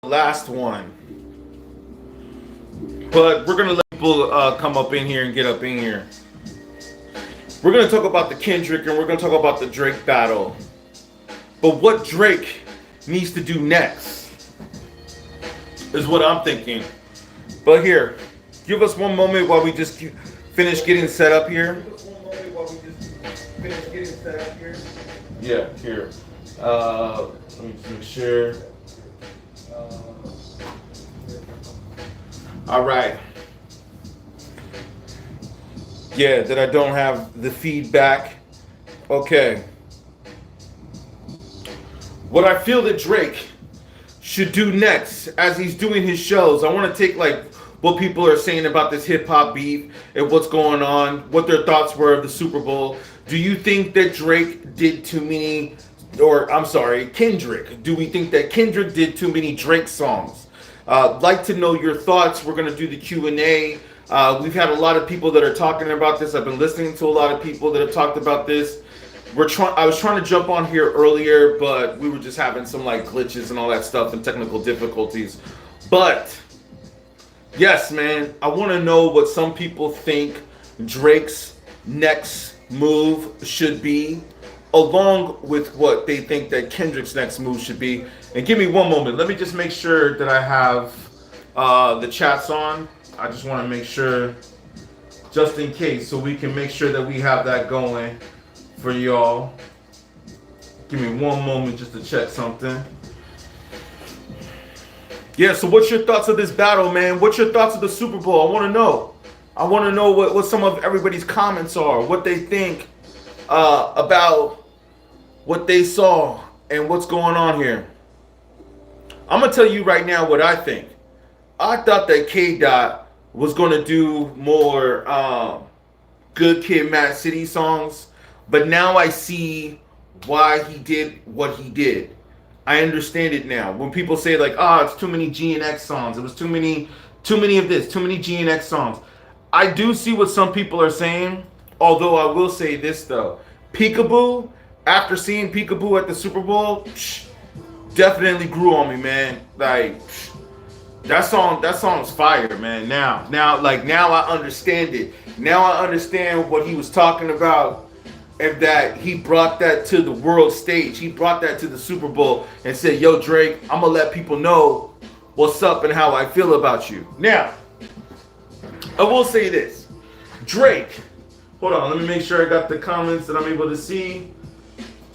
Last one. But we're gonna let people come up in here and get up in here. We're gonna talk about the Kendrick and we're gonna talk about the Drake battle. But what Drake needs to do next is what I'm thinking. But here, give us one moment while we just finish getting set up here. Yeah, here. Let me just make sure. All right. Yeah, that I don't have the feedback. Okay. What I feel that Drake should do next as he's doing his shows, I want to take like what people are saying about this hip hop beef and what's going on, what their thoughts were of the Super Bowl. Do you think that Drake did too many, or I'm sorry, Kendrick? Do we think that Kendrick did too many Drake songs? Like to know your thoughts. We're gonna do the Q&A. We've had a lot of people that are talking about this. I've been listening to a lot of people that have talked about this. I was trying to jump on here earlier, but we were just having some like glitches and all that stuff and technical difficulties. But yes, man, I want to know what some people think Drake's next move should be, along with what they think that Kendrick's next move should be. And give me one moment. Let me just make sure that I have the chats on. I just want to make sure, just in case, so we can make sure that we have that going for y'all. Give me one moment just to check something. Yeah, so what's your thoughts of this battle, man? What's your thoughts of the Super Bowl? I want to know. I want to know what some of everybody's comments are, what they think about what they saw and what's going on here. I'm going to tell you right now what I think. I thought that K-Dot was going to do more Good Kid, Mad City songs, but now I see why he did what he did. I understand it now. When people say like, it's too many G and X songs. It was too many of this, too many G and X songs. I do see what some people are saying, although I will say this though. Peekaboo, after seeing Peekaboo at the Super Bowl, definitely grew on me, man. Like, that song's fire, man. Now I understand it. Now I understand what he was talking about, and that he brought that to the world stage. He brought that to the Super Bowl and said, yo, Drake, I'm going to let people know what's up and how I feel about you. Now, I will say this. Drake, hold on, let me make sure I got the comments that I'm able to see.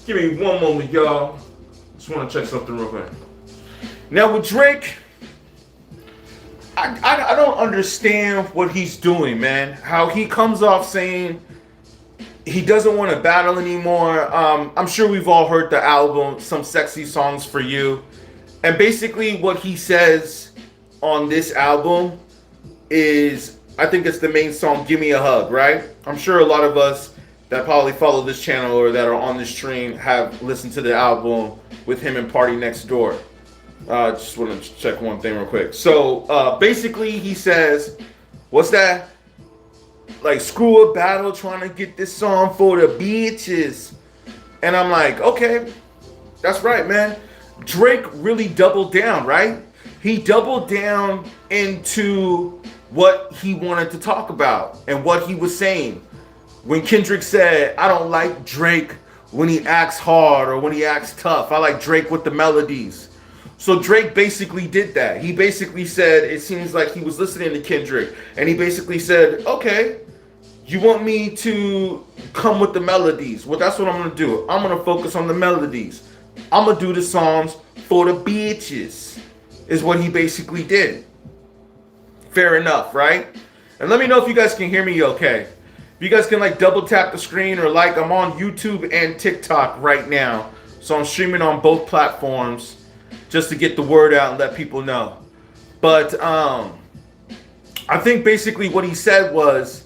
Give me one moment, y'all. Just want to check something real quick. Now, with Drake, I don't understand what he's doing, man. How he comes off saying he doesn't want to battle anymore. I'm sure we've all heard the album, Some Sexy Songs for You. And basically what he says on this album is, I think it's the main song, Give Me a Hug, right? I'm sure a lot of us that probably follow this channel or that are on this stream have listened to the album with him and Party Next Door. Just want to check one thing real quick. So basically he says, what's that? Like, screw a battle trying to get this song for the bitches. And I'm like, okay, that's right, man. Drake really doubled down, right? He doubled down into what he wanted to talk about and what he was saying. When Kendrick said, I don't like Drake when he acts hard or when he acts tough. I like Drake with the melodies. So Drake basically did that. He basically said, it seems like he was listening to Kendrick, and he basically said, okay, you want me to come with the melodies? Well, that's what I'm going to do. I'm going to focus on the melodies. I'm going to do the songs for the bitches, is what he basically did. Fair enough, right? And let me know if you guys can hear me okay. If you guys can like double tap the screen or like, I'm on YouTube and TikTok right now. So I'm streaming on both platforms just to get the word out and let people know. But I think basically what he said was,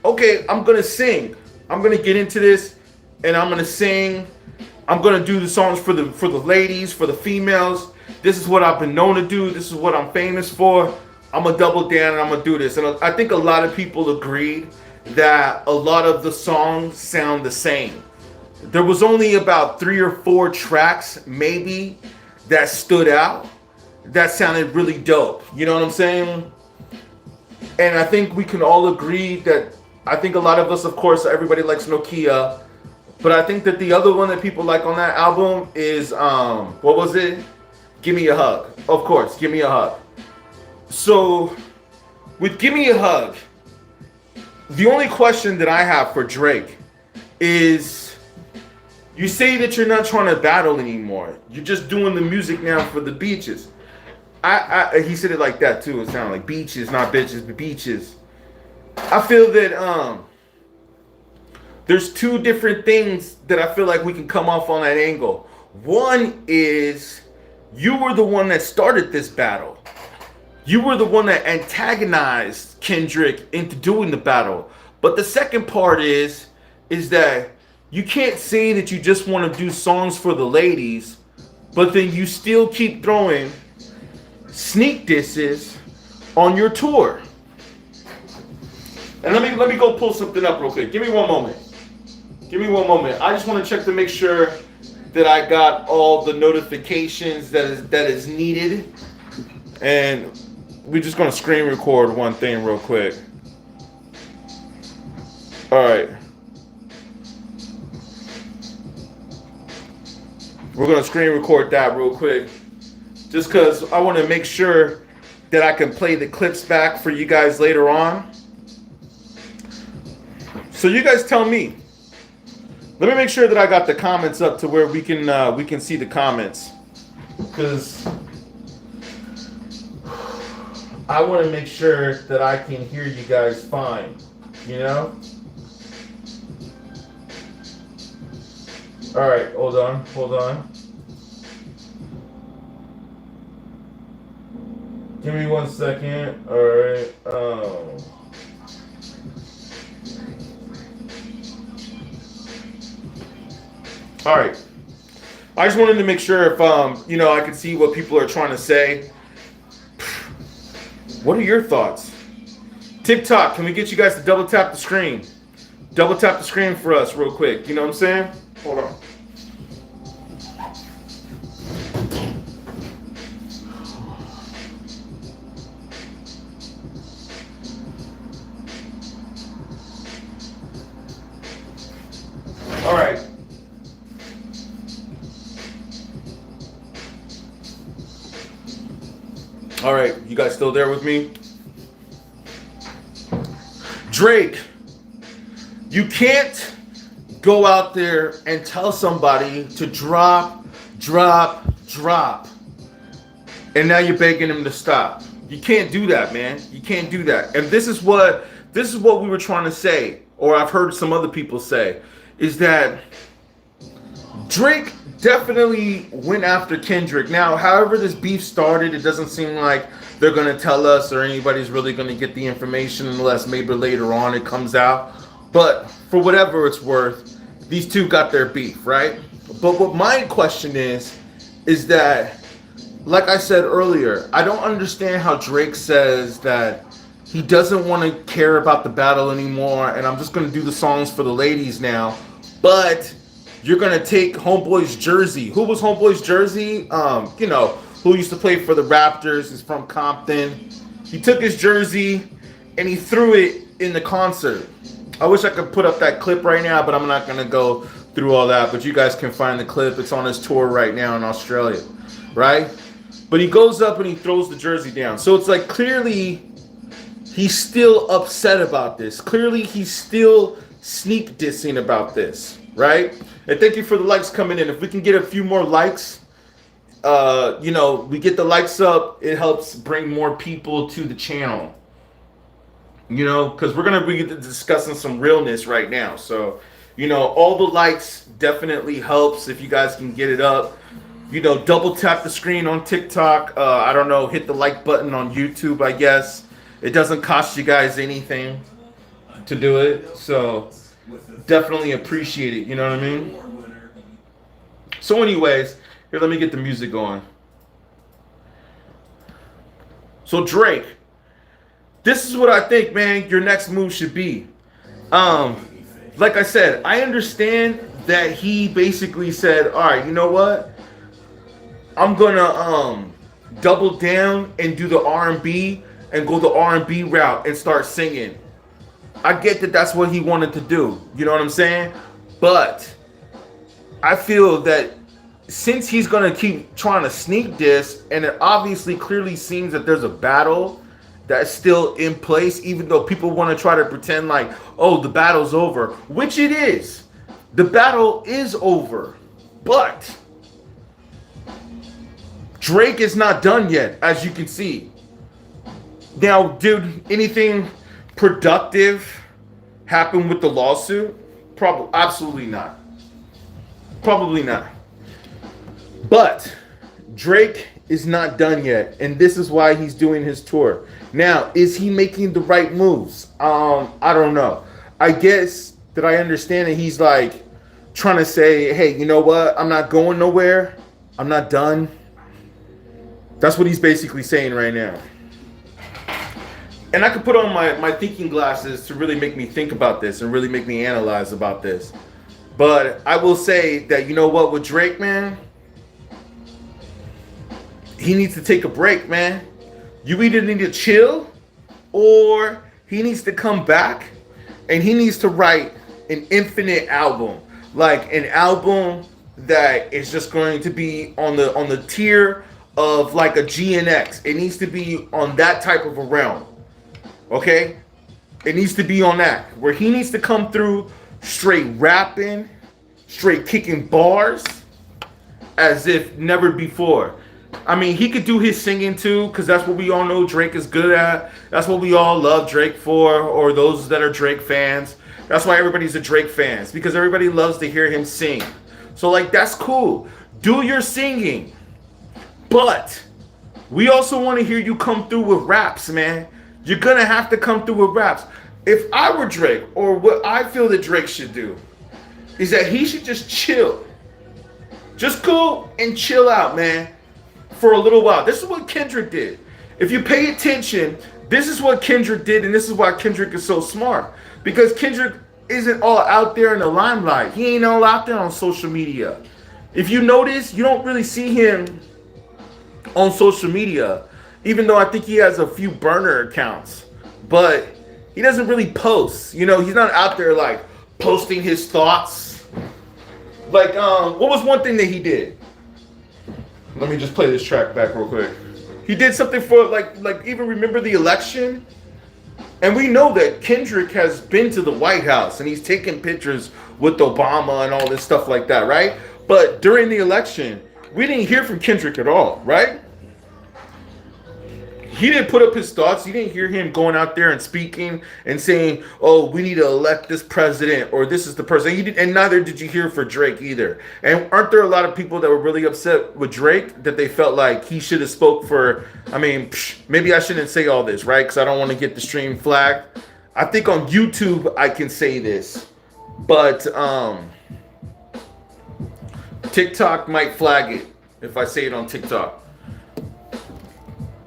okay, I'm going to sing. I'm going to get into this and I'm going to sing. I'm going to do the songs for the ladies, for the females. This is what I've been known to do. This is what I'm famous for. I'm going to double down and I'm going to do this. And I think a lot of people agreed that a lot of the songs sound the same. There was only about 3 or 4 tracks maybe that stood out. that sounded really dope. You know what I'm saying? And I think we can all agree that I think a lot of us, of course, everybody likes Nokia, but I think that the other one that people like on that album is what was it? Give Me a Hug. Of course, Give Me a Hug. So with Give Me a Hug, the only question that I have for Drake is, you say that you're not trying to battle anymore. You're just doing the music now for the beaches. He said it like that too. It sounded like beaches, not bitches, but beaches. I feel that there's two different things that I feel like we can come off on that angle. One is you were the one that started this battle. You were the one that antagonized Kendrick into doing the battle. But the second part is that you can't say that you just want to do songs for the ladies, but then you still keep throwing sneak disses on your tour. And let me go pull something up real quick. Give me one moment. I just want to check to make sure that I got all the notifications that is needed. And we're just gonna screen record one thing real quick. All right. We're gonna screen record that real quick, just because I want to make sure that I can play the clips back for you guys later on. So you guys tell me. Let me make sure that I got the comments up to where we can see the comments, because I want to make sure that I can hear you guys fine. You know. All right, hold on. Give me 1 second. All right. All right. I just wanted to make sure if I could see what people are trying to say. What are your thoughts? TikTok, can we get you guys to double tap the screen? Double tap the screen for us real quick. You know what I'm saying? Hold on. All right. All right, you guys still there with me? Drake, you can't go out there and tell somebody to drop, and now you're begging him to stop. You can't do that, man. You can't do that. And this is what we were trying to say, or I've heard some other people say, is that Drake definitely went after Kendrick. Now, however this beef started, it doesn't seem like they're going to tell us or anybody's really going to get the information unless maybe later on it comes out. But for whatever it's worth, these two got their beef, right? But what my question is that, like I said earlier, I don't understand how Drake says that he doesn't want to care about the battle anymore and I'm just going to do the songs for the ladies now. But you're going to take Homeboy's jersey. Who was Homeboy's jersey? Who used to play for the Raptors, is from Compton. He took his jersey and he threw it in the concert. I wish I could put up that clip right now, but I'm not going to go through all that. But you guys can find the clip. It's on his tour right now in Australia, right? But he goes up and he throws the jersey down. So it's like clearly he's still upset about this. Clearly he's still sneak dissing about this, right? And thank you for the likes coming in. If we can get a few more likes, we get the likes up, it helps bring more people to the channel. Because we're going to be discussing some realness right now. So, all the likes definitely helps if you guys can get it up. Double tap the screen on TikTok. I don't know, hit the like button on YouTube, I guess. It doesn't cost you guys anything to do it. So, definitely appreciate it. You know what I mean? So anyways, here, let me get the music going. So Drake, this is what I think, man, your next move should be. Like I said, I understand that he basically said, all right, you know what? I'm gonna double down and do the R&B and go the R&B route and start singing. I get that that's what he wanted to do. You know what I'm saying? But I feel that since he's going to keep trying to sneak this, and it obviously clearly seems that there's a battle that's still in place, even though people want to try to pretend like, oh, the battle's over, which it is. The battle is over. But Drake is not done yet, as you can see. Now, did anything productive happen with the lawsuit? Probably, absolutely not. Probably not. But Drake is not done yet, and this is why he's doing his tour. Now, is he making the right moves? I don't know. I guess that I understand that he's like trying to say, hey, you know what? I'm not going nowhere. I'm not done. That's what he's basically saying right now. And I could put on my thinking glasses to really make me think about this and really make me analyze about this. But I will say that, you know what, with Drake, man, he needs to take a break, man. You either need to chill or he needs to come back and he needs to write an infinite album. Like an album that is just going to be on the tier of like a GNX. It needs to be on that type of a realm. Okay? It needs to be on that. Where he needs to come through straight rapping, straight kicking bars as if never before. I mean, he could do his singing too, because that's what we all know Drake is good at. That's what we all love Drake for, or those that are Drake fans. That's why everybody's a Drake fans, because everybody loves to hear him sing. So, like, that's cool. Do your singing. But we also want to hear you come through with raps, man. You're going to have to come through with raps. If I were Drake, or what I feel that Drake should do, is that he should just chill. Just go and chill out, man, for a little while. This is what Kendrick did. If you pay attention, this is what Kendrick did, and this is why Kendrick is so smart. Because Kendrick isn't all out there in the limelight. He ain't all out there on social media. If you notice, you don't really see him on social media, even though I think he has a few burner accounts. But he doesn't really post. You know, he's not out there like posting his thoughts. Like, what was one thing that he did? Let me just play this track back real quick. He did something for like even remember the election? And we know that Kendrick has been to the White House and he's taken pictures with Obama and all this stuff like that, right? But during the election, we didn't hear from Kendrick at all, right? He didn't put up his thoughts. You didn't hear him going out there and speaking and saying, oh, we need to elect this president or this is the person. And neither did you hear for Drake either. And aren't there a lot of people that were really upset with Drake that they felt like he should have spoke for, I mean, maybe I shouldn't say all this, right? Because I don't want to get the stream flagged. I think on YouTube I can say this. But TikTok might flag it if I say it on TikTok.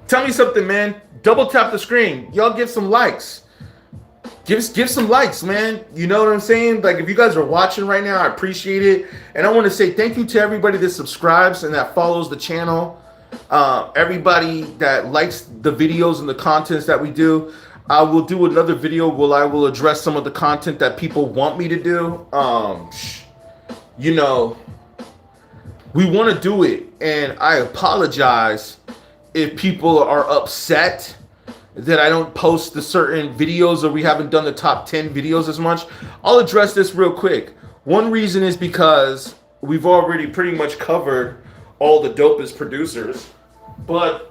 Tell me something, man. Double tap the screen. Y'all give some likes. Give some likes, man. You know what I'm saying? Like, if you guys are watching right now, I appreciate it. And I want to say thank you to everybody that subscribes and that follows the channel. Everybody that likes the videos and the contents that we do. I will do another video where I will address some of the content that people want me to do. You know, we want to do it. And I apologize if people are upset that I don't post the certain videos or we haven't done the top 10 videos as much. I'll address this real quick. One reason is because we've already pretty much covered all the dopest producers. But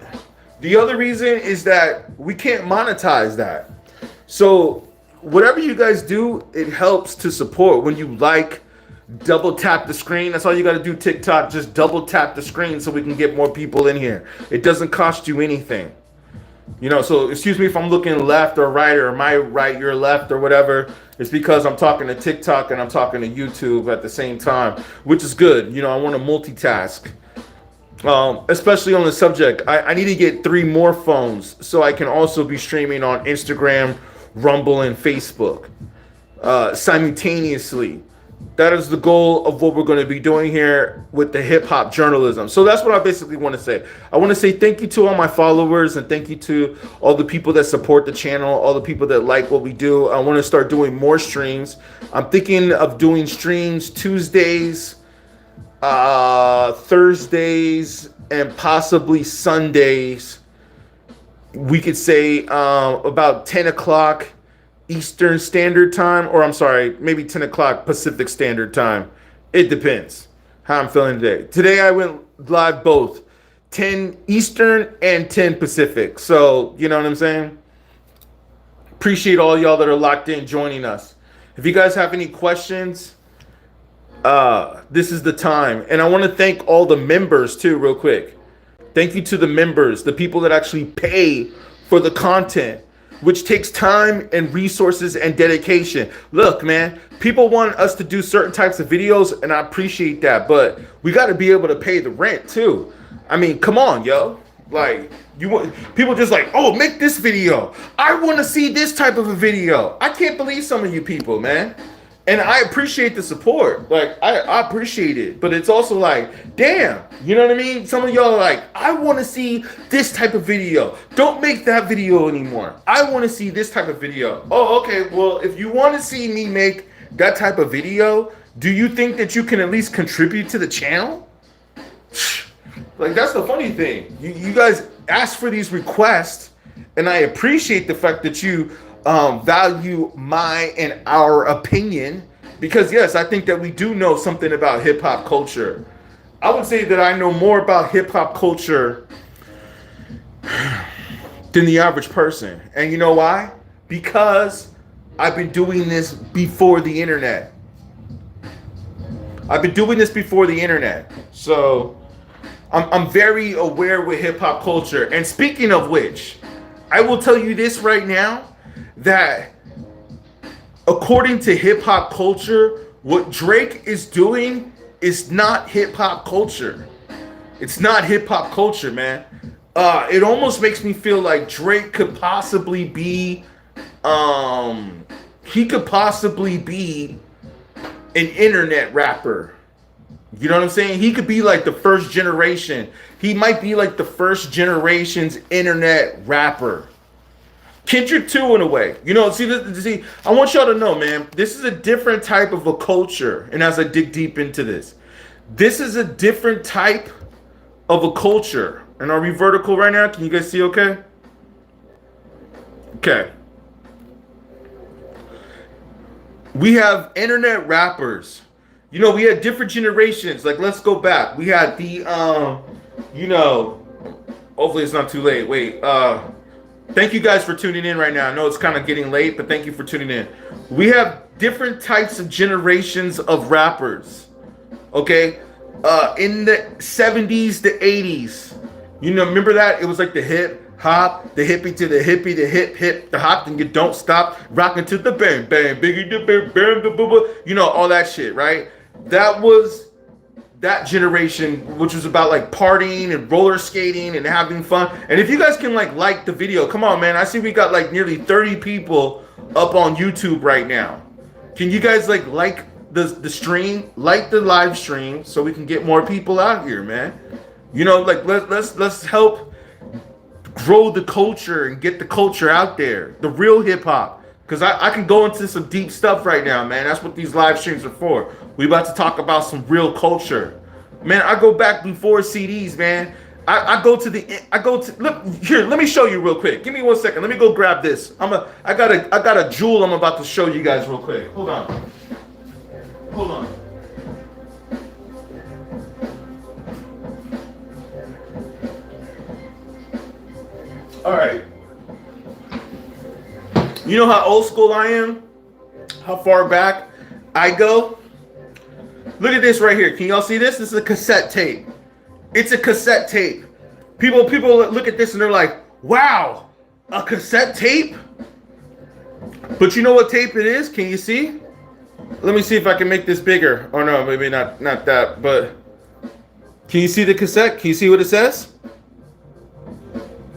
the other reason is that we can't monetize that. So whatever you guys do, it helps to support. When you like, double tap the screen. That's all you got to do, TikTok. Just double tap the screen so we can get more people in here. It doesn't cost you anything. You know, so excuse me if I'm looking left or right, or my right, your left, or whatever. It's because I'm talking to TikTok and I'm talking to YouTube at the same time, which is good. You know, I want to multitask. Especially on the subject. I need to get 3 more phones so I can also be streaming on Instagram, Rumble, and Facebook simultaneously. That is the goal of what we're going to be doing here with the hip hop journalism. So that's what I basically want to say. I want to say thank you to all my followers and thank you to all the people that support the channel, all the people that like what we do. I want to start doing more streams. I'm thinking of doing streams Tuesdays, Thursdays, and possibly Sundays. We could say about 10 o'clock Eastern Standard Time, or I'm sorry, maybe 10 o'clock Pacific Standard Time. It depends how I'm feeling today. Today I went live both 10 Eastern and 10 Pacific. So, you know what I'm saying? Appreciate all y'all that are locked in joining us. If you guys have any questions, this is the time. And I want to thank all the members too, real quick. Thank you to the members, the people that actually pay for the content, which takes time and resources and dedication. Look, man, people want us to do certain types of videos, and I appreciate that, but we got to be able to pay the rent too. I mean, come on, yo. Like, you want people just like, oh, make this video. I want to see this type of a video. I can't believe some of you people, man. And I appreciate the support. Like, I appreciate it. But it's also like, damn, you know what I mean? Some of y'all are like, I want to see this type of video. Don't make that video anymore. I want to see this type of video. Oh, okay. Well, if you want to see me make that type of video, do you think that you can at least contribute to the channel? Like, that's the funny thing. You guys ask for these requests, and I appreciate the fact that you value my and our opinion, because yes, I think that we do know something about hip hop culture. I would say that I know more about hip hop culture than the average person. And you know why? Because I've been doing this before the internet. So I'm very aware with hip hop culture. And speaking of which, I will tell you this right now, that according to hip hop culture, what Drake is doing is not hip hop culture. It's not hip hop culture, man. It almost makes me feel like Drake could possibly be, he could possibly be an internet rapper. You know what I'm saying? He could be like the first generation. He might be like the first generation's internet rapper. Kendrick too, in a way. You know, see, I want y'all to know, man, this is a different type of a culture. And as I dig deep into this is a different type of a culture. And are we vertical right now? Can you guys see okay? Okay. We have internet rappers. You know, we had different generations. Like, let's go back. We had the, you know, hopefully it's not too late. Wait, thank you guys for tuning in right now. I know it's kind of getting late, but thank you for tuning in. We have different types of generations of rappers. Okay? In the 70s, the 80s. You know, remember that? It was like the hip hop, the hippie to the hippie, the hip hip, the hop, and you don't stop rocking to the bang bang, biggie the bang bang, the boo boo. You know, all that shit, right? That was that generation, which was about like partying and roller skating and having fun. And if you guys can like the video, come on, man. I see we got like nearly 30 people up on YouTube right now. Can you guys like the stream, like the live stream, so we can get more people out here, man? You know, like let's help grow the culture and get the culture out there, the real hip hop. Because I can go into some deep stuff right now, man. That's what these live streams are for. We about to talk about some real culture. Man, I go back before CDs, man. I go to look here, let me show you real quick. Give me 1 second. Let me go grab this. I got a jewel I'm about to show you guys real quick. Hold on. All right. You know how old school I am? How far back I go? Look at this right here. Can y'all see this? This is a cassette tape. It's a cassette tape. People look at this and they're like, wow, a cassette tape? But you know what tape it is? Can you see? Let me see if I can make this bigger. Oh no, maybe not that, but can you see the cassette? Can you see what it says?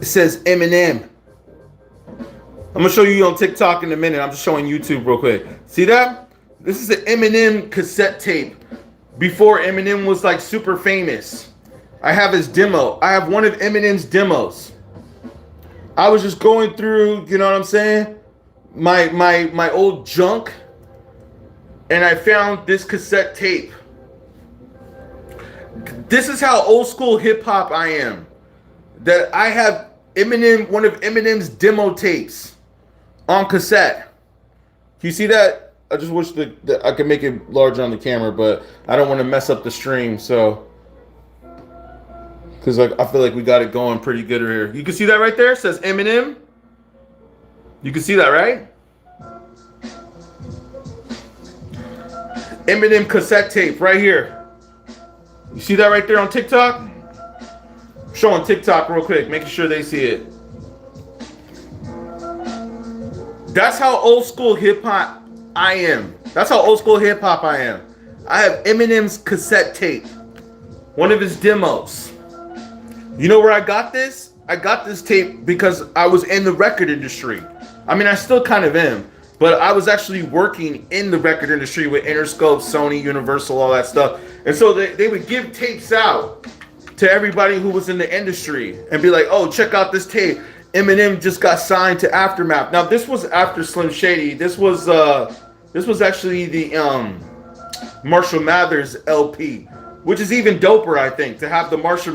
It says Eminem. I'm gonna show you on TikTok in a minute. I'm just showing YouTube real quick. See that? This is an Eminem cassette tape before Eminem was like super famous. I have his demo. I have one of Eminem's demos. I was just going through, you know what I'm saying? My old junk, and I found this cassette tape. This is how old school hip hop I am. That I have Eminem, one of Eminem's demo tapes on cassette. You see that? I just wish that I could make it larger on the camera, but I don't want to mess up the stream, so. Because I feel like we got it going pretty good here. You can see that right there? It says Eminem. You can see that, right? Eminem cassette tape right here. You see that right there on TikTok? I'm showing TikTok real quick, making sure they see it. That's how old school hip hop I am. That's how old school hip hop I am. I have Eminem's cassette tape. One of his demos. You know where I got this? I got this tape because I was in the record industry. I mean, I still kind of am, but I was actually working in the record industry with Interscope, Sony, Universal, all that stuff. And so they would give tapes out to everybody who was in the industry and be like, oh, check out this tape. Eminem just got signed to Aftermath. Now, this was after Slim Shady. This was actually the Marshall Mathers LP, which is even doper, I think, to have the Marshall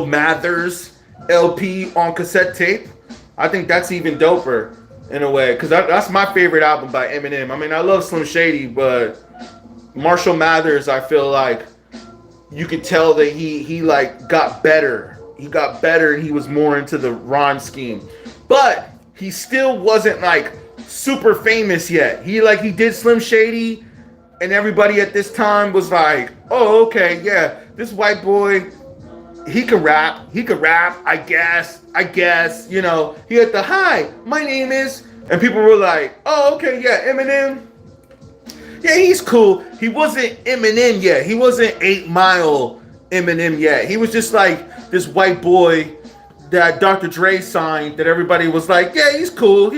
Mathers LP on cassette tape. I think that's even doper in a way, because that's my favorite album by Eminem. I mean, I love Slim Shady, but Marshall Mathers, I feel like you could tell that he like got better. He got better and he was more into the rhyme scheme. But he still wasn't like super famous yet. He did Slim Shady, and everybody at this time was like, oh, okay, yeah, this white boy, he can rap, I guess, you know. He had the, hi, my name is, and people were like, oh, okay, yeah, Eminem. Yeah, he's cool. He wasn't Eminem yet. He wasn't 8 Mile Eminem yet. He was just like this white boy that Dr. Dre signed that everybody was like, yeah, he's cool.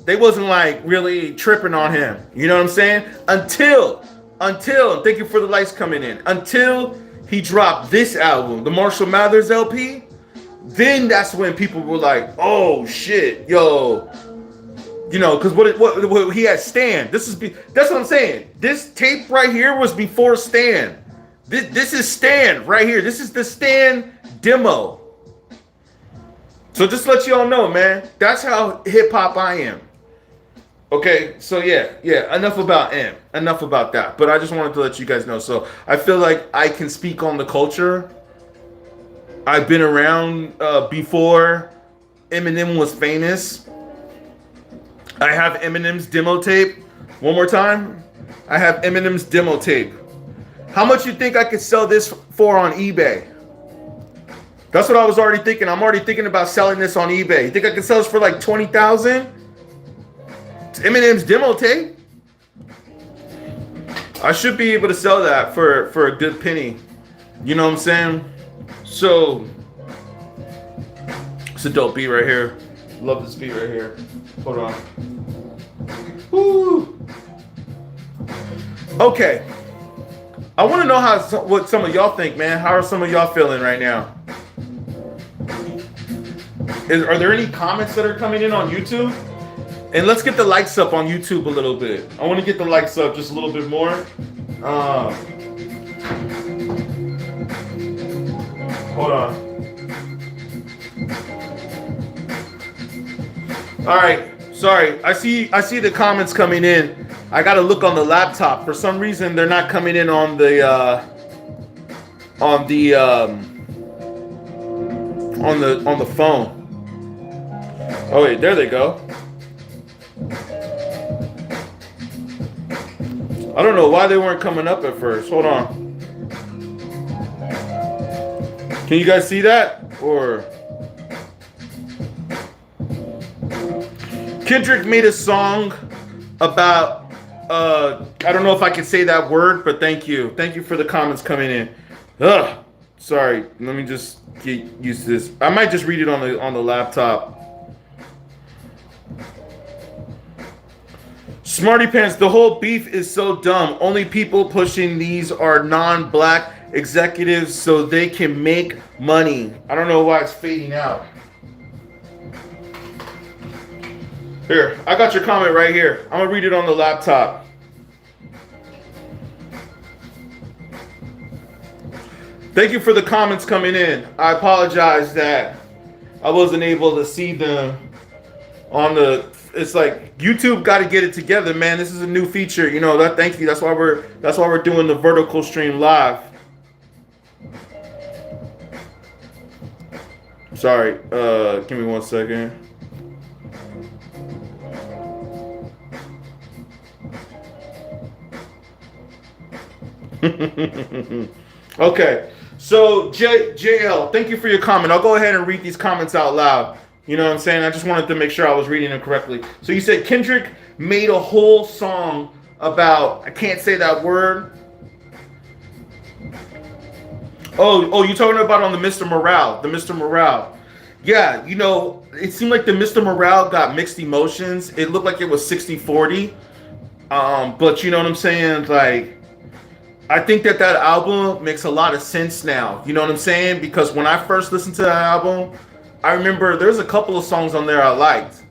They wasn't like really tripping on him. You know what I'm saying? Until, thank you for the lights coming in. Until he dropped this album, the Marshall Mathers LP, then that's when people were like, oh shit, yo. You know, because what he had Stan. That's what I'm saying. This tape right here was before Stan. This is Stan right here. This is the Stan demo. So just let you all know, man. That's how hip hop I am. Okay, so yeah. Enough about M. Enough about that. But I just wanted to let you guys know. So I feel like I can speak on the culture. I've been around before Eminem was famous. I have Eminem's demo tape. One more time. I have Eminem's demo tape. How much you think I could sell this for on eBay? That's what I was already thinking. I'm already thinking about selling this on eBay. You think I could sell this for like 20,000? It's Eminem's demo tape. I should be able to sell that for a good penny. You know what I'm saying? So it's a dope beat right here. Love this beat right here. Hold on. Woo. Okay. I want to know what some of y'all think, man. How are some of y'all feeling right now? Are there any comments that are coming in on YouTube? And let's get the likes up on YouTube a little bit. I want to get the likes up just a little bit more. Hold on. All right. Sorry. I see the comments coming in. I got to look on the laptop. For some reason, they're not coming in on the phone. Oh wait, there they go. I don't know why they weren't coming up at first. Hold on. Can you guys see that? Or Kendrick made a song about I don't know if I can say that word, but thank you. Thank you for the comments coming in. Ugh. Sorry. Let me just get used to this. I might just read it on the laptop. Smarty Pants, the whole beef is so dumb. Only people pushing these are non-black executives so they can make money. I don't know why it's fading out. Here, I got your comment right here. I'm gonna read it on the laptop. Thank you for the comments coming in. I apologize that I wasn't able to see them on the. It's like YouTube got to get it together, man. This is a new feature, you know. That thank you. That's why we're doing the vertical stream live. Sorry. Give me 1 second. Okay. So JL, thank you for your comment. I'll go ahead and read these comments out loud. You know what I'm saying? I just wanted to make sure I was reading it correctly. So you said Kendrick made a whole song about, I can't say that word. Oh, you talking about on the Mr. Morale, the Mr. Morale. Yeah, you know, it seemed like the Mr. Morale got mixed emotions. It looked like it was 60-40. But you know what I'm saying? Like, I think that album makes a lot of sense now. You know what I'm saying? Because when I first listened to that album, I remember there's a couple of songs on there I liked.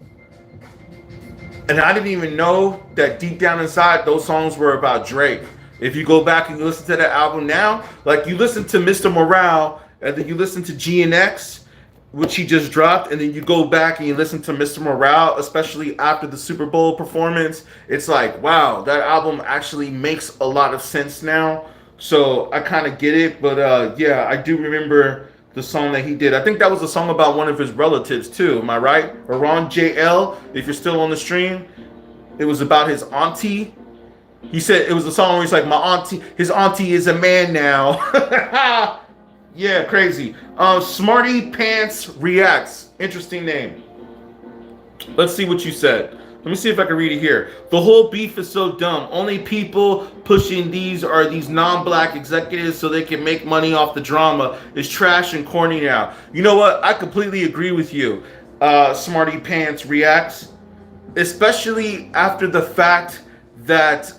And I didn't even know that deep down inside, those songs were about Drake. If you go back and you listen to that album now, like you listen to Mr. Morale, and then you listen to GNX, which he just dropped, and then you go back and you listen to Mr. Morale, especially after the Super Bowl performance, it's like, wow, that album actually makes a lot of sense now. So I kind of get it, but yeah, I do remember the song that he did. I think that was a song about one of his relatives too. Am I right? Around JL, if you're still on the stream, it was about his auntie. He said it was a song where he's like, my auntie, his auntie is a man now. Yeah, crazy. Smarty Pants Reacts. Interesting name. Let's see what you said. Let me see if I can read it here. The whole beef is so dumb. Only people pushing these are these non-black executives so they can make money off the drama. It's trash and corny now. You know what? I completely agree with you. Smarty Pants Reacts. Especially after the fact that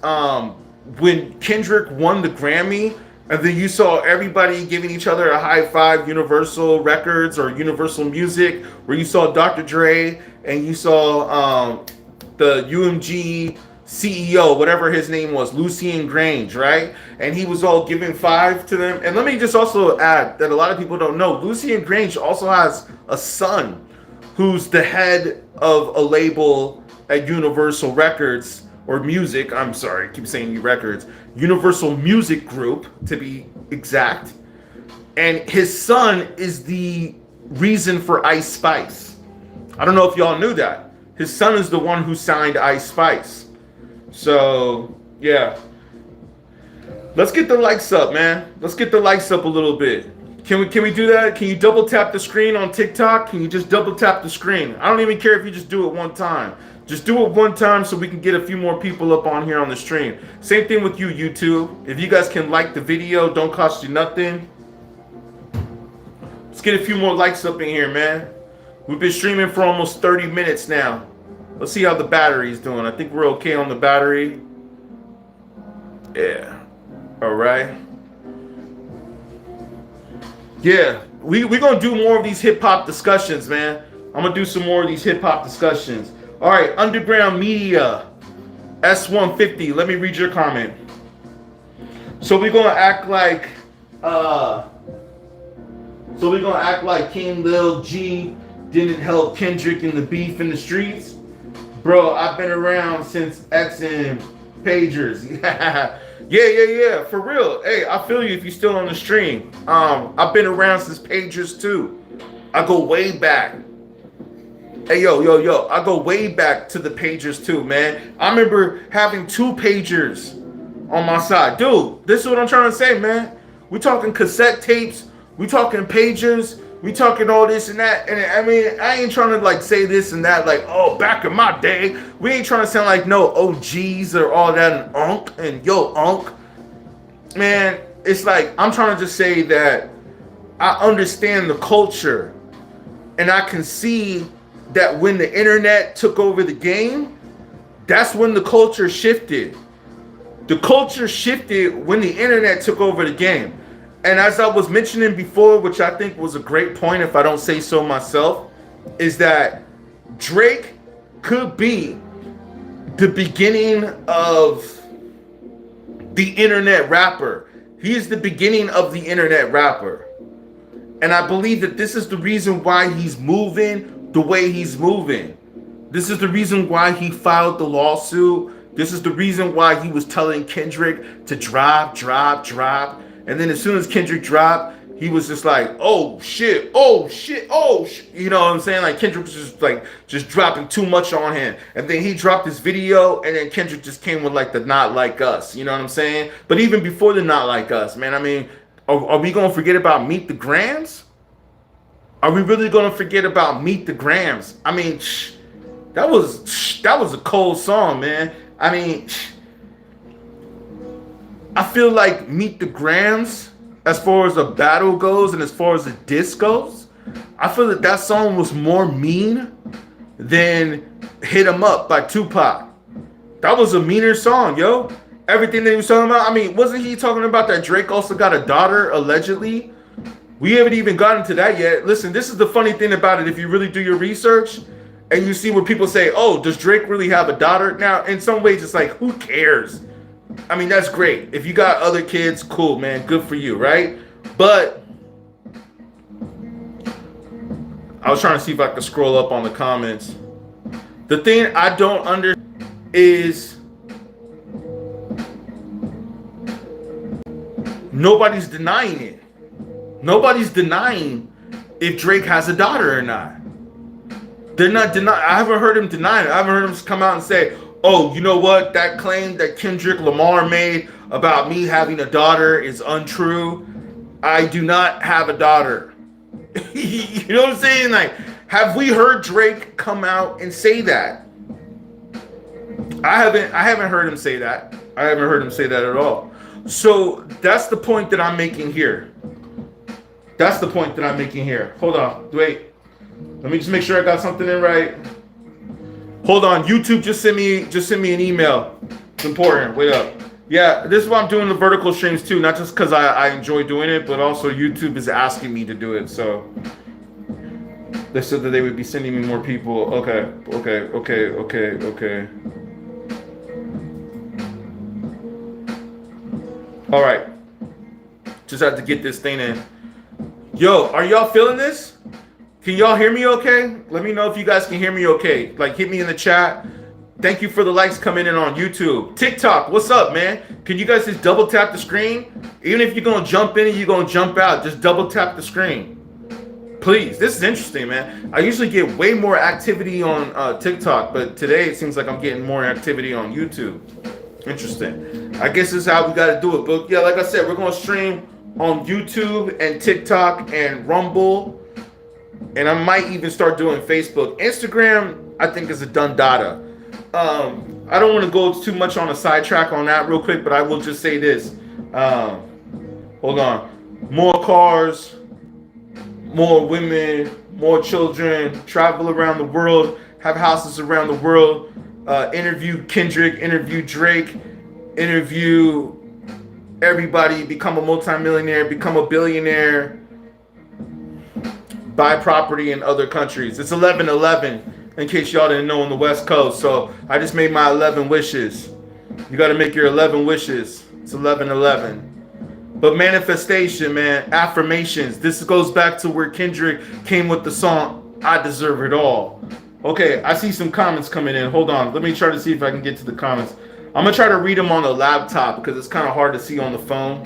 when Kendrick won the Grammy, and then you saw everybody giving each other a high five, Universal Records or Universal Music, where you saw Dr. Dre and you saw the UMG CEO, whatever his name was, Lucien Grange, right? And he was all giving five to them. And let me just also add that a lot of people don't know, Lucien Grange also has a son who's the head of a label at Universal Records, or Music, I'm sorry, I keep saying records, Universal Music Group, to be exact. And his son is the reason for Ice Spice. I don't know if y'all knew that. His son is the one who signed Ice Spice. So, yeah. Let's get the likes up, man. Let's get the likes up a little bit. Can we do that? Can you double tap the screen on TikTok? Can you just double tap the screen? I don't even care if you just do it one time. Just do it one time so we can get a few more people up on here on the stream. Same thing with you, YouTube. If you guys can like the video, don't cost you nothing. Let's get a few more likes up in here, man. We've been streaming for almost 30 minutes now. Let's see how the battery is doing. I think we're okay on the battery. Yeah. All right. Yeah. We're going to do more of these hip-hop discussions, man. I'm going to do some more of these hip-hop discussions. All right, Underground Media, S150. Let me read your comment. So we're gonna act like, King Lil G didn't help Kendrick in the beef in the streets, bro. I've been around since X and Pagers. yeah, for real. Hey, I feel you if you're still on the stream. I've been around since Pagers too. I go way back. Hey, yo, I go way back to the pagers too, man. I remember having 2 pagers on my side. Dude, this is what I'm trying to say, man. We talking cassette tapes. We talking pagers. We talking all this and that. And I mean, I ain't trying to like say this and that, like, oh, back in my day. We ain't trying to sound like no OGs or all that and unk and yo, unk. Man, it's like, I'm trying to just say that I understand the culture and I can see that when the internet took over the game, That's when the culture shifted. The culture shifted when the internet took over the game. And as I was mentioning before, which I think was a great point if I don't say so myself, is that Drake could be the beginning of the internet rapper. He is the beginning of the internet rapper. And I believe that this is the reason why he's moving the way he's moving. This is the reason why he filed the lawsuit. This is the reason why he was telling Kendrick to drop. And then as soon as Kendrick dropped, he was just like, oh shit. You know what I'm saying? Like Kendrick was just dropping too much on him. And then he dropped his video, and then Kendrick just came with like the Not Like Us. You know what I'm saying? But even before the Not Like Us, man, I mean, are we going to forget about Meet the Grams? Are we really going to forget about Meet the Grams? I mean, that was a cold song, man. I mean, I feel like Meet the Grams, as far as a battle goes and as far as a diss goes, I feel that that song was more mean than Hit 'Em Up by Tupac. That was a meaner song, yo. Everything that he was talking about. I mean, wasn't he talking about that Drake also got a daughter, allegedly? We haven't even gotten to that yet. Listen, this is the funny thing about it. If you really do your research and you see where people say, oh, does Drake really have a daughter? Now, in some ways, it's like, who cares? I mean, that's great. If you got other kids, cool, man. Good for you, right? But I was trying to see if I could scroll up on the comments. The thing I don't understand is nobody's denying it. Nobody's denying if Drake has a daughter or not. They're not denying. I haven't heard him deny it. I haven't heard him come out and say, oh, you know what? That claim that Kendrick Lamar made about me having a daughter is untrue. I do not have a daughter. You know what I'm saying? Like, have we heard Drake come out and say that? I haven't heard him say that. I haven't heard him say that at all. So that's the point that I'm making here. That's the point that I'm making here. Hold on. Wait. Let me just make sure I got something in right. Hold on. YouTube just sent me an email. It's important. Wait up. Yeah, this is why I'm doing the vertical streams too. Not just because I enjoy doing it, but also YouTube is asking me to do it. So they said that they would be sending me more people. Okay. All right. Just had to get this thing in. Yo, are y'all feeling this? Can y'all hear me okay? Let me know if you guys can hear me okay. Like, hit me in the chat. Thank you for the likes coming in on YouTube. TikTok, what's up, man? Can you guys just double tap the screen? Even if you're going to jump in and you're going to jump out, just double tap the screen. Please, this is interesting, man. I usually get way more activity on TikTok, but today it seems like I'm getting more activity on YouTube. Interesting. I guess this is how we got to do it. But yeah, like I said, we're going to stream on YouTube and TikTok and Rumble. And I might even start doing Facebook. Instagram, I think, is a done data. I don't want to go too much on a sidetrack on that real quick, but I will just say this. Hold on. More cars, more women, more children, travel around the world, have houses around the world, interview Kendrick, interview Drake, interview everybody, become a multimillionaire, become a billionaire, buy property in other countries. It's 11/11, in case y'all didn't know, on the West Coast. So I just made my 11 wishes. You got to make your 11 wishes. It's 11/11. But manifestation, man, affirmations. This goes back to where Kendrick came with the song, I Deserve It All. Okay, I see some comments coming in. Hold on. Let me try to see if I can get to the comments. I'm going to try to read them on the laptop because it's kind of hard to see on the phone.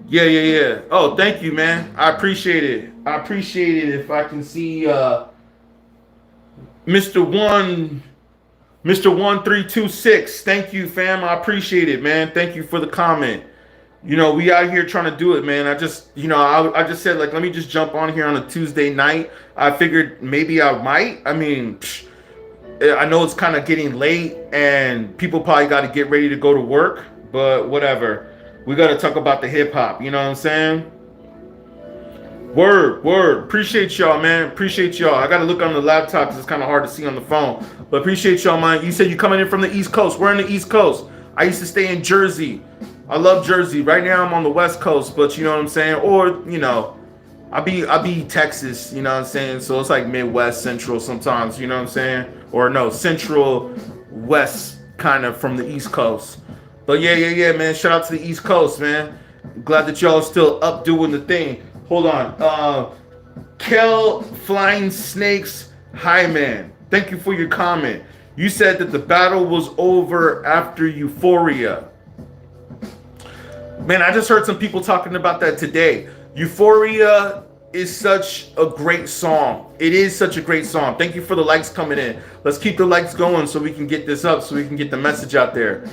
Yeah. Oh, thank you, man. I appreciate it. If I can see Mr. 1326. Thank you, fam. I appreciate it, man. Thank you for the comment. You know, we out here trying to do it, man. I just said, like, let me just jump on here on a Tuesday night. I figured maybe I might. I mean, I know it's kind of getting late and people probably got to get ready to go to work, but whatever. We got to talk about the hip hop. You know what I'm saying? Word, word. Appreciate y'all, man. Appreciate y'all. I gotta look on the laptop because it's kind of hard to see on the phone. But appreciate y'all, man. You said you coming in from the East Coast. We're in the East Coast. I used to stay in Jersey. I love Jersey. Right now I'm on the West Coast, but you know what I'm saying? Or, I be Texas, you know what I'm saying? So it's like Midwest, Central sometimes, you know what I'm saying? Or no, Central, West, kind of from the East Coast. But yeah, man. Shout out to the East Coast, man. Glad that y'all still up doing the thing. Hold on. Kel Flying Snakes, hi man. Thank you for your comment. You said that the battle was over after Euphoria. Man, I just heard some people talking about that today. Euphoria is such a great song. It is such a great song. Thank you for the likes coming in. Let's keep the likes going so we can get this up, so we can get the message out there.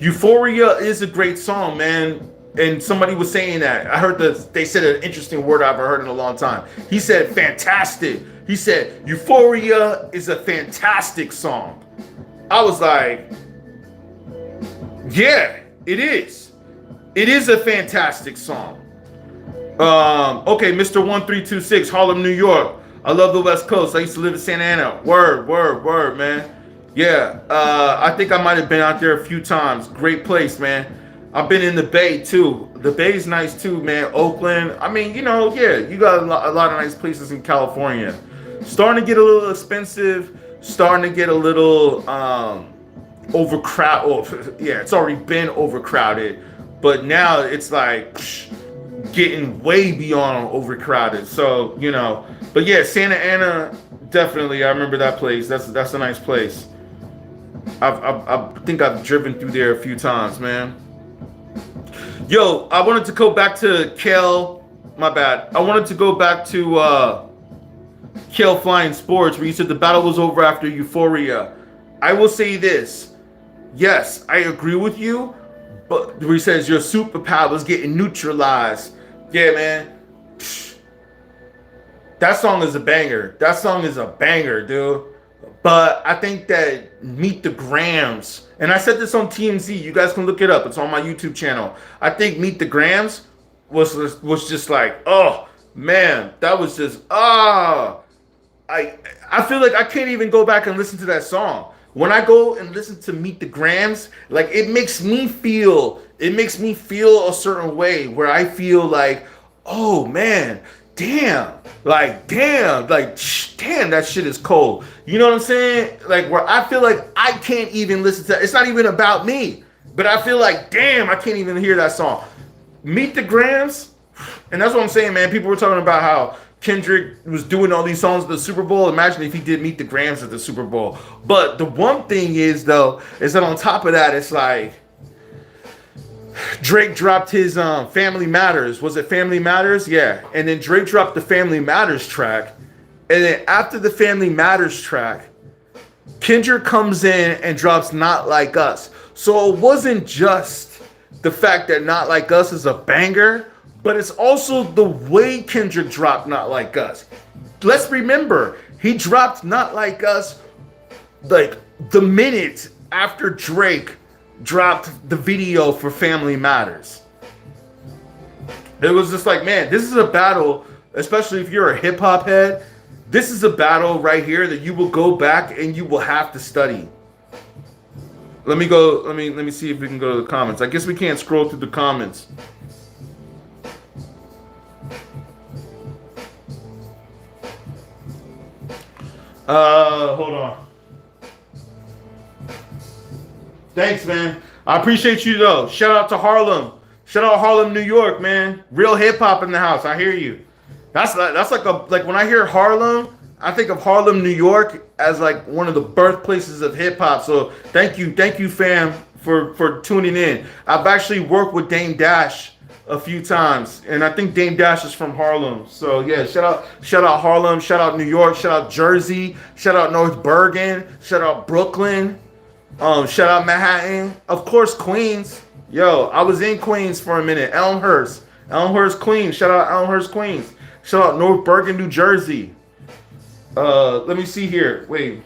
Euphoria is a great song, man. And somebody was saying that. I heard they said an interesting word I've heard in a long time. He said fantastic. He said Euphoria is a fantastic song. I was like, yeah, it is. It is a fantastic song. Okay, Mr. 1326, Harlem, New York. I love the West Coast. I used to live in Santa Ana. Word, man. Yeah, I think I might have been out there a few times. Great place, man. I've been in the Bay too. The Bay's nice too, man. Oakland. I mean, you got a lot of nice places in California. Starting to get a little expensive. Starting to get a little overcrowded. Oh, yeah, it's already been overcrowded, but now it's like getting way beyond overcrowded. So but yeah, Santa Ana, definitely. I remember that place. That's a nice place. I think I've driven through there a few times, man. Yo, I wanted to go back to Kel. My bad. I wanted to go back to Kel Flying Sports, where you said the battle was over after Euphoria. I will say this. Yes, I agree with you, but where he says your superpower is getting neutralized. Yeah, man. That song is a banger. That song is a banger, dude. But I think that Meet the Grams, and I said this on TMZ, you guys can look it up. It's on my YouTube channel. I think Meet the Grams was just like, oh man, that was just I feel like I can't even go back and listen to that song. When I go and listen to Meet the Grams, like it makes me feel a certain way where I feel like, oh man, damn, damn, that shit is cold. You know what I'm saying? Like where I feel like I can't even listen to it. It's not even about me, but I feel like, damn, I can't even hear that song. Meet the Grams, and that's what I'm saying, man. People were talking about how Kendrick was doing all these songs at the Super Bowl. Imagine if he did Meet the Grams at the Super Bowl. But the one thing is that on top of that, it's like Drake dropped his Family Matters. Was it Family Matters? Yeah. And then Drake dropped the Family Matters track. And then after the Family Matters track, Kendrick comes in and drops Not Like Us. So it wasn't just the fact that Not Like Us is a banger, but it's also the way Kendrick dropped Not Like Us. Let's remember, he dropped Not Like Us like the minute after Drake dropped the video for Family Matters. It was just like, man, this is a battle, especially if you're a hip hop head. This is a battle right here that you will go back and you will have to study. Let me see if we can go to the comments. I guess we can't scroll through the comments. Hold on. Thanks, man. I appreciate you though. Shout out to Harlem. Shout out Harlem, New York, man. Real hip hop in the house. I hear you. That's like when I hear Harlem, I think of Harlem, New York as like one of the birthplaces of hip hop. So thank you, fam, for tuning in. I've actually worked with Dame Dash a few times, and I think Dame Dash is from Harlem. So yeah, shout out Harlem, shout out New York, shout out Jersey, shout out North Bergen, shout out Brooklyn, shout out Manhattan, of course Queens. Yo, I was in Queens for a minute. Elmhurst, Queens. Shout out Elmhurst, Queens. Shout out North Bergen, New Jersey. Let me see here. Wait.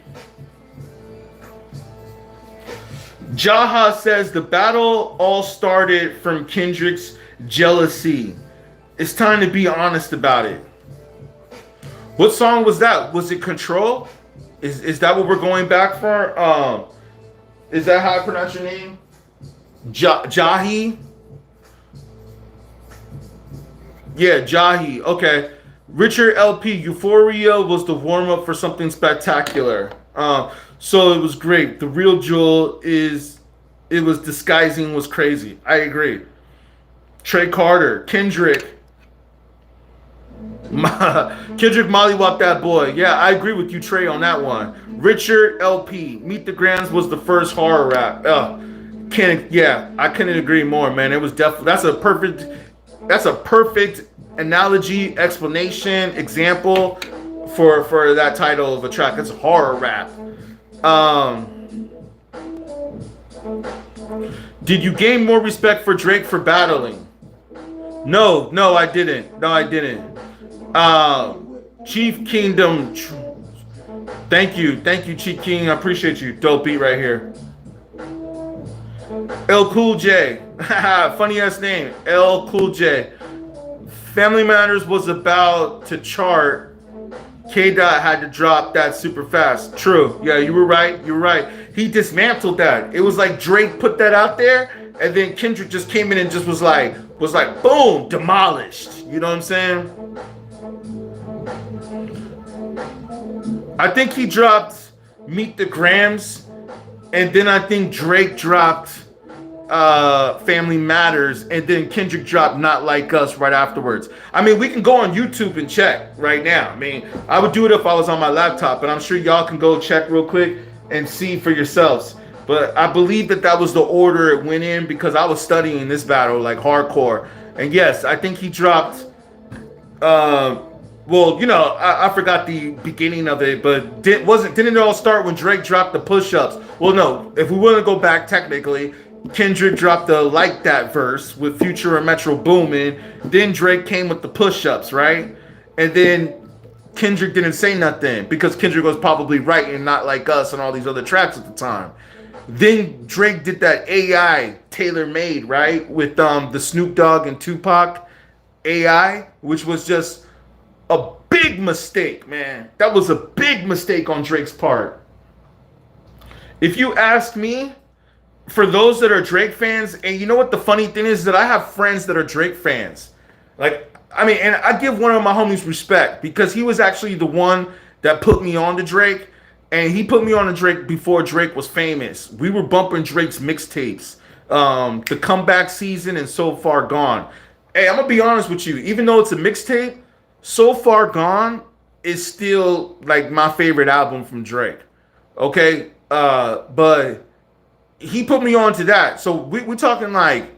Jaha says the battle all started from Kendrick's jealousy. It's time to be honest about it. What song was that? Was it Control? Is that what we're going back for? Is that how I pronounce your name? Jahi? Yeah, Jahi. Okay. Richard LP, Euphoria was the warm up for something spectacular. So it was great. The real Jewel is it was disguising was crazy. I agree. Trey Carter, Kendrick, Kendrick mollywop that boy. Yeah, I agree with you, Trey, on that one. Richard LP, Meet the Grams was the first horror rap. Yeah, I couldn't agree more, man. It was definitely that's a perfect analogy, explanation, example for that title of a track. It's horror rap. Did you gain more respect for Drake for battling? No, I didn't. No, I didn't. Chief Kingdom. Thank you, Chief King. I appreciate you. Dope beat right here. L Cool J. Funny ass name. L Cool J. Family Matters was about to chart. K Dot had to drop that super fast. True. Yeah, you were right. You were right. He dismantled that. It was like Drake put that out there, and then Kendrick just came in and just was like boom, demolished. You know what I'm saying? I think he dropped Meet the Grams, and then I think Drake dropped Family Matters, and then Kendrick dropped Not Like Us right afterwards. I mean, we can go on YouTube and check right now. I mean, I would do it if I was on my laptop, but I'm sure y'all can go check real quick and see for yourselves. But I believe that was the order it went in because I was studying this battle like hardcore. And yes, I think he dropped well, you know, I forgot the beginning of it, but didn't it all start when Drake dropped the push-ups? Well, no, if we want to go back technically, Kendrick dropped the Like That verse with Future and Metro Boomin. Then Drake came with the push-ups, right? And then Kendrick didn't say nothing because Kendrick was probably writing Not Like Us and all these other tracks at the time. Then Drake did that AI tailor-made, right? With the Snoop Dogg and Tupac AI, which was just a big mistake, man. That was a big mistake on Drake's part. If you ask me, for those that are Drake fans, and you know what the funny thing is that I have friends that are Drake fans. Like, I mean, and I give one of my homies respect because he was actually the one that put me on to Drake, and he put me on to Drake before Drake was famous. We were bumping Drake's mixtapes, the Comeback Season and So Far Gone. Hey, I'm gonna be honest with you. Even though it's a mixtape, So Far Gone is still like my favorite album from Drake. Okay, but he put me on to that. So we're talking like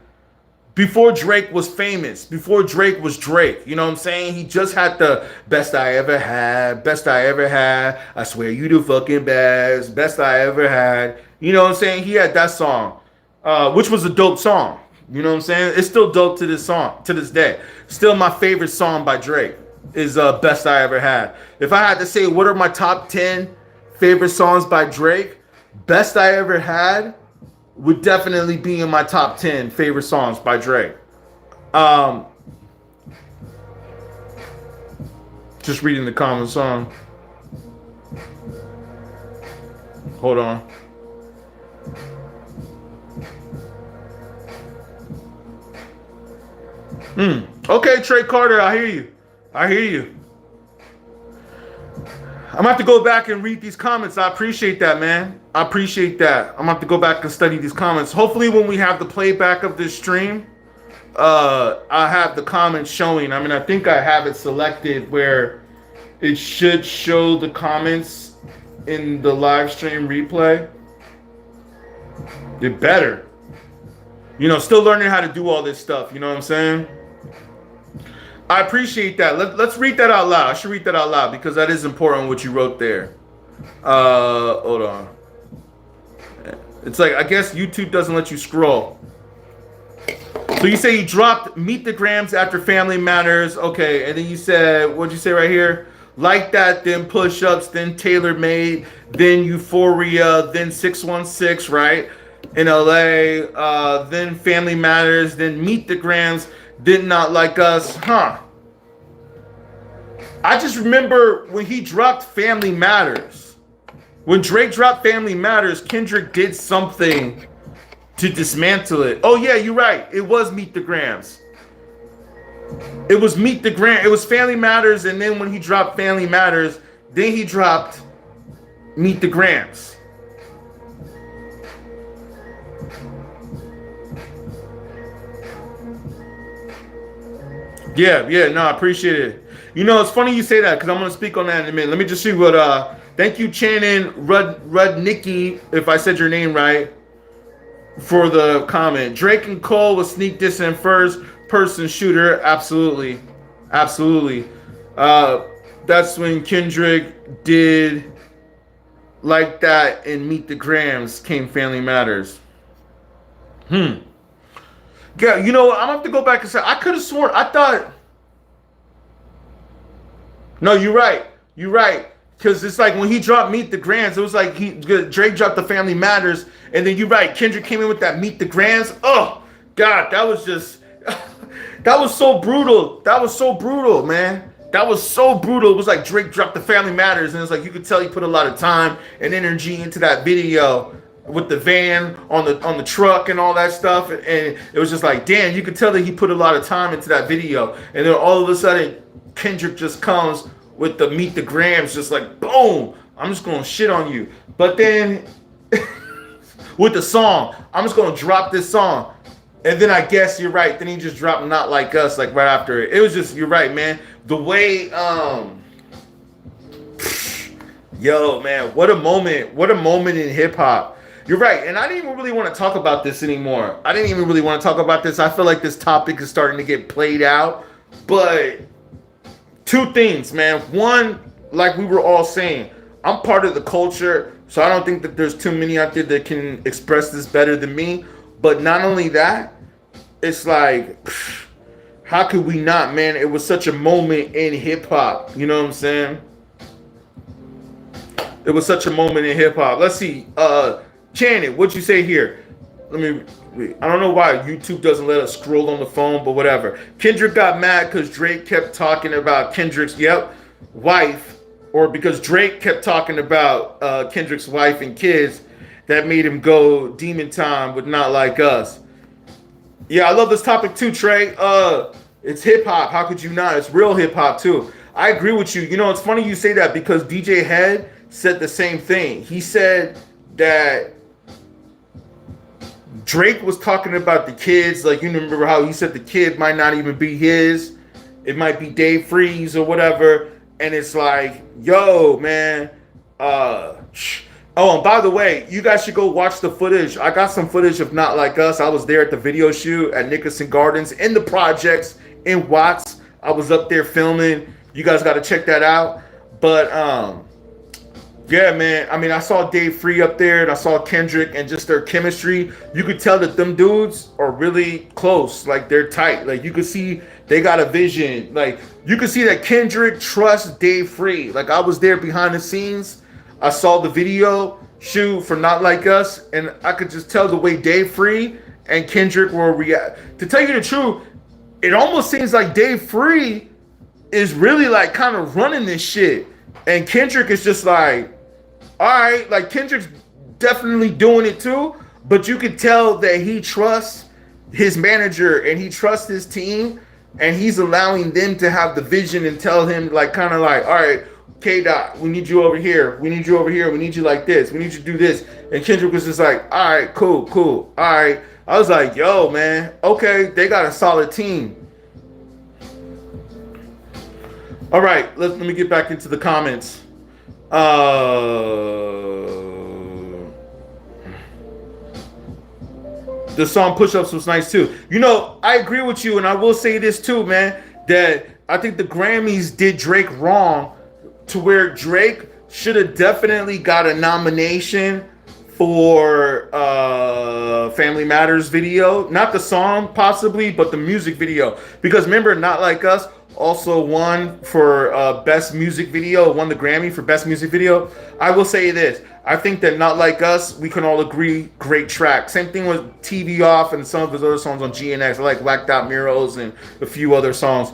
before Drake was famous, before Drake was Drake. You know what I'm saying? He just had the best I ever had, best I ever had. I swear you the fucking best I ever had. You know what I'm saying? He had that song, which was a dope song. You know what I'm saying? It's still dope to this day. Still my favorite song by Drake is Best I Ever Had. If I had to say what are my top 10 favorite songs by Drake, Best I Ever Had would definitely be in my top 10 favorite songs by Drake. Just reading the comment song. Hold on. Okay, Trey Carter, I hear you. I'm gonna have to go back and read these comments. I appreciate that, man. I appreciate that. I'm gonna have to go back and study these comments. Hopefully when we have the playback of this stream, I have the comments showing. I mean, I think I have it selected where it should show the comments in the live stream replay. It better. You know, still learning how to do all this stuff. You know what I'm saying? I appreciate that. Let's read that out loud. I should read that out loud because that is important what you wrote there. Hold on. It's like, I guess YouTube doesn't let you scroll. So you say you dropped Meet the Grams after Family Matters. Okay, and then you said, what'd you say right here? Like That, then Push-Ups, then Tailor Made, then Euphoria, then 616, right? in LA, then Family Matters, then Meet the Grams, Did Not Like Us. Huh. I just remember when he dropped Family Matters. When Drake dropped Family Matters, Kendrick did something to dismantle it. Oh yeah, you're right. It was Meet the Grams. It was Meet the Gram. It was Family Matters, and then when he dropped Family Matters, then he dropped Meet the Grams. Yeah, no, I appreciate it. You know, it's funny you say that because I'm gonna speak on that in a minute. Let me just see what thank you, Channing Rudnicki, if I said your name right, for the comment. Drake and Cole was sneak dissing first person shooter. Absolutely. Absolutely. That's when Kendrick did like that and Meet the Grams came Family Matters. Yeah, you know what? I'm gonna have to go back and say I could have sworn I thought. No, you're right. You're right. Because it's like when he dropped Meet the Grams, it was like Drake dropped the Family Matters, and then you're right. Kendrick came in with that Meet the Grams. Oh God, that was just that was so brutal. That was so brutal, man. That was so brutal. It was like Drake dropped the Family Matters, and it's like you could tell he put a lot of time and energy into that video with the van on the truck and all that stuff, and it was just like, damn, you could tell that he put a lot of time into that video, and then all of a sudden Kendrick just comes with the Meet the Grams, just like boom, I'm just gonna shit on you. But then with the song, I'm just gonna drop this song. And then I guess you're right. Then he just dropped Not Like Us like right after it. It was just, you're right, man. The way yo, man, what a moment in hip hop. You're right. And I didn't even really want to talk about this anymore. I didn't even really want to talk about this. I feel like this topic is starting to get played out. But two things, man. One, like we were all saying, I'm part of the culture, so I don't think that there's too many out there that can express this better than me. But not only that, it's like, how could we not, man? It was such a moment in hip hop. You know what I'm saying? It was such a moment in hip hop. Let's see. Channing, what'd you say here? Let me read. I don't know why YouTube doesn't let us scroll on the phone, but whatever. Kendrick got mad because Drake kept talking about Kendrick's wife, or because Drake kept talking about Kendrick's wife and kids. That made him go demon time with Not Like Us. Yeah, I love this topic too, Trey. It's hip hop. How could you not? It's real hip hop too. I agree with you. You know, it's funny you say that because DJ Head said the same thing. He said that Drake was talking about the kids. Like, you remember how he said the kid might not even be his. It might be Dave Freeze or whatever. And it's like, yo, man, oh, and by the way, you guys should go watch the footage. I got some footage of Not Like Us. I was there at the video shoot at Nicholson Gardens in the projects in Watts. I was up there filming. You guys got to check that out. But yeah, man. I mean, I saw Dave Free up there, and I saw Kendrick, and just their chemistry. You could tell that them dudes are really close. Like, they're tight. Like, you could see they got a vision. Like, you could see that Kendrick trusts Dave Free. Like, I was there behind the scenes. I saw the video shoot for Not Like Us, and I could just tell the way Dave Free and Kendrick will react. To tell you the truth, it almost seems like Dave Free is really like kind of running this shit, and Kendrick is just like, all right, like Kendrick's definitely doing it too, but you could tell that he trusts his manager and he trusts his team, and he's allowing them to have the vision and tell him like kind of like, all right, K-Dot, we need you over here. We need you over here. We need you like this. We need you to do this. And Kendrick was just like, all right, cool. All right. I was like, yo, man, okay, they got a solid team. All right, let me get back into the comments. The song Push-Ups was nice too. You know, I agree with you, and I will say this too, man, that I think the Grammys did Drake wrong, to where Drake should have definitely got a nomination for Family Matters video. Not the song, possibly, but the music video. Because remember, Not Like Us, also won for best music video, won the Grammy for best music video. I will say this: I think that Not Like Us, we can all agree, great track. Same thing with TV Off and some of his other songs on GNX. I like Blacked Out Murals and a few other songs.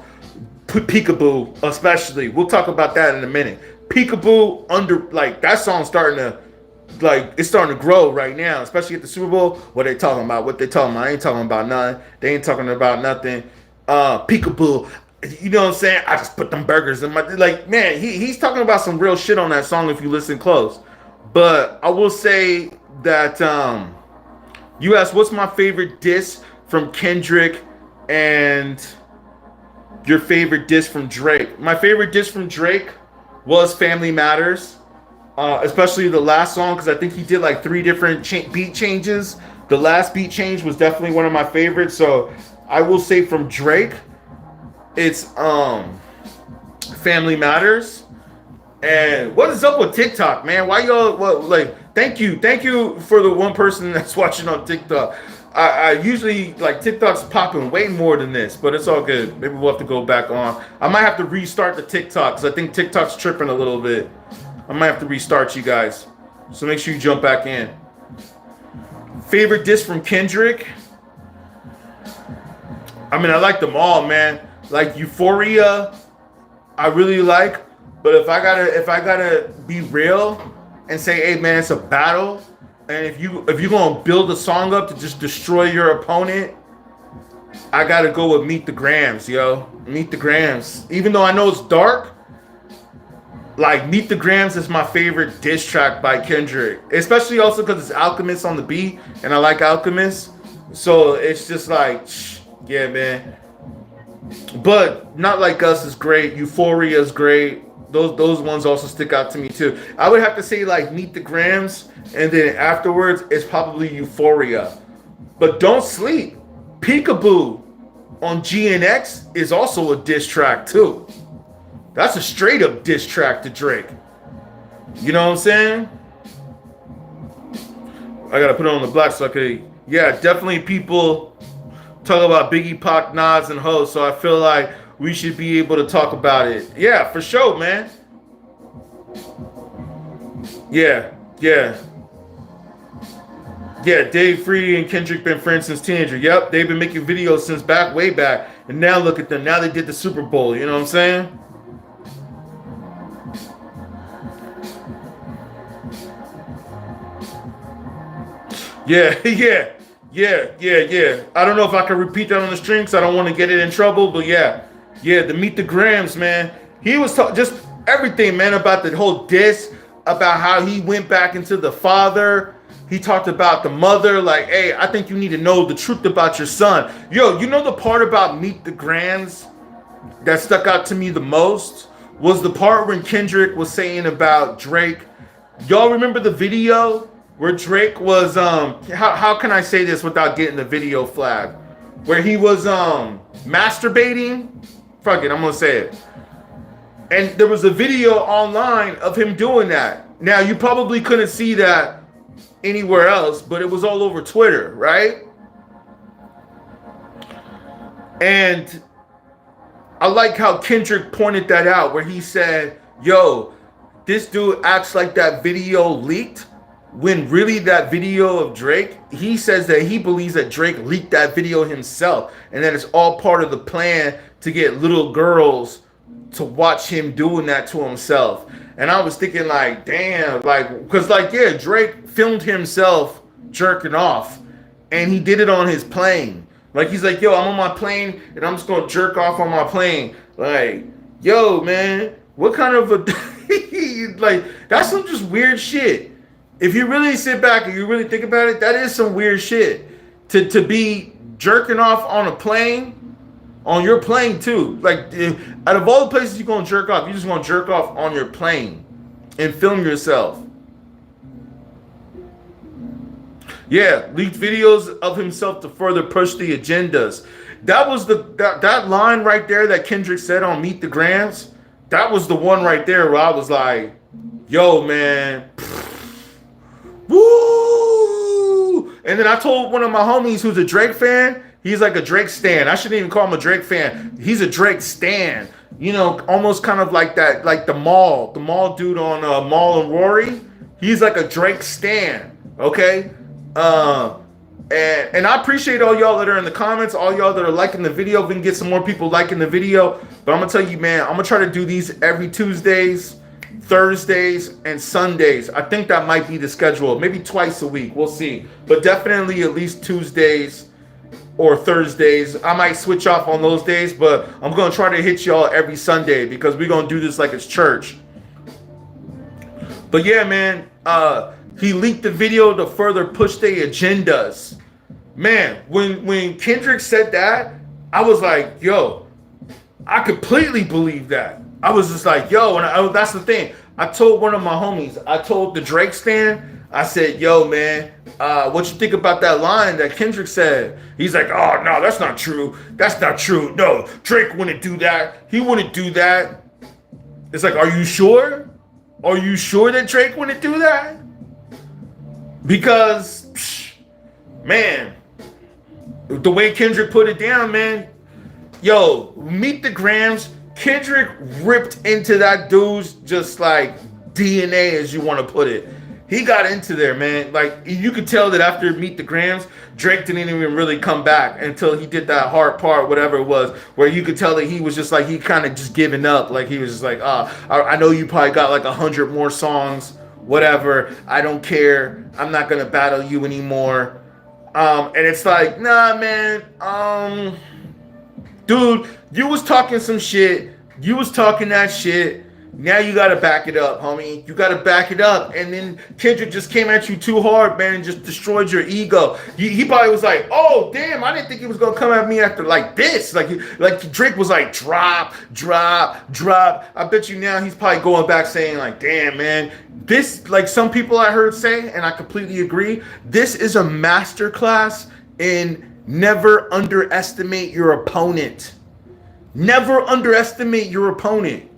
Peekaboo, especially. We'll talk about that in a minute. Peekaboo, under like that song's starting to it's starting to grow right now, especially at the Super Bowl. What they talking about? What they talking about? I ain't talking about nothing. They ain't talking about nothing. Peekaboo. You know what I'm saying? I just put them burgers in my like. Man, he's talking about some real shit on that song if you listen close. But I will say that you asked what's my favorite diss from Kendrick and your favorite diss from Drake. My favorite diss from Drake was Family Matters. Especially the last song, because I think he did like 3 different beat changes. The last beat change was definitely one of my favorites. So I will say from Drake, it's Family Matters. And what is up with TikTok, man? Why y'all thank you for the one person that's watching on TikTok. I usually like TikTok's popping way more than this, but it's all good. Maybe we'll have to go back on. I might have to restart the TikTok because I think TikTok's tripping a little bit. I might have to restart you guys. So make sure you jump back in. Favorite diss from Kendrick? I mean, I like them all, man. Like Euphoria, I really like. But if I gotta be real and say, hey man, it's a battle, and if you're gonna build a song up to just destroy your opponent, I gotta go with Meet the Grams, yo. Meet the Grams. Even though I know it's dark, like Meet the Grams is my favorite diss track by Kendrick, especially also because it's Alchemist on the beat, and I like Alchemist, so it's just like, yeah, man. But Not Like Us is great. Euphoria is great. Those ones also stick out to me too. I would have to say like Meet the Grams, and then afterwards it's probably Euphoria. But don't sleep. Peekaboo on GNX is also a diss track too. That's a straight up diss track to Drake. You know what I'm saying? I gotta put it on the black so I could. Yeah, definitely people talk about Biggie, Pac, Nas, and Ho. So I feel like we should be able to talk about it. Yeah, for sure, man. Yeah. Yeah, Dave Free and Kendrick been friends since teenager. Yep, they've been making videos since way back. And now look at them. Now they did the Super Bowl. You know what I'm saying? Yeah. I don't know if I can repeat that on the string because I don't want to get it in trouble, but yeah, the Meet the Grams, man. He was just everything, man, about the whole diss, about how he went back into the father. He talked about the mother, like, hey, I think you need to know the truth about your son. Yo, you know the part about Meet the Grams that stuck out to me the most was the part when Kendrick was saying about Drake. Y'all remember the video where Drake was how can I say this without getting the video flag? Where he was masturbating? Fuck it, I'm gonna say it. And there was a video online of him doing that. Now you probably couldn't see that anywhere else, but it was all over Twitter, right? And I like how Kendrick pointed that out, where he said, yo, this dude acts like that video leaked, when really that video of Drake, he says that he believes that Drake leaked that video himself, and that it's all part of the plan to get little girls to watch him doing that to himself. And I was thinking like, damn, like, because like, yeah, Drake filmed himself jerking off, and he did it on his plane. Like, he's like, yo, I'm on my plane, and I'm just gonna jerk off on my plane. Like, yo, man, what kind of a like, that's some just weird shit. If you really sit back and you really think about it, that is some weird shit. To be jerking off on a plane, on your plane too. Like, out of all the places you're gonna jerk off, you just gonna jerk off on your plane and film yourself. Yeah, leaked videos of himself to further push the agendas. That was that line right there that Kendrick said on Meet the Grams. That was the one right there where I was like, yo, man. Woo! And then I told one of my homies who's a Drake fan, He's like a Drake stan. I shouldn't even call him a Drake fan. He's a Drake stan. You know, almost kind of like that, like the mall dude on Maul and Rory. He's like a Drake stan. Okay. And I appreciate all y'all that are in the comments, all y'all that are liking the video. We can get some more people liking the video. But I'm gonna tell you, man, I'm gonna try to do these every Tuesdays, Thursdays, and Sundays. I think that might be the schedule. Maybe twice a week. We'll see. But definitely at least Tuesdays or Thursdays. I might switch off on those days, but I'm gonna try to hit y'all every Sunday because we're gonna do this like it's church. But yeah, man, he leaked the video to further push their agendas. Man, when Kendrick said that, I was like, yo, I completely believe that. I was just like, yo, and that's the thing. I told one of my homies, I told the Drake stan, I said, yo, man, what you think about that line that Kendrick said? He's like, oh, no, that's not true. That's not true. No, Drake wouldn't do that. He wouldn't do that. It's like, are you sure? Are you sure that Drake wouldn't do that? Because, man, the way Kendrick put it down, man, yo, Meet the Grams, Kendrick ripped into that dude's just like DNA, as you want to put it. He got into there, man. Like, you could tell that after Meet the Grams, Drake didn't even really come back until he did that hard part, whatever it was, where you could tell that he was just like, he kind of just giving up. Like, he was just like, I know you probably got like 100 more songs, whatever. I don't care. I'm not going to battle you anymore. And it's like, nah, man. Dude, you was talking some shit. You was talking that shit. Now you got to back it up, homie. You got to back it up. And then Kendrick just came at you too hard, man, and just destroyed your ego. He probably was like, oh, damn, I didn't think he was going to come at me after like this. Like Drake was like, drop. I bet you now he's probably going back saying like, damn, man, this, like some people I heard say, and I completely agree, this is a masterclass in never underestimate your opponent. Never underestimate your opponent.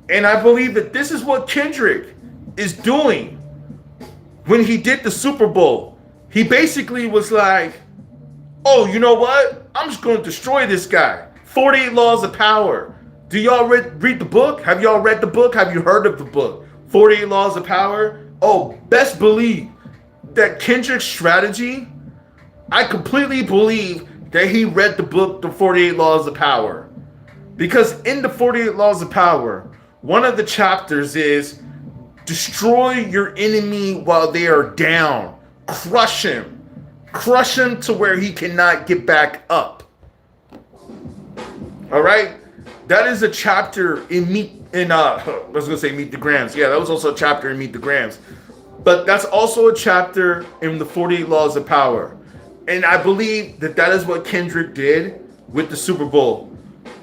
And I believe that this is what Kendrick is doing when he did the Super Bowl. He basically was like, oh, you know what? I'm just going to destroy this guy. 48 Laws of Power. Do y'all read the book? Have y'all read the book? Have you heard of the book? 48 Laws of Power? Oh, best believe that Kendrick's strategy, I completely believe that he read the book, The 48 Laws of Power. Because in the 48 Laws of Power, one of the chapters is destroy your enemy while they are down. Crush him. Crush him to where he cannot get back up. All right? That is a chapter in Meet the Grams. Yeah, that was also a chapter in Meet the Grams. But that's also a chapter in the 48 Laws of Power. And I believe that that is what Kendrick did with the Super Bowl.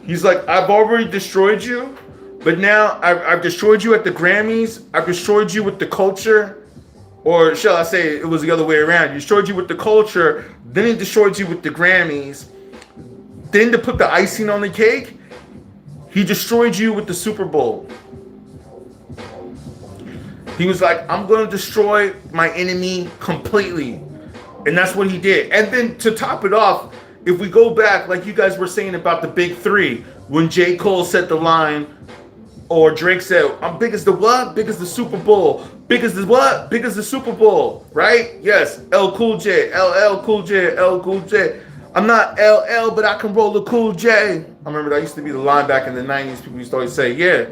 He's like, I've already destroyed you, but now I've destroyed you at the Grammys. I've destroyed you with the culture. Or shall I say it was the other way around. He destroyed you with the culture, then he destroyed you with the Grammys. Then to put the icing on the cake, he destroyed you with the Super Bowl. He was like, I'm going to destroy my enemy completely. And that's what he did. And then to top it off, if we go back, like you guys were saying about the big three, when J. Cole said the line, or Drake said, I'm big as the what? Big as the Super Bowl. Big as the what? Big as the Super Bowl, right? Yes, L Cool J, LL Cool J, L Cool J. I'm not LL, but I can roll a Cool J. I remember that used to be the line back in the 90s. People used to always say, yeah,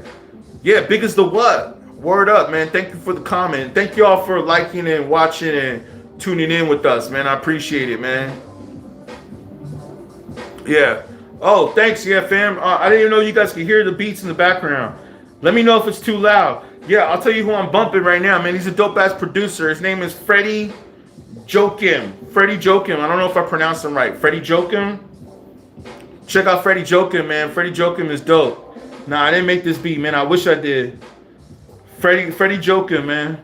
big as the what? Word up, man. Thank you for the comment. Thank you all for liking and watching and tuning in with us, man. I appreciate it, man. Yeah. Oh, thanks, yeah, fam. I didn't even know you guys could hear the beats in the background. Let me know if it's too loud. Yeah, I'll tell you who I'm bumping right now, man. He's a dope-ass producer. His name is Freddie Joachim. Freddie Joachim. I don't know if I pronounced him right. Freddie Joachim. Check out Freddie Joachim, man. Freddie Joachim is dope. Nah, I didn't make this beat, man. I wish I did. Freddie Joachim, man.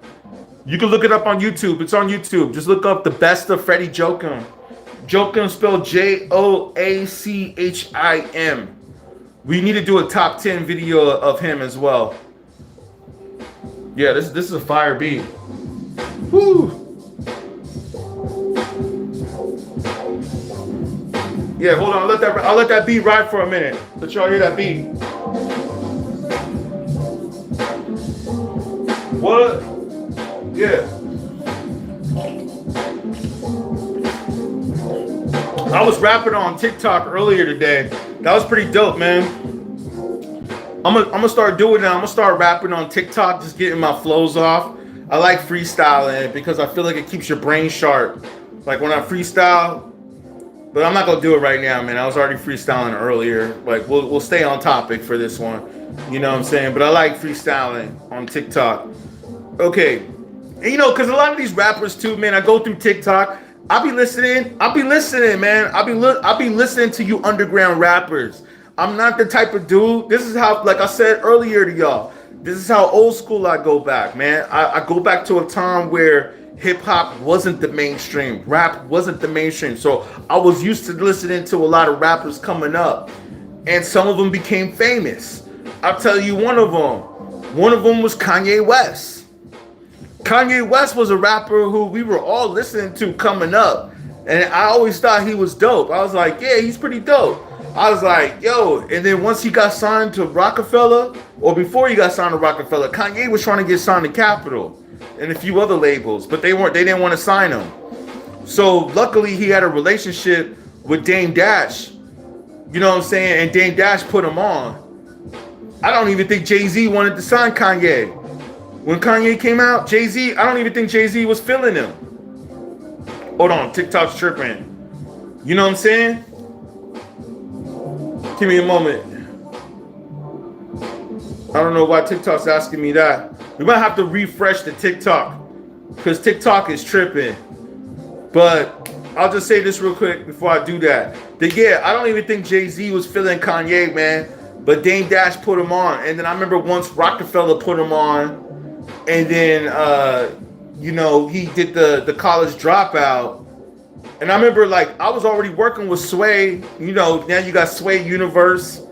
You can look it up on YouTube. It's on YouTube. Just look up the best of Freddie Joachim. Joachim spelled Joachim. We need to do a top 10 video of him as well. Yeah, this is a fire beat. Woo! Yeah, hold on. I'll let that beat ride for a minute. Let y'all hear that beat. What? Yeah. I was rapping on TikTok earlier today. That was pretty dope, man. I'm gonna start doing that. I'm gonna start rapping on TikTok, just getting my flows off. I like freestyling because I feel like it keeps your brain sharp. Like when I freestyle, but I'm not gonna do it right now, man. I was already freestyling earlier. Like we'll stay on topic for this one. You know what I'm saying? But I like freestyling on TikTok. Okay. And you know, because a lot of these rappers too, man, I go through TikTok. I'll be listening, man. I'll be listening to you underground rappers. I'm not the type of dude. This is how, like I said earlier to y'all, this is how old school I go back, man. I go back to a time where hip hop wasn't the mainstream. Rap wasn't the mainstream. So I was used to listening to a lot of rappers coming up. And some of them became famous. I'll tell you one of them. One of them was Kanye West. Kanye West was a rapper who we were all listening to coming up. And I always thought he was dope. I was like, yeah, he's pretty dope. I was like, yo. And then once he got signed to Rockefeller, or before he got signed to Rockefeller, Kanye was trying to get signed to Capitol and a few other labels, but they didn't want to sign him. So luckily he had a relationship with Dame Dash. You know what I'm saying? And Dame Dash put him on. I don't even think Jay-Z wanted to sign Kanye. When Kanye came out, Jay-Z, I don't even think Jay-Z was feeling him. Hold on, TikTok's tripping. You know what I'm saying? Give me a moment. I don't know why TikTok's asking me that. We might have to refresh the TikTok because TikTok is tripping. But I'll just say this real quick before I do that. Yeah, I don't even think Jay-Z was feeling Kanye, man. But Dame Dash put him on. And then I remember once Rockefeller put him on. And then, you know, he did the college dropout. And I remember, like, I was already working with Sway. You know, now you got Sway Universe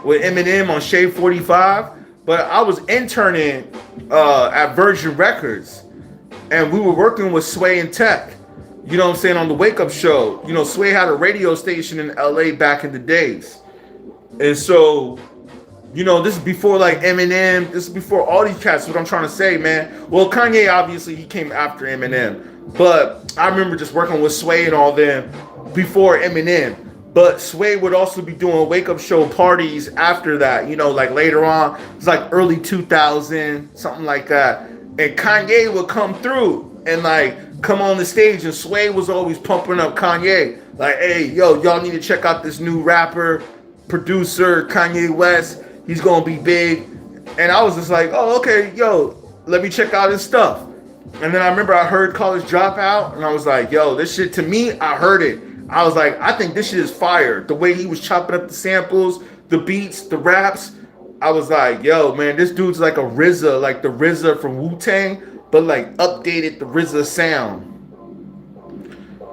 with Eminem on Shade 45. But I was interning at Virgin Records. And we were working with Sway and Tech. You know what I'm saying? On the Wake Up Show. You know, Sway had a radio station in LA back in the days. And so, you know, this is before like Eminem. This is before all these cats. What I'm trying to say, man. Well, Kanye, obviously, he came after Eminem. But I remember just working with Sway and all them before Eminem. But Sway would also be doing wake-up show parties after that. You know, like later on. It's like early 2000, something like that. And Kanye would come through and like come on the stage. And Sway was always pumping up Kanye. Like, hey, yo, y'all need to check out this new rapper, producer, Kanye West. He's gonna be big. And I was just like, oh, okay, yo, let me check out his stuff. And then I remember I heard College Dropout, and I was like, yo, this shit, to me, I heard it. I was like, I think this shit is fire. The way he was chopping up the samples, the beats, the raps. I was like, yo, man, this dude's like a RZA, like the RZA from Wu-Tang, but like updated the RZA sound.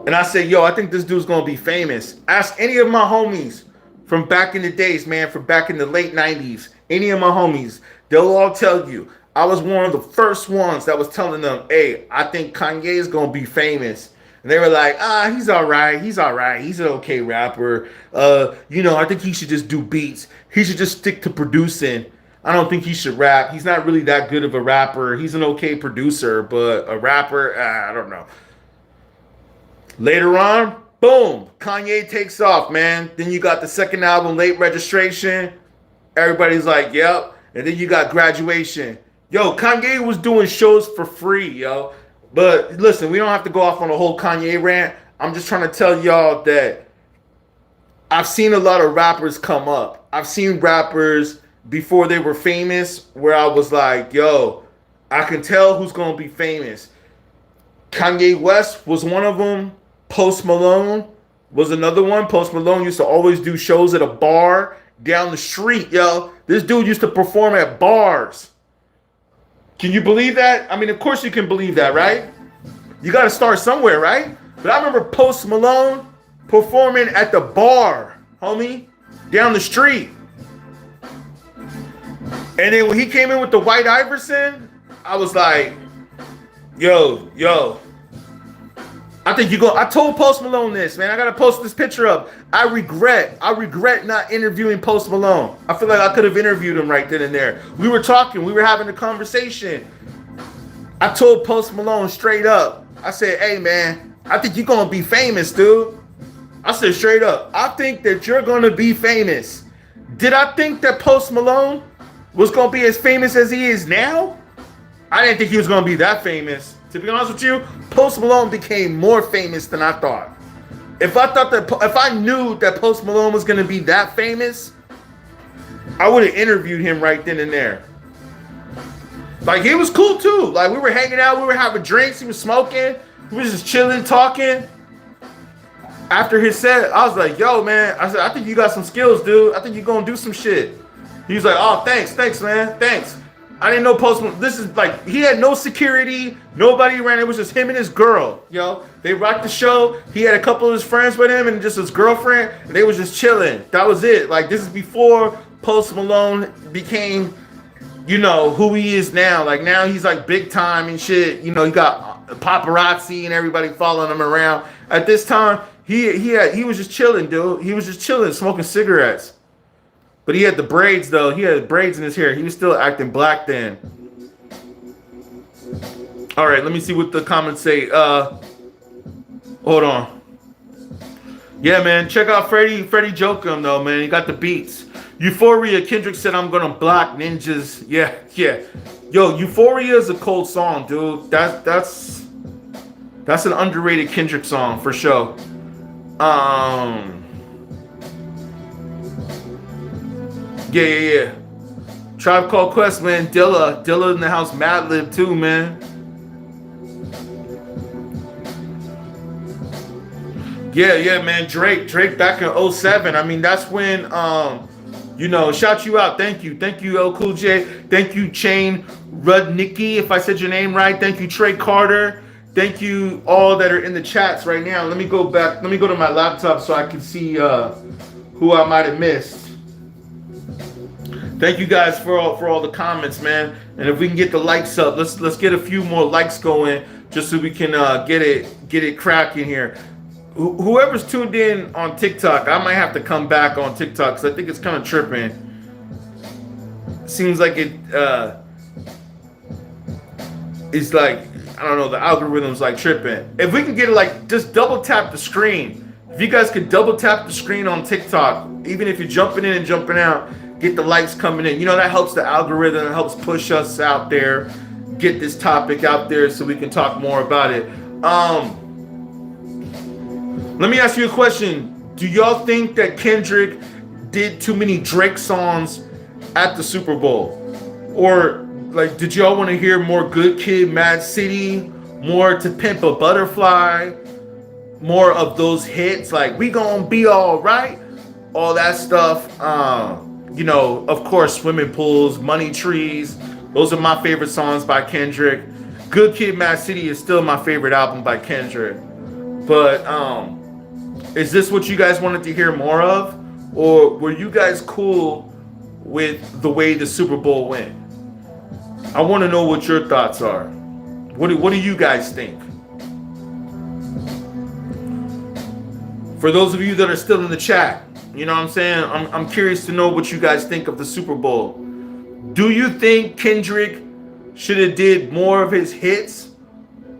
And I said, yo, I think this dude's gonna be famous. Ask any of my homies from back in the days, man, from back in the late 90s, any of my homies, they'll all tell you, I was one of the first ones that was telling them, hey, I think Kanye is going to be famous. And they were like, he's all right. He's an okay rapper. You know, I think he should just do beats. He should just stick to producing. I don't think he should rap. He's not really that good of a rapper. He's an okay producer, but a rapper, I don't know. Later on, boom, Kanye takes off, man. Then you got the second album, Late Registration. Everybody's like, yep. And then you got Graduation. Yo, Kanye was doing shows for free, yo. But listen, we don't have to go off on a whole Kanye rant. I'm just trying to tell y'all that I've seen a lot of rappers come up. I've seen rappers before they were famous where I was like, yo, I can tell who's going to be famous. Kanye West was one of them. Post Malone was another one. Post Malone used to always do shows at a bar down the street, yo. This dude used to perform at bars. Can you believe that? I mean, of course you can believe that, right? You got to start somewhere, right? But I remember Post Malone performing at the bar, homie, down the street. And then when he came in with the White Iverson, I was like, yo. I think you go. I told Post Malone this, man. I gotta post this picture up. I regret not interviewing Post Malone. I feel like I could have interviewed him right then and there. We were talking, we were having a conversation. I told Post Malone straight up. I said, hey man, I think you're gonna be famous, dude. I said straight up, I think that you're gonna be famous. Did I think that Post Malone was gonna be as famous as he is now? I didn't think he was gonna be that famous. To be honest with you, Post Malone became more famous than I thought. If I knew that Post Malone was gonna be that famous, I would have interviewed him right then and there. Like, he was cool too. Like, we were hanging out, we were having drinks, he was smoking, we was just chilling, talking. After his set, I was like, yo, man, I said, I think you got some skills, dude. I think you're gonna do some shit. He was like, oh, thanks, man, thanks. I didn't know Post Malone. This is like, he had no security, nobody around. It was just him and his girl, yo. They rocked the show. He had a couple of his friends with him and just his girlfriend, and they was just chilling. That was it. Like, this is before Post Malone became, you know, who he is now. Like, now he's like big time and shit. You know, he got paparazzi and everybody following him around. At this time, he was just chilling, dude. He was just chilling, smoking cigarettes. But he had the braids, though. He had braids in his hair. He was still acting black then. All right, let me see what the comments say. Hold on. Yeah, man, check out Freddie Jokum, though, man. He got the beats. Euphoria, Kendrick said, I'm gonna block ninjas. Yeah. Yo, Euphoria is a cold song, dude. That's an underrated Kendrick song, for sure. Yeah. Tribe Called Quest, man. Dilla in the house. Madlib too, man. Yeah, man. Drake back in 07. I mean, that's when you know, shout you out. Thank you, El Cool J. Thank you, Chain Rudnicki, if I said your name right. Thank you, Trey Carter. Thank you all that are in the chats right now. Let me go back. Let me go to my laptop so I can see who I might have missed. Thank you guys for all the comments, man. And if we can get the likes up, let's get a few more likes going, just so we can get it cracking here. Whoever's tuned in on TikTok, I might have to come back on TikTok because I think it's kind of tripping. Seems like it is like, I don't know, the algorithm's like tripping. If we can get it, like, just double tap the screen. If you guys could double tap the screen on TikTok, even if you're jumping in and jumping out, get the likes coming in. You know, that helps the algorithm. It helps push us out there, get this topic out there so we can talk more about it. Let me ask you a question. Do y'all think that Kendrick did too many Drake songs at the Super Bowl? Or, like, did y'all want to hear more Good Kid, Mad City, more To Pimp a Butterfly, more of those hits, like We Gonna Be Alright, all that stuff? You know, of course, Swimming Pools, Money Trees, those are my favorite songs by Kendrick. Good Kid, Mad City is still my favorite album by Kendrick. But is this what you guys wanted to hear more of? Or were you guys cool with the way the Super Bowl went? I want to know what your thoughts are. What do you guys think? For those of you that are still in the chat, you know what I'm saying? I'm curious to know what you guys think of the Super Bowl. Do you think Kendrick should have did more of his hits?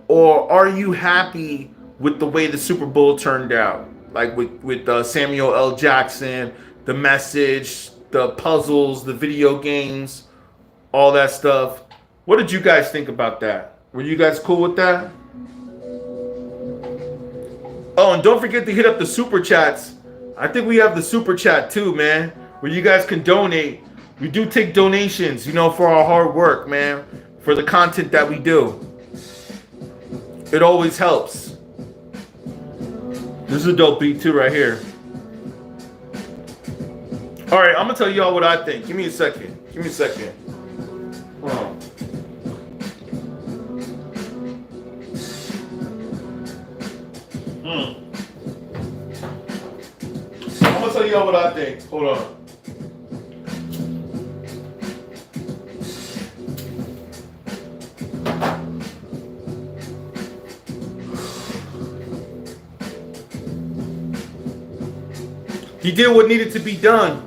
Or are you happy with the way the Super Bowl turned out? Like with Samuel L. Jackson, the message, the puzzles, the video games, all that stuff. What did you guys think about that? Were you guys cool with that? Oh, and don't forget to hit up the super chats. I think we have the super chat too, man, where you guys can donate. We do take donations, you know, for our hard work, man, for the content that we do. It always helps. This is a dope beat too right here. All right, I'm gonna tell y'all what I think. Give me a second. Hold on. I'm gonna tell y'all what I think. Hold on. He did what needed to be done.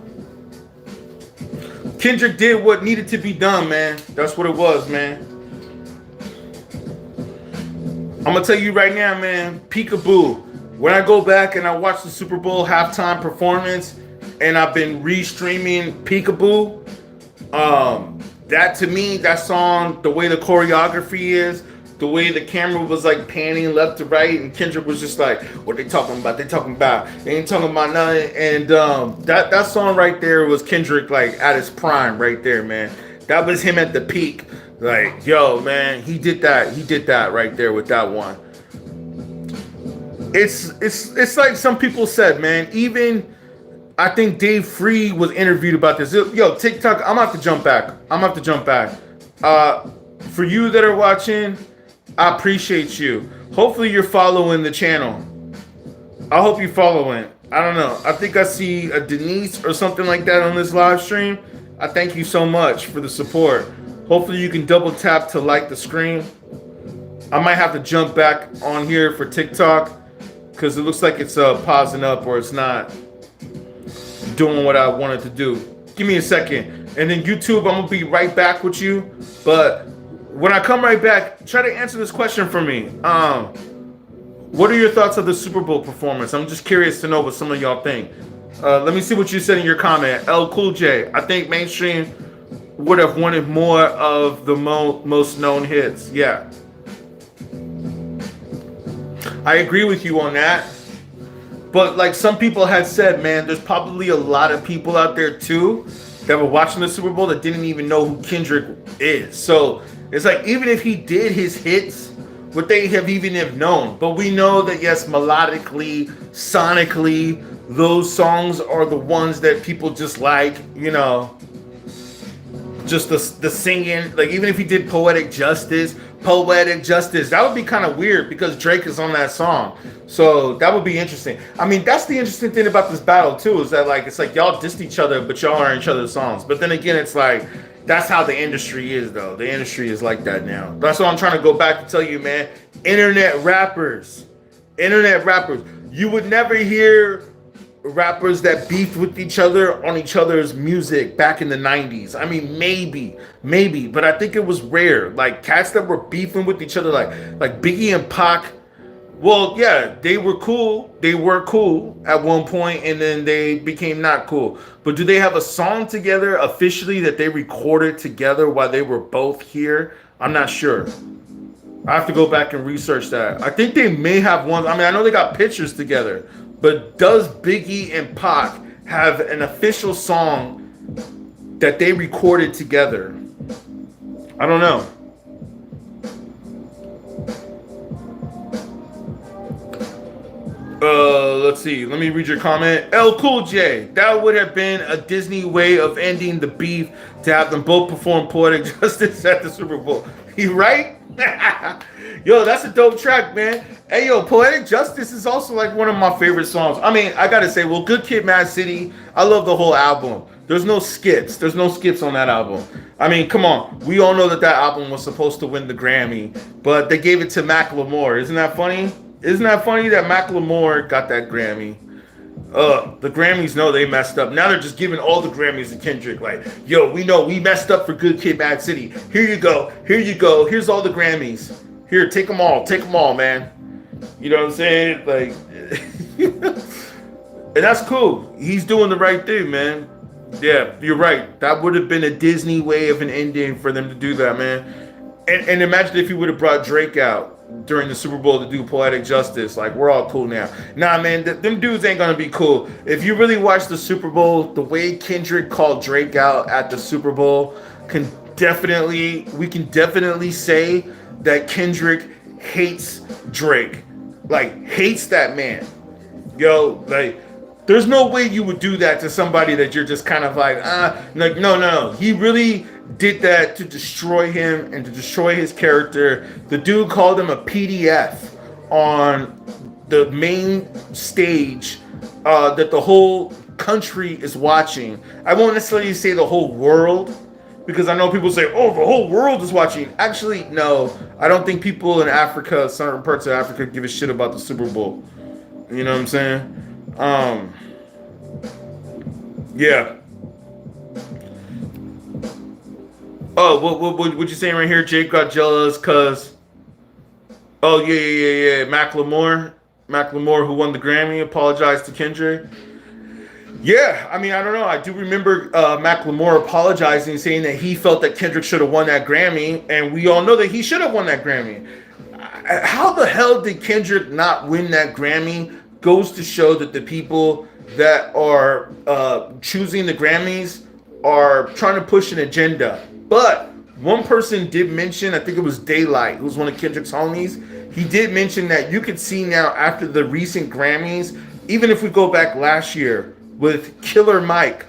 Kendrick did what needed to be done, man. That's what it was, man. I'm gonna tell you right now, man. Peekaboo. When I go back and I watch the Super Bowl halftime performance, and I've been re-streaming Peekaboo, that to me, that song, the way the choreography is, the way the camera was like panning left to right, and Kendrick was just like, "What they talking about? They talking about? They ain't talking about nothing." And that song right there was Kendrick like at his prime right there, man. That was him at the peak. Like, yo, man, he did that. He did that right there with that one. It's like some people said, man. Even I think Dave Free was interviewed about this. Yo, TikTok, I'm gonna have to jump back. I'm gonna have to jump back. For you that are watching, I appreciate you. Hopefully you're following the channel. I hope you're following. I don't know. I think I see a Denise or something like that on this live stream. I thank you so much for the support. Hopefully you can double tap to like the screen. I might have to jump back on here for TikTok because it looks like it's pausing up or it's not doing what I wanted to do. Give me a second. And then YouTube, I'm going to be right back with you. But when I come right back, try to answer this question for me. What are your thoughts of the Super Bowl performance? I'm just curious to know what some of y'all think. Let me see what you said in your comment. L Cool J, I think mainstream would have wanted more of the most known hits. Yeah. I agree with you on that. But like some people had said, man, there's probably a lot of people out there too that were watching the Super Bowl that didn't even know who Kendrick is. So it's like, even if he did his hits, would they have even have known? But we know that, yes, melodically, sonically, those songs are the ones that people just like, you know, just the singing. Like, even if he did Poetic Justice, that would be kind of weird because Drake is on that song. So that would be interesting. I mean, that's the interesting thing about this battle too, is that like, it's like y'all dissed each other, but y'all are each other's songs. But then again, it's like, that's how the industry is though. The industry is like that now. That's what I'm trying to go back to tell you, man. Internet rappers. You would never hear rappers that beefed with each other on each other's music back in the 90s. I mean, maybe, but I think it was rare. Like cats that were beefing with each other, like Biggie and Pac. Well, yeah, they were cool. They were cool at one point, and then they became not cool. But do they have a song together officially that they recorded together while they were both here? I'm not sure. I have to go back and research that. I think they may have one. I mean, I know they got pictures together, but does Biggie and Pac have an official song that they recorded together? I don't know. Let's see. Let me read your comment. L Cool J. That would have been a Disney way of ending the beef to have them both perform Poetic Justice at the Super Bowl. You right? Yo, that's a dope track, man. Hey, yo, Poetic Justice is also like one of my favorite songs. I mean, I gotta say, well, Good Kid, Mad City, I love the whole album. There's no skips. There's no skips on that album. I mean, come on. We all know that album was supposed to win the Grammy, but they gave it to Macklemore. Isn't that funny? Isn't that funny that Macklemore got that Grammy? The Grammys know they messed up. Now they're just giving all the Grammys to Kendrick. Like, yo, we know we messed up for Good Kid, Mad City. Here you go. Here's all the Grammys. Here, take them all, man. You know what I'm saying? Like, and that's cool. He's doing the right thing, man. Yeah, you're right. That would have been a Disney way of an ending for them to do that, man. And imagine if he would have brought Drake out during the Super Bowl to do Poetic Justice. Like, we're all cool now. Nah, man, them dudes ain't gonna be cool. If you really watch the Super Bowl, the way Kendrick called Drake out at the Super Bowl we can definitely say that Kendrick hates Drake. Like, hates that man. Yo, like, there's no way you would do that to somebody that you're just kind of like, no. He really did that to destroy him and to destroy his character. The dude called him a PDF on the main stage that the whole country is watching. I won't necessarily say the whole world, because I know people say, oh, the whole world is watching. Actually, no. I don't think people in Africa, certain parts of Africa, give a shit about the Super Bowl. You know what I'm saying? Yeah. Oh, what you saying right here? Jake got jealous because. Oh yeah. Macklemore, who won the Grammy, apologized to Kendrick. Yeah, I mean, I don't know. I do remember Macklemore apologizing, saying that he felt that Kendrick should have won that Grammy, and we all know that he should have won that Grammy. How the hell did Kendrick not win that Grammy? Goes to show that the people that are choosing the Grammys are trying to push an agenda. But one person did mention, I think it was Daylight, who's one of Kendrick's homies. He did mention that you could see now after the recent Grammys, even if we go back last year with Killer Mike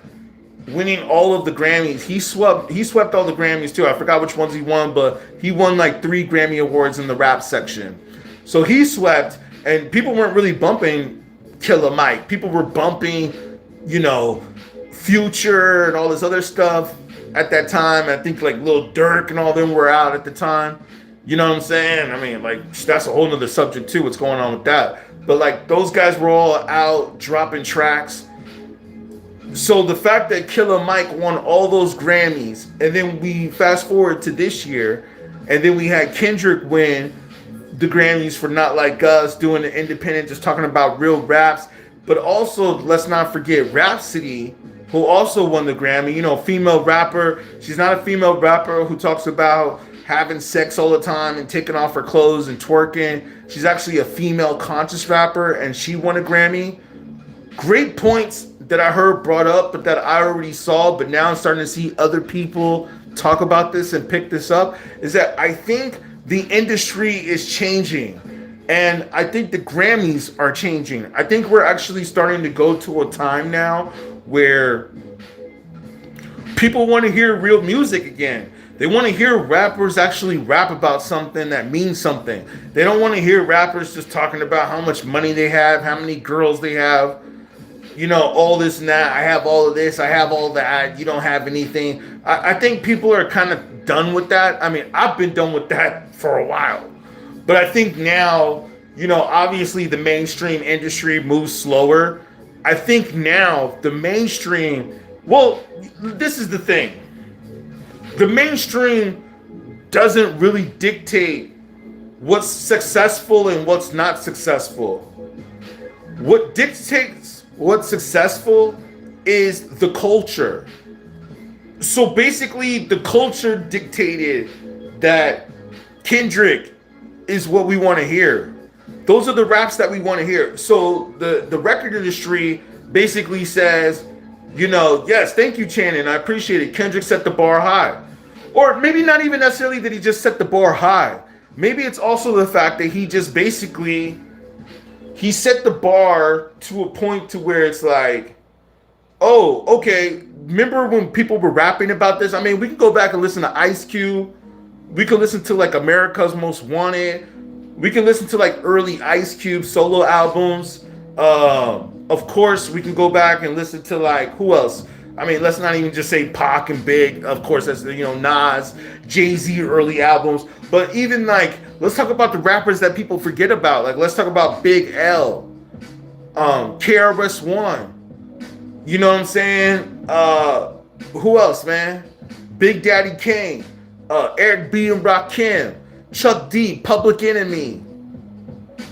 winning all of the Grammys, he swept all the Grammys too. I forgot which ones he won, but he won like 3 Grammy awards in the rap section. So he swept, and people weren't really bumping Killer Mike. People were bumping, Future and all this other stuff at that time. I think like Lil Durk and all them were out at the time. You know what I'm saying? I mean, like, that's a whole nother subject too, what's going on with that. But like, those guys were all out dropping tracks. So the fact that Killer Mike won all those Grammys, and then we fast forward to this year, and then we had Kendrick win the Grammys for Not Like Us, doing the independent, just talking about real raps. But also, let's not forget Rhapsody, who also won the Grammy. Female rapper. She's not a female rapper who talks about having sex all the time and taking off her clothes and twerking. She's actually a female conscious rapper, and she won a Grammy. Great points that I heard brought up, but that I already saw, but now I'm starting to see other people talk about this and pick this up, is that I think the industry is changing. And I think the Grammys are changing. I think we're actually starting to go to a time now where people want to hear real music again. They want to hear rappers actually rap about something that means something. They don't want to hear rappers just talking about how much money they have, how many girls they have, all this and that. I have all of this, I have all that, you don't have anything. I think people are kind of done with that. I mean, I've been done with that for a while. But I think now, obviously the mainstream industry moves slower. I think now the mainstream, this is the thing. The mainstream doesn't really dictate what's successful and what's not successful. What dictates what's successful is the culture. So basically, the culture dictated that Kendrick is what we want to hear. Those are the raps that we want to hear. So the record industry basically says, yes, thank you, Channing. I appreciate it. Kendrick set the bar high. Or maybe not even necessarily that he just set the bar high. Maybe it's also the fact that he just basically, he set the bar to a point to where it's like, oh, okay, remember when people were rapping about this? I mean, we can go back and listen to Ice Cube. We can listen to like America's Most Wanted. We can listen to like early Ice Cube solo albums. Of course, we can go back and listen to like, who else? I mean, let's not even just say Pac and Big. Of course, that's, Nas, Jay-Z early albums. But even like, let's talk about the rappers that people forget about. Like, let's talk about Big L, KRS-One. You know what I'm saying? Who else, man? Big Daddy Kane, Eric B. and Rakim, Chuck D, Public Enemy.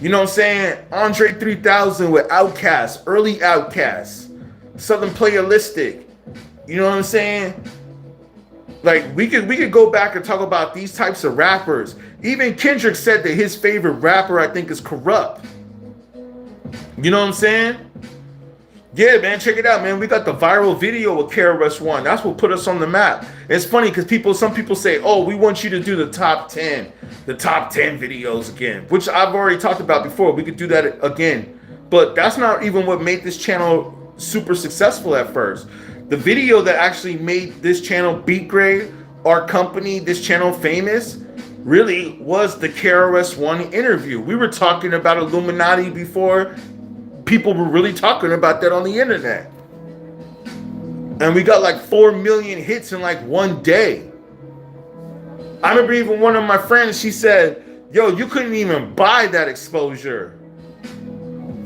You know what I'm saying? Andre 3000 with Outkast, early Outkast, Southern Playalistic. You know what I'm saying? Like, we could go back and talk about these types of rappers. Even Kendrick said that his favorite rapper, I think, is Corrupt. You know what I'm saying? Yeah, man, check it out, man. We got the viral video with KRS-One. That's what put us on the map. It's funny because some people say, oh, we want you to do the top 10 videos again, which I've already talked about before. We could do that again. But that's not even what made this channel super successful at first. The video that actually made this channel beat grade, our company, this channel famous, really was the KRS-One interview. We were talking about Illuminati before people were really talking about that on the internet. And we got like 4 million hits in like one day. I remember even one of my friends, she said, yo, you couldn't even buy that exposure.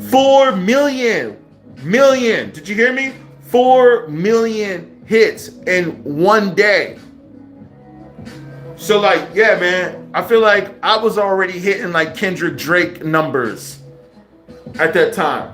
4 million. Did you hear me? 4 million hits in one day. So like, yeah, man, I feel like I was already hitting like Kendrick Drake numbers at that time.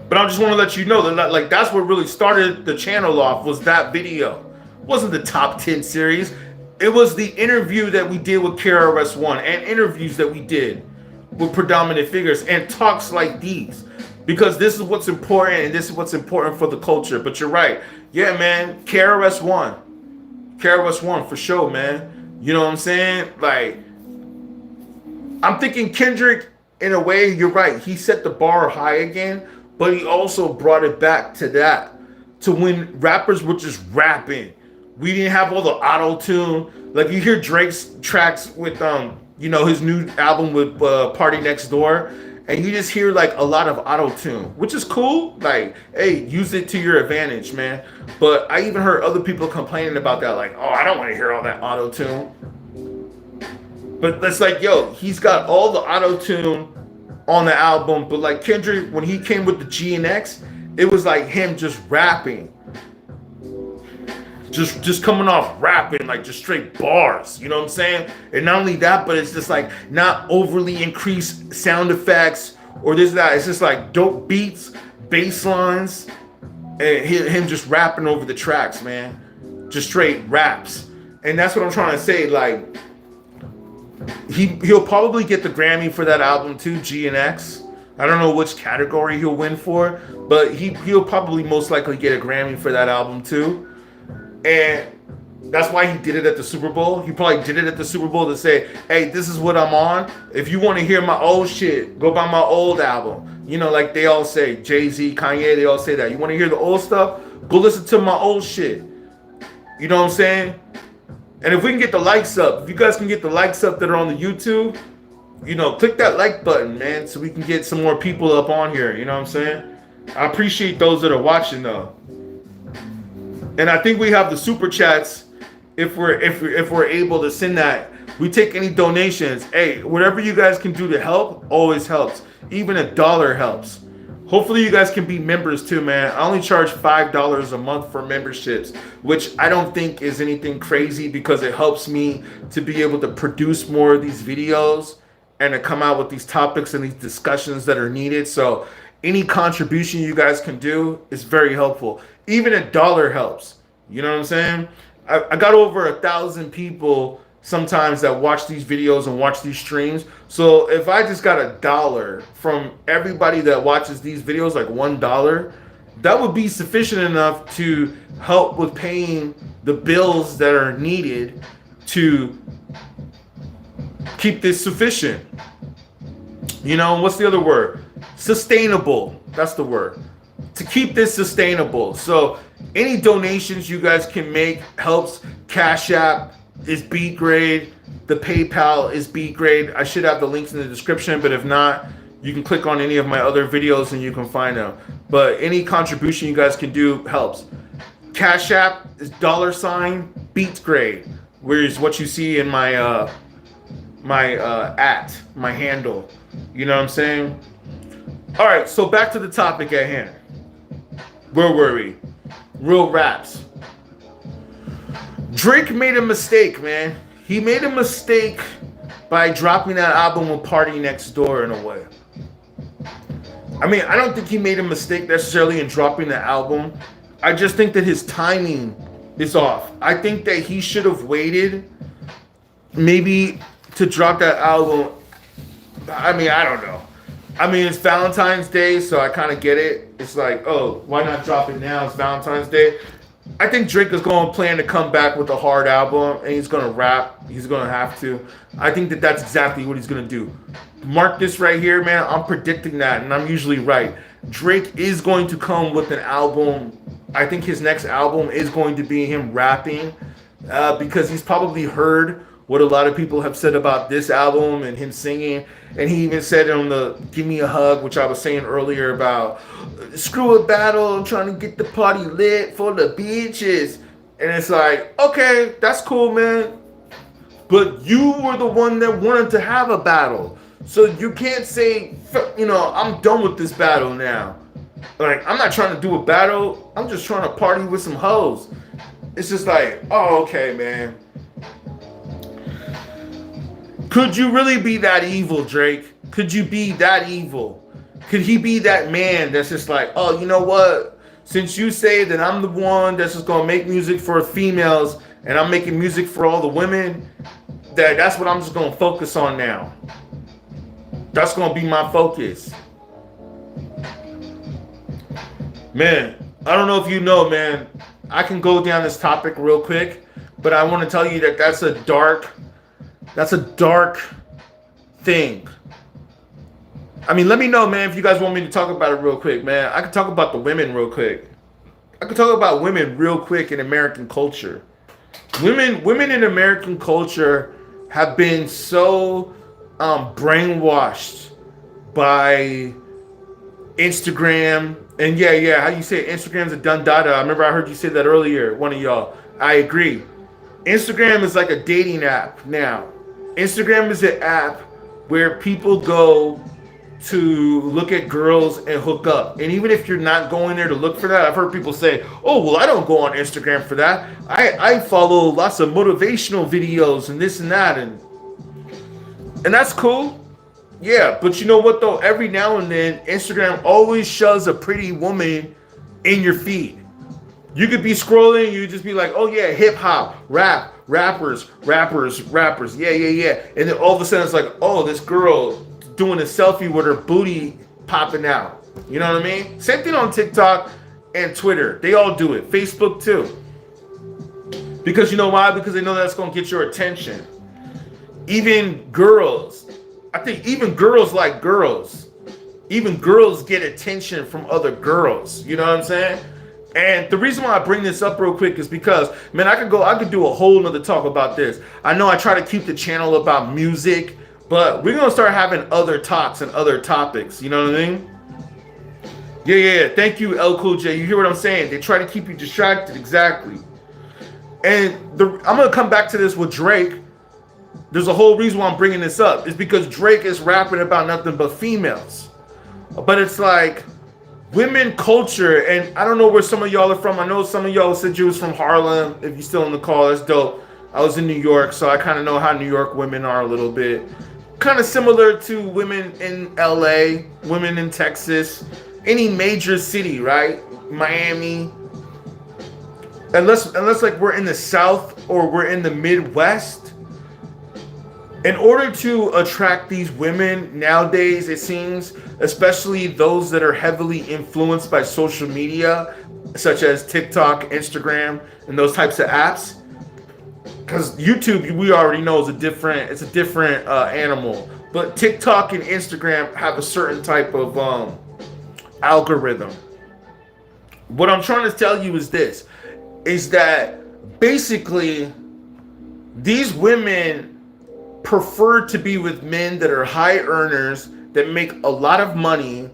But I just want to let you know that like that's what really started the channel off, was that video. It wasn't the top 10 series. It was the interview that we did with KRS-One and interviews that we did with prominent figures and talks like these. Because this is what's important, and this is what's important for the culture. But you're right. Yeah, man, KRS-One. KRS-One for sure, man. You know what I'm saying? Like, I'm thinking Kendrick, in a way, you're right. He set the bar high again, but he also brought it back to that. To when rappers were just rapping. We didn't have all the auto-tune. Like, you hear Drake's tracks with, his new album with Party Next Door, and you just hear, like, a lot of auto-tune, which is cool. Like, hey, use it to your advantage, man. But I even heard other people complaining about that, like, oh, I don't want to hear all that auto-tune. But it's like, yo, he's got all the auto-tune on the album, but like Kendrick, when he came with the G and X, it was like him just rapping. Just coming off rapping, like just straight bars, you know what I'm saying? And not only that, but it's just like not overly increased sound effects or this, that. It's just like dope beats, bass lines, and him just rapping over the tracks, man. Just straight raps. And that's what I'm trying to say, like, he'll probably get the Grammy for that album too, G and X. I don't know which category he'll win for, but he'll probably most likely get a Grammy for that album too. And that's why he did it at the Super Bowl. He probably did it at the Super Bowl to say, hey, this is what I'm on. If you want to hear my old shit, go buy my old album. You know, like they all say, Jay-Z, Kanye, they all say that. You want to hear the old stuff? Go listen to my old shit. You know what I'm saying? And if we can get the likes up, if you guys can get the likes up that are on the YouTube, you know, click that like button, man, so we can get some more people up on here. You know what I'm saying? I appreciate those that are watching, though. And I think we have the super chats. If we're able to send that, we take any donations. Hey, whatever you guys can do to help always helps. Even $1 helps. Hopefully you guys can be members too, man. I only charge $5 a month for memberships, which I don't think is anything crazy because it helps me to be able to produce more of these videos and to come out with these topics and these discussions that are needed. So any contribution you guys can do is very helpful. Even $1 helps. You know what I'm saying? I got over 1,000 people sometimes that watch these videos and watch these streams. So if I just got $1 from everybody that watches these videos, like $1, that would be sufficient enough to help with paying the bills that are needed to keep this sufficient. You know, what's the other word? Sustainable. That's the word. To keep this sustainable. So any donations you guys can make helps. Cash App is B grade. The PayPal is B grade. I should have the links in the description, but if not, you can click on any of my other videos and you can find them. But any contribution you guys can do helps. Cash App is $Beats grade, whereas what you see in my my handle. You know what I'm saying? All right, so back to the topic at hand. Where were we? Real raps. Drake made a mistake, man. He made a mistake by dropping that album with Party Next Door in a way. I mean, I don't think he made a mistake necessarily in dropping the album. I just think that his timing is off. I think that he should have waited maybe to drop that album. I mean, I don't know. I mean, it's Valentine's Day, so I kind of get it. It's like, oh, why not drop it now? It's Valentine's Day. I think Drake is going to plan to come back with a hard album, and he's going to rap. He's going to have to. I think that that's exactly what he's going to do. Mark this right here, man. I'm predicting that, and I'm usually right. Drake is going to come with an album. I think his next album is going to be him rapping because he's probably heard what a lot of people have said about this album and him singing. And he even said on the Give Me a Hug, which I was saying earlier about, screw a battle, I'm trying to get the party lit for the bitches. And it's like, okay, that's cool, man. But you were the one that wanted to have a battle. So you can't say, you know, I'm done with this battle now. Like, I'm not trying to do a battle. I'm just trying to party with some hoes. It's just like, oh, okay, man. Could you really be that evil, Drake? Could you be that evil? Could he be that man that's just like, oh, you know what? Since you say that I'm the one that's just gonna make music for females and I'm making music for all the women, that's what I'm just gonna focus on now. That's gonna be my focus. Man, I don't know if you know, man. I can go down this topic real quick, but I want to tell you that that's a dark thing. I mean, let me know, man, if you guys want me to talk about it real quick, man. I can talk about the women real quick. I can talk about women real quick in American culture. Women in American culture have been so brainwashed by Instagram. And yeah, how you say Instagram's a done data. I remember I heard you say that earlier, one of y'all. I agree. Instagram is like a dating app now. Instagram is an app where people go to look at girls and hook up. And even if you're not going there to look for that, I've heard people say, oh, well, I don't go on Instagram for that. I follow lots of motivational videos and this and that. And that's cool. Yeah, but you know what, though? Every now and then, Instagram always shows a pretty woman in your feed. You could be scrolling, you just be like, oh, yeah, hip-hop, rappers. Yeah. And then all of a sudden, it's like, oh, this girl doing a selfie with her booty popping out. You know what I mean? Same thing on TikTok and Twitter. They all do it. Facebook, too. Because you know why? Because they know that's going to get your attention. Even girls. I think even girls like girls. Even girls get attention from other girls. You know what I'm saying? And the reason why I bring this up real quick is because, man, I could do a whole nother talk about this. I know I try to keep the channel about music, but we're going to start having other talks and other topics. You know what I mean? Yeah. Thank you, L Cool J. You hear what I'm saying? They try to keep you distracted. Exactly. And I'm going to come back to this with Drake. There's a whole reason why I'm bringing this up. It's because Drake is rapping about nothing but females. But it's like women culture, and I don't know where some of y'all are from. I know some of y'all said you was from Harlem. If you're still on the call, that's dope. I was in New York, so I kind of know how New York women are a little bit. Kind of similar to women in LA, women in Texas, any major city, right? Miami. Unless like we're in the South or we're in the Midwest. In order to attract these women nowadays, it seems, especially those that are heavily influenced by social media, such as TikTok, Instagram, and those types of apps, because YouTube, we already know, is a different animal. But TikTok and Instagram have a certain type of algorithm. What I'm trying to tell you is this, is that basically these women prefer to be with men that are high earners, that make a lot of money,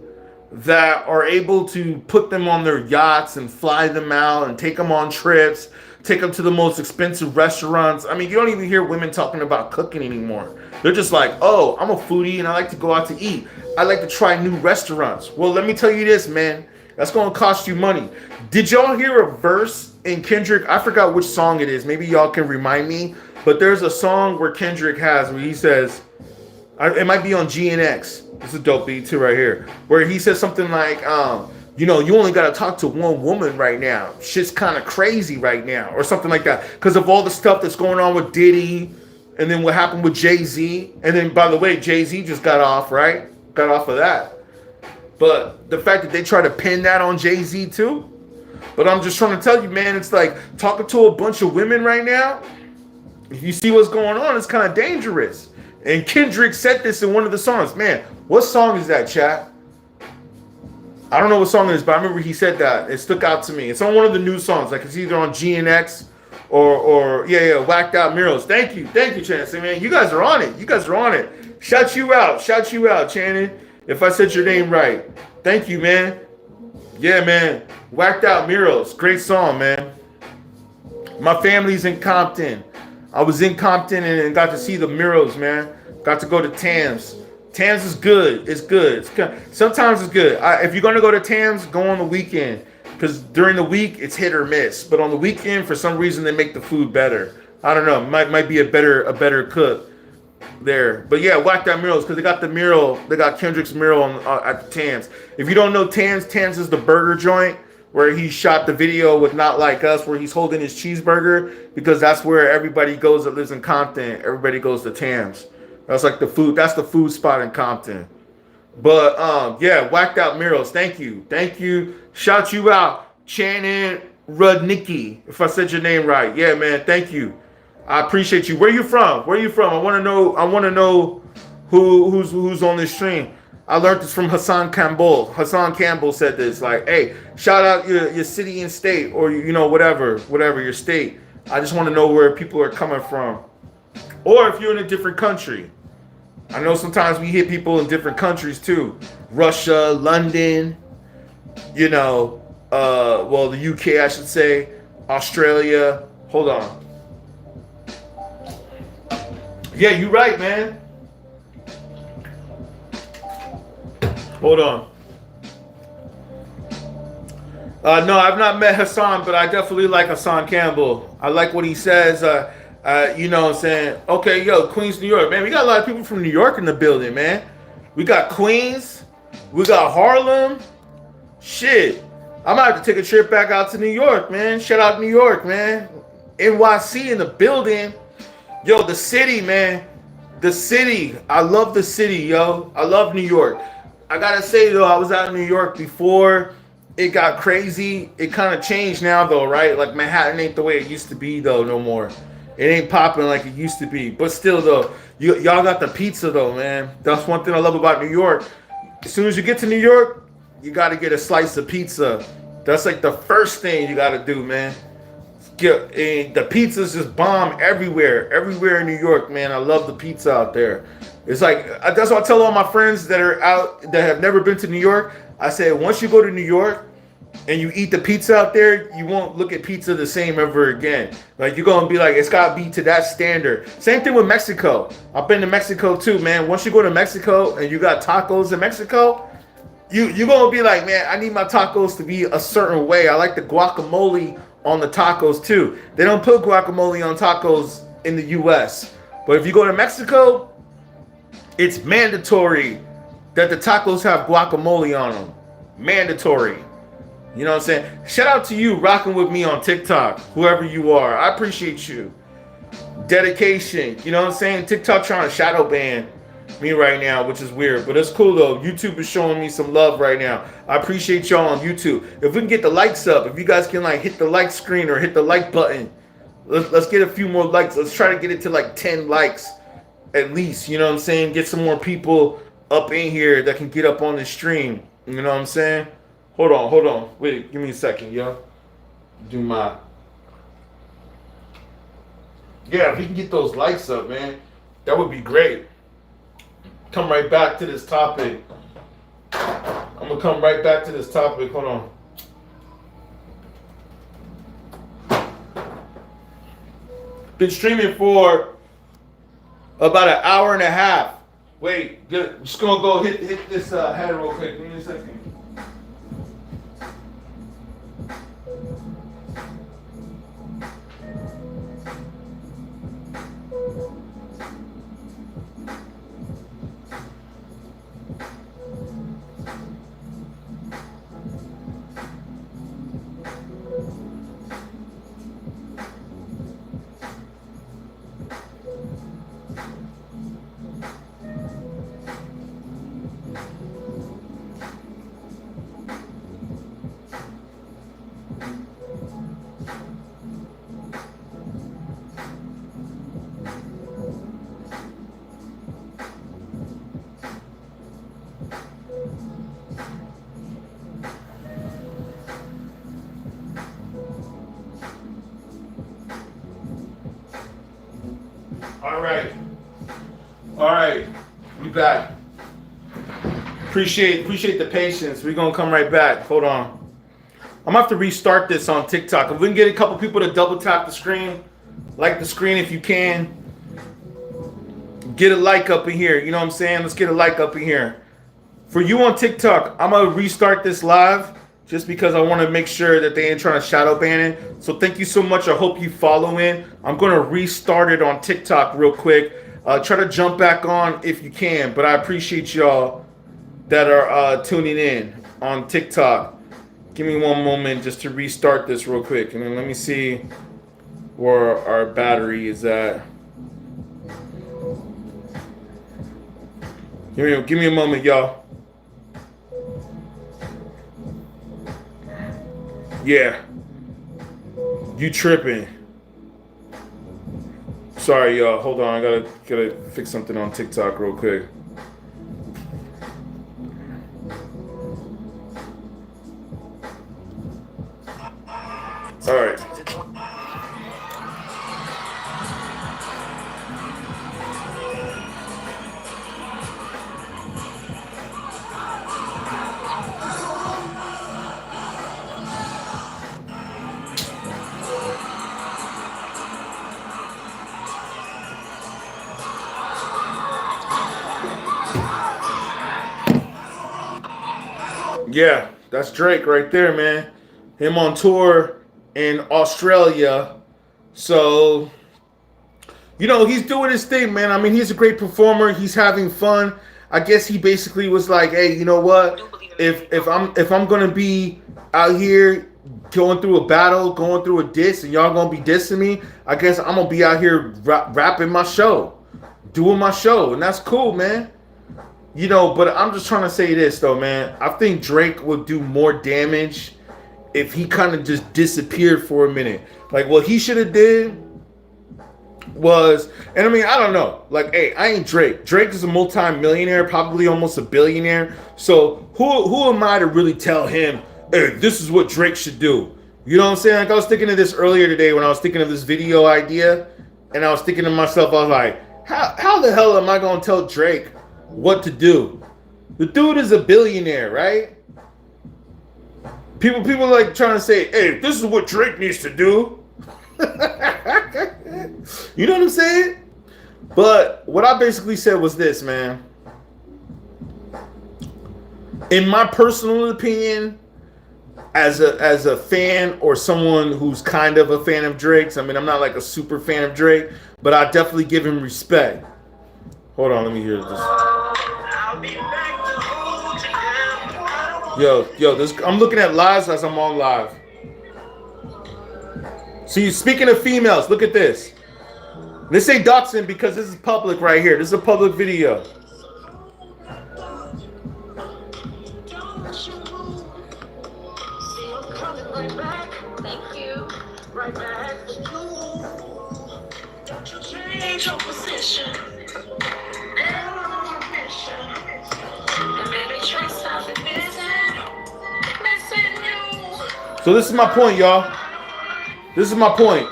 that are able to put them on their yachts and fly them out and take them on trips, take them to the most expensive restaurants. I mean, you don't even hear women talking about cooking anymore. They're just like, oh, I'm a foodie and I like to go out to eat. I like to try new restaurants. Well, let me tell you this, man. That's going to cost you money. Did y'all hear a verse in Kendrick? I forgot which song it is. Maybe y'all can remind me. But there's a song where Kendrick has where he says, it might be on GNX. This is a dope beat too right here. Where he says something like, you only got to talk to one woman right now. Shit's kind of crazy right now. Or something like that. Because of all the stuff that's going on with Diddy. And then what happened with Jay-Z. And then, by the way, Jay-Z just got off, right? Got off of that. But the fact that they try to pin that on Jay-Z too. But I'm just trying to tell you, man, it's like talking to a bunch of women right now. If you see what's going on, it's kind of dangerous. And Kendrick said this in one of the songs. Man, what song is that, chat? I don't know what song it is, but I remember he said that. It stuck out to me. It's on one of the new songs. Like it's either on GNX or Whacked Out Murals. Thank you, Chance. Man, you guys are on it. Shout you out, Channing. If I said your name right. Thank you, man. Yeah, man. Whacked Out Murals. Great song, man. My family's in Compton. I was in Compton and got to see the murals, man. Got to go to Tams Tams is good. It's good. Sometimes it's good. If you're gonna go to Tams, go on the weekend because during the week it's hit or miss. But on the weekend, for some reason, they make the food better. I don't know. Might be a better cook there. But yeah, whacked out murals because they got the mural. They got Kendrick's mural at the Tams. If you don't know Tams is the burger joint where he shot the video with Not Like Us, where he's holding his cheeseburger because that's where everybody goes that lives in Compton. Everybody goes to Tams. That's like the food. That's the food spot in Compton. But yeah, whacked out murals. Thank you. Shout you out, Shannon Rudnicki. If I said your name right, yeah, man. Thank you. I appreciate you. Where you from? I want to know. Who's on this stream. I learned this from Hassan Campbell. Hassan Campbell said this. Like, hey, shout out your city and state, or whatever your state. I just want to know where people are coming from, or if you're in a different country. I know sometimes we hit people in different countries too. Russia, London, well, the UK, I should say, Australia. Hold on. Yeah, you're right, man. Hold on. No, I've not met Hassan, but I definitely like Hassan Campbell. I like what he says. You know what I'm saying? Okay, yo, Queens, New York. Man, we got a lot of people from New York in the building, man. We got Queens. We got Harlem. Shit. I might have to take a trip back out to New York, man. Shout out New York, man. NYC in the building. Yo, the city, man. The city. I love the city, yo. I love New York. I gotta say, though, I was out in New York before it got crazy. It kind of changed now, though, right? Like, Manhattan ain't the way it used to be, though, no more. It ain't popping like it used to be. But still, though, y'all got the pizza, though, man. That's one thing I love about New York. As soon as you get to New York, you got to get a slice of pizza. That's like the first thing you got to do, man. The pizza's just bomb everywhere in New York, man. I love the pizza out there. It's like, that's what I tell all my friends that are out, that have never been to New York. I say, once you go to New York and you eat the pizza out there, you won't look at pizza the same ever again. Like, you're going to be like, it's got to be to that standard. Same thing with Mexico. I've been to Mexico too, man. Once you go to Mexico and you got tacos in Mexico, you're going to be like, man, I need my tacos to be a certain way. I like the guacamole on the tacos too. They don't put guacamole on tacos in the U.S. But if you go to Mexico, it's mandatory that the tacos have guacamole on them. Mandatory. You know what I'm saying? Shout out to you rocking with me on TikTok, whoever you are. I appreciate you. Dedication. You know what I'm saying? TikTok trying to shadow ban me right now, which is weird. But it's cool, though. YouTube is showing me some love right now. I appreciate y'all on YouTube. If we can get the likes up, if you guys can, like, hit the like screen or hit the like button, let's get a few more likes. Let's try to get it to, like, 10 likes at least. You know what I'm saying? Get some more people up in here that can get up on the stream. You know what I'm saying? Hold on. Wait, give me a second, yo. Do my... Yeah, if we can get those likes up, man, that would be great. Come right back to this topic. I'm going to come right back to this topic. Hold on. Been streaming for about an hour and a half. Wait, just going to go hit this head real quick. Give me a second. All right, we back. Appreciate the patience. We're gonna come right back. Hold on. I'm gonna have to restart this on TikTok. If we can get a couple people to double tap the screen, like the screen if you can. get a like up in here. You know what I'm saying? Let's get a like up in here. For you on TikTok, I'm gonna restart this live just because I want to make sure that they ain't trying to shadow ban it. So thank you so much. I hope you follow in. I'm gonna restart it on TikTok real quick. Try to jump back on if you can, but I appreciate y'all that are tuning in on TikTok. Give me one moment just to restart this real quick, and then let me see where our battery is at. Give me a moment, y'all. Yeah. You tripping. Sorry, y'all. Hold on. I gotta fix something on TikTok real quick. All right. Yeah, that's Drake right there, man. Him on tour in Australia. So, he's doing his thing, man. I mean, he's a great performer. He's having fun. I guess he basically was like, "Hey, you know what? If I'm gonna be out here going through a battle, going through a diss, and y'all gonna be dissing me, I guess I'm gonna be out here rapping my show, doing my show, and that's cool, man." But I'm just trying to say this though, man. I think Drake would do more damage if he kind of just disappeared for a minute. Like what he should have did was, and I mean, I don't know. Like, hey, I ain't Drake. Drake is a multi-millionaire, probably almost a billionaire. So who am I to really tell him, hey, this is what Drake should do? You know what I'm saying? Like I was thinking of this earlier today when I was thinking of this video idea, and I was thinking to myself, I was like, how the hell am I gonna tell Drake what to do? The dude is a billionaire, right? People like trying to say, hey, this is what Drake needs to do. You know what I'm saying? But what I basically said was this, man. In my personal opinion, as a fan or someone who's kind of a fan of Drake's, I mean, I'm not like a super fan of Drake, but I definitely give him respect. Hold on, let me hear this. Yo, I'm looking at lives as I'm on live. See, speaking of females, look at this. This ain't doxing because this is public right here. This is a public video. Thank you. Right back. Don't you change your position. So this is my point, y'all. This is my point.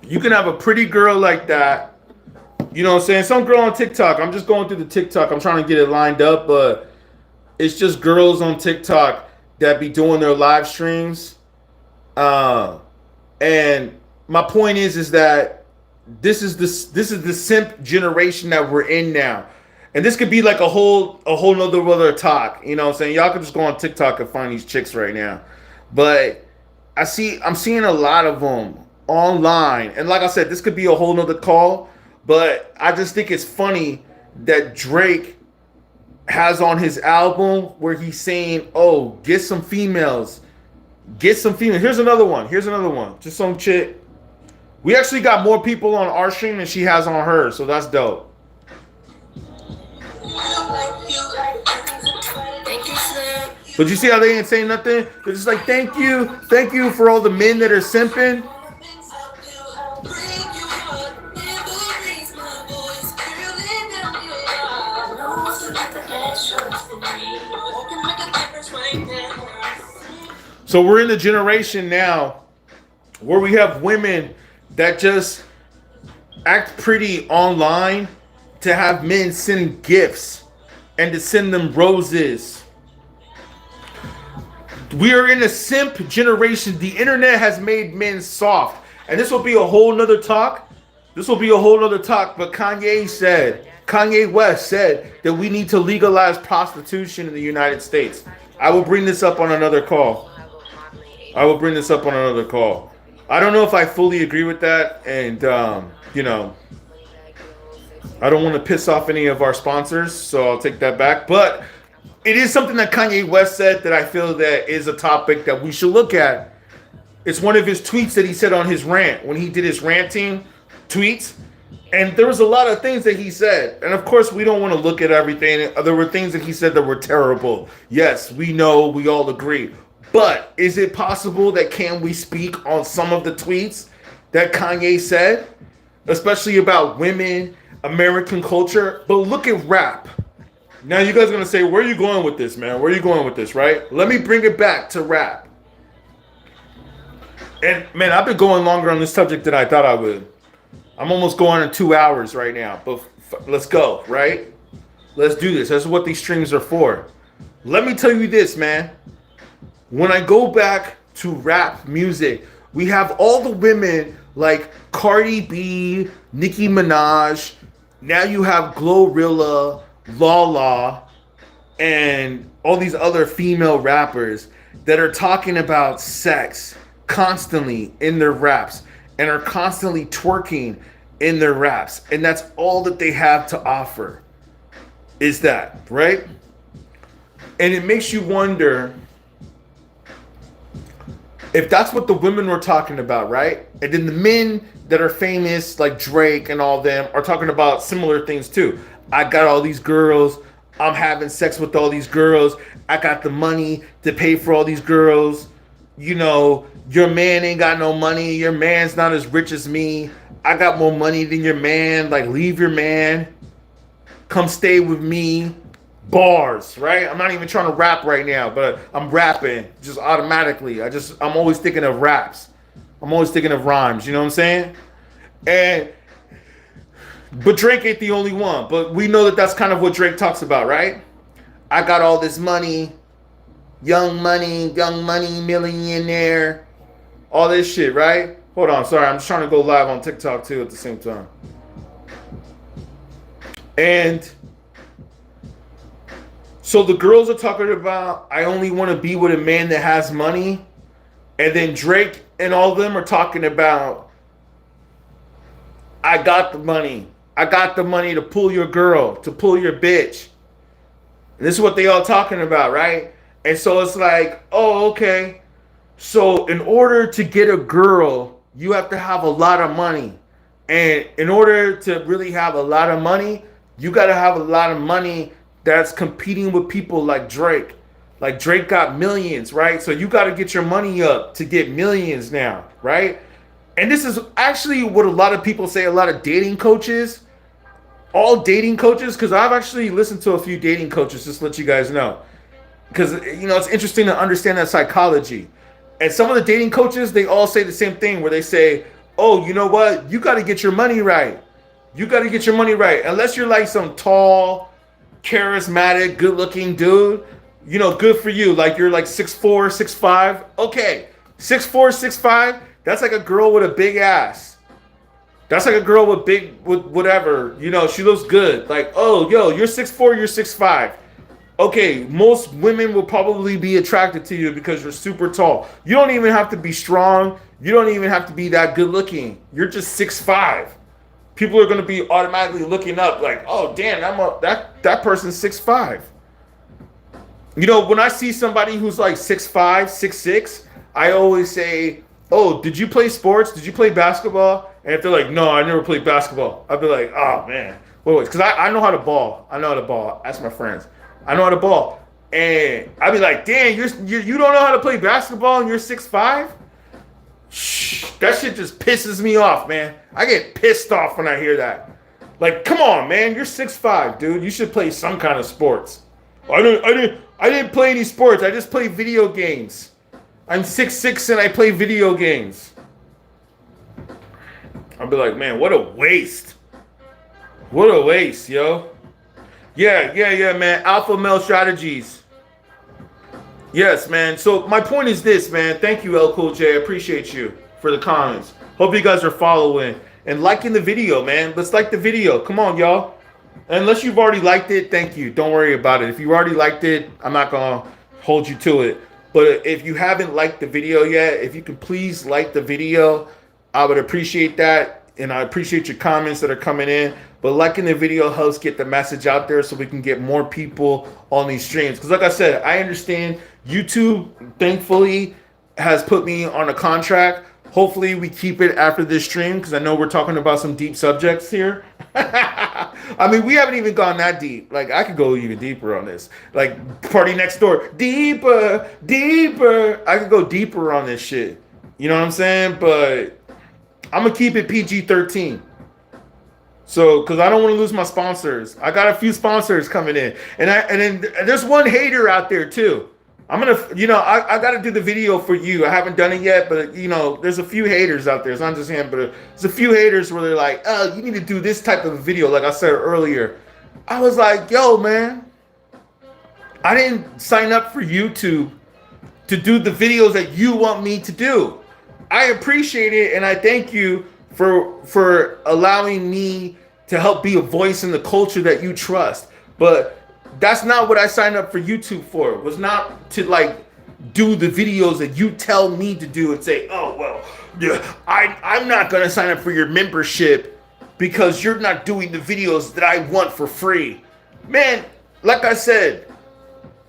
You can have a pretty girl like that. You know what I'm saying? Some girl on TikTok. I'm just going through the TikTok. I'm trying to get it lined up, but it's just girls on TikTok that be doing their live streams. And my point is that this is the simp generation that we're in now. And this could be like a whole nother talk. You know what I'm saying? Y'all can just go on TikTok and find these chicks right now. But I'm seeing a lot of them online. And like I said, this could be a whole nother call. But I just think it's funny that Drake has on his album where he's saying, oh, get some females. Get some females. Here's another one. Just some chick. We actually got more people on our stream than she has on hers. So that's dope. But you see how they ain't saying nothing? They're just like, thank you for all the men that are simping. So we're in the generation now where we have women that just act pretty online to have men send gifts and to send them roses. We are in a simp generation. The internet has made men soft. And this will be a whole nother talk. This will be a whole other talk, but Kanye West said that we need to legalize prostitution in the United States. I will bring this up on another call. I will bring this up on another call. I don't know if I fully agree with that, and I don't want to piss off any of our sponsors, so I'll take that back. But it is something that Kanye West said that I feel that is a topic that we should look at. It's one of his tweets that he said on his rant when he did his ranting tweets. And there was a lot of things that he said. And of course, we don't want to look at everything. There were things that he said that were terrible. Yes, we know, we all agree. But is it possible that can we speak on some of the tweets that Kanye said, especially about women, American culture? But look at rap. Now you guys are going to say, where are you going with this, man? Where are you going with this, right? Let me bring it back to rap. And man, I've been going longer on this subject than I thought I would. I'm almost going on 2 hours right now, but let's go, right? Let's do this. That's what these streams are for. Let me tell you this, man. When I go back to rap music, we have all the women like Cardi B, Nicki Minaj. Now you have Glorilla, Lala, and all these other female rappers that are talking about sex constantly in their raps and are constantly twerking in their raps. And that's all that they have to offer is that, right? And it makes you wonder if that's what the women were talking about, right? And then the men that are famous, like Drake and all them, are talking about similar things too. I got all these girls. I'm having sex with all these girls. I got the money to pay for all these girls. You know, your man ain't got no money. Your man's not as rich as me. I got more money than your man. Like, leave your man. Come stay with me. Bars, right? I'm not even trying to rap right now, but I'm rapping just automatically. I'm always thinking of raps. I'm always thinking of rhymes, you know what I'm saying? But Drake ain't the only one. But we know that that's kind of what Drake talks about, right? I got all this money, young money, millionaire, all this shit, right? Hold on, sorry, I'm just trying to go live on TikTok too at the same time. And so the girls are talking about, I only want to be with a man that has money. And then Drake and all of them are talking about, I got the money. I got the money to pull your girl, to pull your bitch. And this is what they all talking about, right? And so it's like, oh, okay. So in order to get a girl, you have to have a lot of money. And in order to really have a lot of money, you got to have a lot of money that's competing with people like Drake. Like Drake got millions, right? So you got to get your money up to get millions now, right? And this is actually what a lot of people say, a lot of dating coaches, all dating coaches, because I've actually listened to a few dating coaches, just to let you guys know. Because, you know, it's interesting to understand that psychology. And some of the dating coaches, they all say the same thing where they say, oh, you know what? You got to get your money right. You got to get your money right. Unless you're like some tall, charismatic, good-looking dude, you know, good for you. Like you're like 6'4", 6'5". Okay, 6'4", 6'5", that's like a girl with a big ass. That's like a girl with whatever. You know, she looks good. Like, oh, yo, you're 6'4", you're 6'5". Okay, most women will probably be attracted to you because you're super tall. You don't even have to be strong. You don't even have to be that good looking. You're just 6'5". People are going to be automatically looking up like, oh, damn, that person's 6'5". You know, when I see somebody who's like 6'5", 6'6", I always say, oh, did you play sports? Did you play basketball? And if they're like, no, I never played basketball, I'd be like, oh, man. Wait, because I know how to ball. I know how to ball. Ask my friends. I know how to ball. And I'd be like, damn, you don't know how to play basketball and you're 6'5"? Shh, that shit just pisses me off, man. I get pissed off when I hear that. Like, come on, man, you're 6'5", dude. You should play some kind of sports. I didn't play any sports. I just play video games. I'm 6'6" and I play video games. I'll be like, man, what a waste. What a waste, yo. Yeah, man. Alpha male strategies. Yes, man. So my point is this, man. Thank you, L Cool J. I appreciate you for the comments. Hope you guys are following. and liking the video, man. Let's like the video. Come on, y'all. Unless you've already liked it, thank you. Don't worry about it. If you already liked it, I'm not gonna hold you to it. But if you haven't liked the video yet, if you can please like the video, I would appreciate that. And I appreciate your comments that are coming in. But liking the video helps get the message out there so we can get more people on these streams. Because like I said, I understand YouTube, thankfully, has put me on a contract. Hopefully we keep it after this stream because I know we're talking about some deep subjects here. I mean, we haven't even gone that deep. Like, I could go even deeper on this. Like, Party Next Door, deeper, deeper. I could go deeper on this shit. You know what I'm saying? But I'm going to keep it PG-13. So, because I don't want to lose my sponsors. I got a few sponsors coming in. And then there's one hater out there, too. I'm going to, I got to do the video for you. I haven't done it yet, but, there's a few haters out there. It's not just him, but there's a few haters where they're like, oh, you need to do this type of video, like I said earlier. I was like, yo, man, I didn't sign up for YouTube to do the videos that you want me to do. I appreciate it, and I thank you for allowing me to help be a voice in the culture that you trust. But that's not what I signed up for YouTube for. It was not to do the videos that you tell me to do and say, oh, well, yeah, I'm not going to sign up for your membership because you're not doing the videos that I want for free. Man, like I said,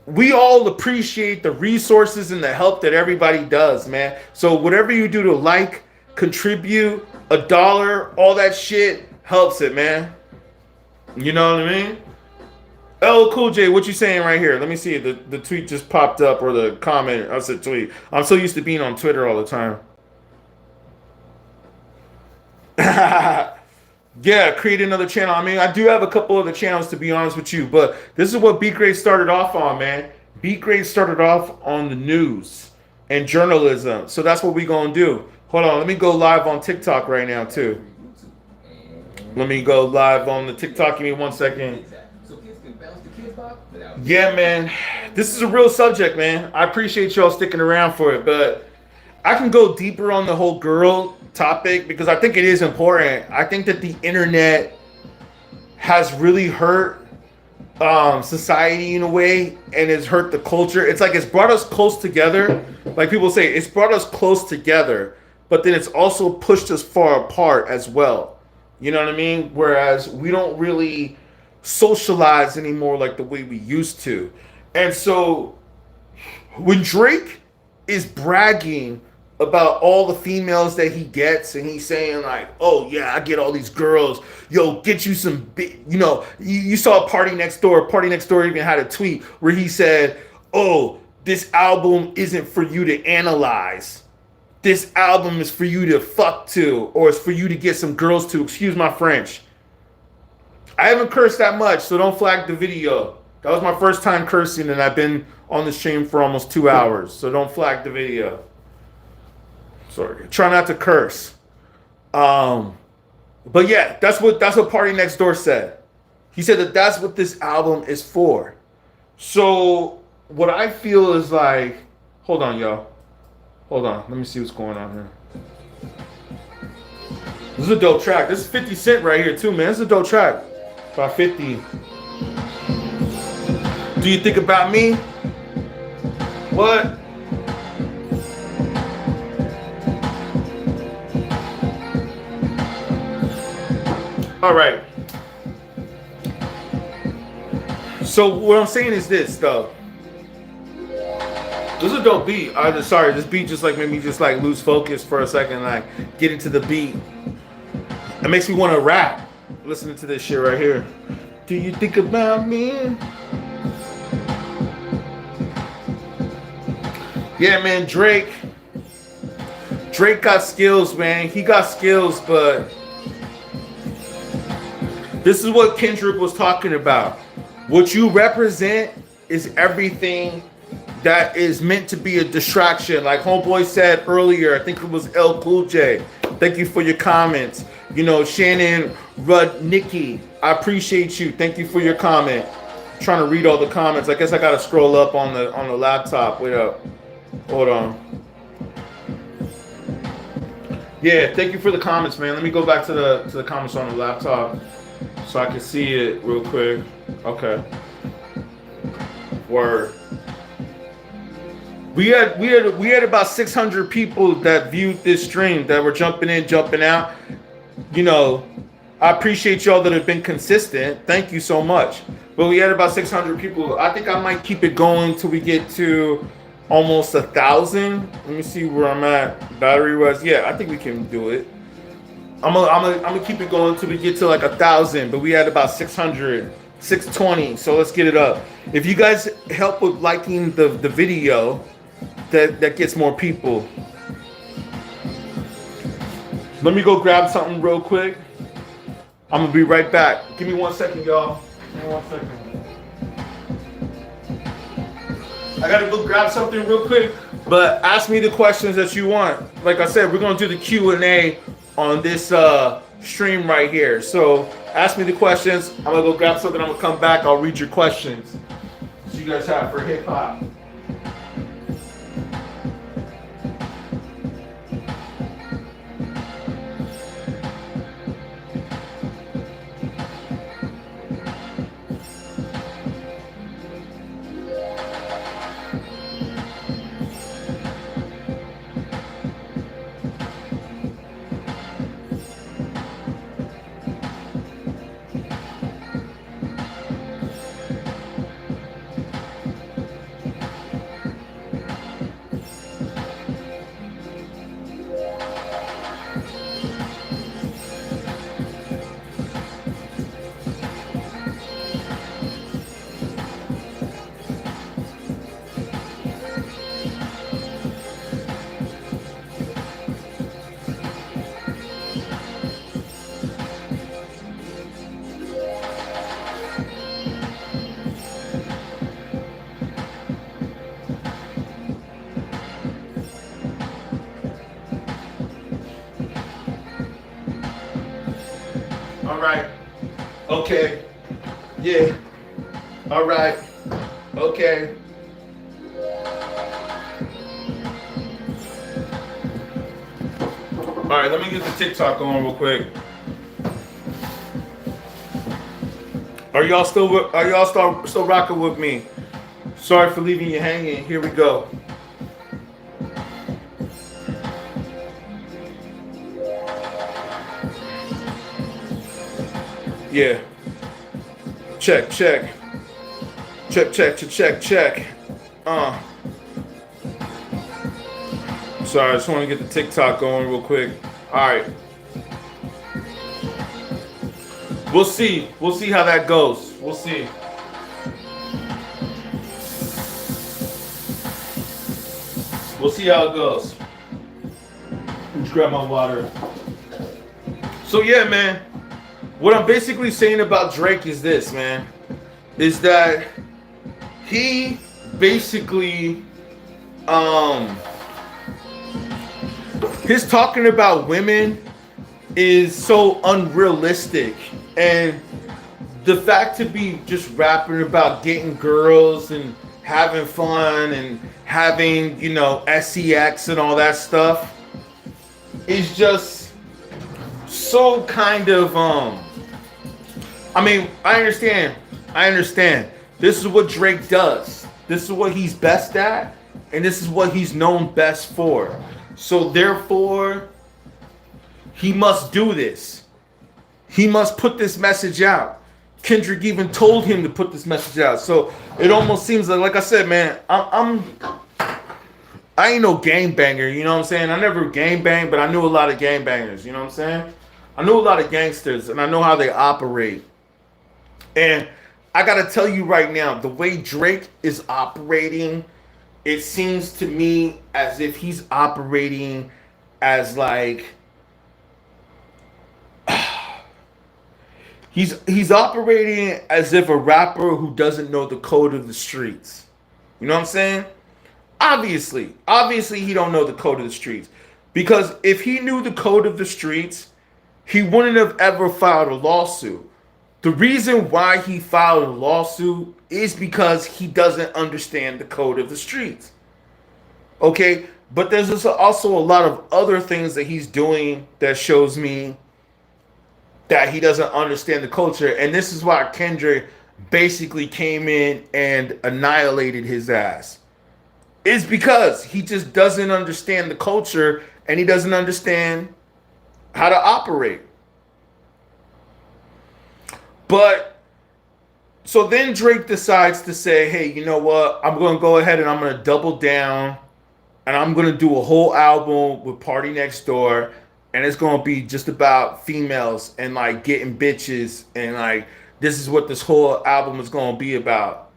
we all appreciate the resources and the help that everybody does, man. So whatever you do to contribute, $1, all that shit helps it, man. You know what I mean? Oh, Cool J, what you saying right here? Let me see. The tweet just popped up, or the comment. I said tweet. I'm so used to being on Twitter all the time. Yeah, create another channel. I mean, I do have a couple other channels, to be honest with you, but this is what Beat Great started off on, man. Beat Great started off on the news and journalism. So that's what we gonna do. Hold on, let me go live on TikTok right now, too. Let me go live on the TikTok. Give me 1 second. Yeah, man. This is a real subject, man. I appreciate y'all sticking around for it, but I can go deeper on the whole girl topic because I think it is important. I think that the internet has really hurt society in a way, and it's hurt the culture. It's like it's brought us close together. Like people say, it's brought us close together, but then it's also pushed us far apart as well. You know what I mean? Whereas we don't really socialize anymore like the way we used to. And so when Drake is bragging about all the females that he gets, and he's saying like, oh yeah, I get all these girls, yo, get you some big, you saw Party Next Door even had a tweet where he said, oh, this album isn't for you to analyze, this album is for you to fuck to, or it's for you to get some girls to, excuse my French. I haven't cursed that much, so don't flag the video. That was my first time cursing, and I've been on the stream for almost 2 hours, so don't flag the video. Sorry, try not to curse. But yeah, that's what Party Next Door said. He said that's what this album is for. So what I feel is like, hold on, y'all. Hold on, let me see what's going on here. This is a dope track. This is 50 Cent right here too, man. This is a dope track. By 50. Do you think about me? What? All right. So what I'm saying is this, though. This is a dope beat. Sorry, this beat just made me just lose focus for a second, get into the beat. It makes me want to rap. Listening to this shit right here. Do you think about me? Yeah, man, Drake got skills, man. He got skills, but this is what Kendrick was talking about. What you represent is everything that is meant to be a distraction. Like Homeboy said earlier, I think it was L Cool J. Thank you for your comments. Shannon Rudnicki, I appreciate you. Thank you for your comment. I'm trying to read all the comments. I guess I gotta scroll up on the laptop. Wait up. Hold on. Yeah, thank you for the comments, man. Let me go back to the comments on the laptop so I can see it real quick. Okay. Word. We had about 600 people that viewed this stream that were jumping in, jumping out. You know, I appreciate y'all that have been consistent. Thank you so much. But we had about 600 people. I think I might keep it going till we get to almost 1,000. Let me see where I'm at. Battery wise, yeah, I think we can do it. I'm gonna keep it going till we get to like 1,000. But we had about 600, 620. So let's get it up. If you guys help with liking the video, that gets more people. Let me go grab something real quick. I'm gonna be right back. Give me 1 second, y'all. Give me 1 second. I gotta go grab something real quick, but ask me the questions that you want. Like I said, we're gonna do the Q&A on this stream right here. So ask me the questions. I'm gonna go grab something. I'm gonna come back. I'll read your questions. So you guys have for hip hop. All right. Okay. Yeah. All right. Okay. All right, let me get the TikTok on real quick. Are y'all still rocking with me? Sorry for leaving you hanging. Here we go. Yeah. Check. Check. Sorry, I just want to get the TikTok going real quick. All right. We'll see. We'll see how that goes. We'll see. We'll see how it goes. Let's grab my water. So yeah, man. What I'm basically saying about Drake is this, man. Is that he basically his talking about women is so unrealistic, and the fact to be just rapping about getting girls and having fun and having, you know, sex and all that stuff is just so kind of I mean, I understand. This is what Drake does. This is what he's best at, and this is what he's known best for. So therefore, he must do this. He must put this message out. Kendrick even told him to put this message out. So it almost seems like I said, man, I ain't no gang banger, you know what I'm saying? I never gang banged, but I knew a lot of gang bangers, you know what I'm saying? I knew a lot of gangsters, and I know how they operate. And I gotta tell you right now, the way Drake is operating, it seems to me as if he's operating as like he's operating as if a rapper who doesn't know the code of the streets. You know what I'm saying? Obviously he don't know the code of the streets, because if he knew the code of the streets, he wouldn't have ever filed a lawsuit. The reason why he filed a lawsuit is because he doesn't understand the code of the streets. Okay? But there's also a lot of other things that he's doing that shows me that he doesn't understand the culture. And this is why Kendrick basically came in and annihilated his ass. It's because he just doesn't understand the culture and he doesn't understand how to operate. But so then Drake decides to say, hey, you know what? I'm going to go ahead and I'm going to double down and I'm going to do a whole album with Party Next Door. And it's going to be just about females and like getting bitches. And like, this is what this whole album is going to be about.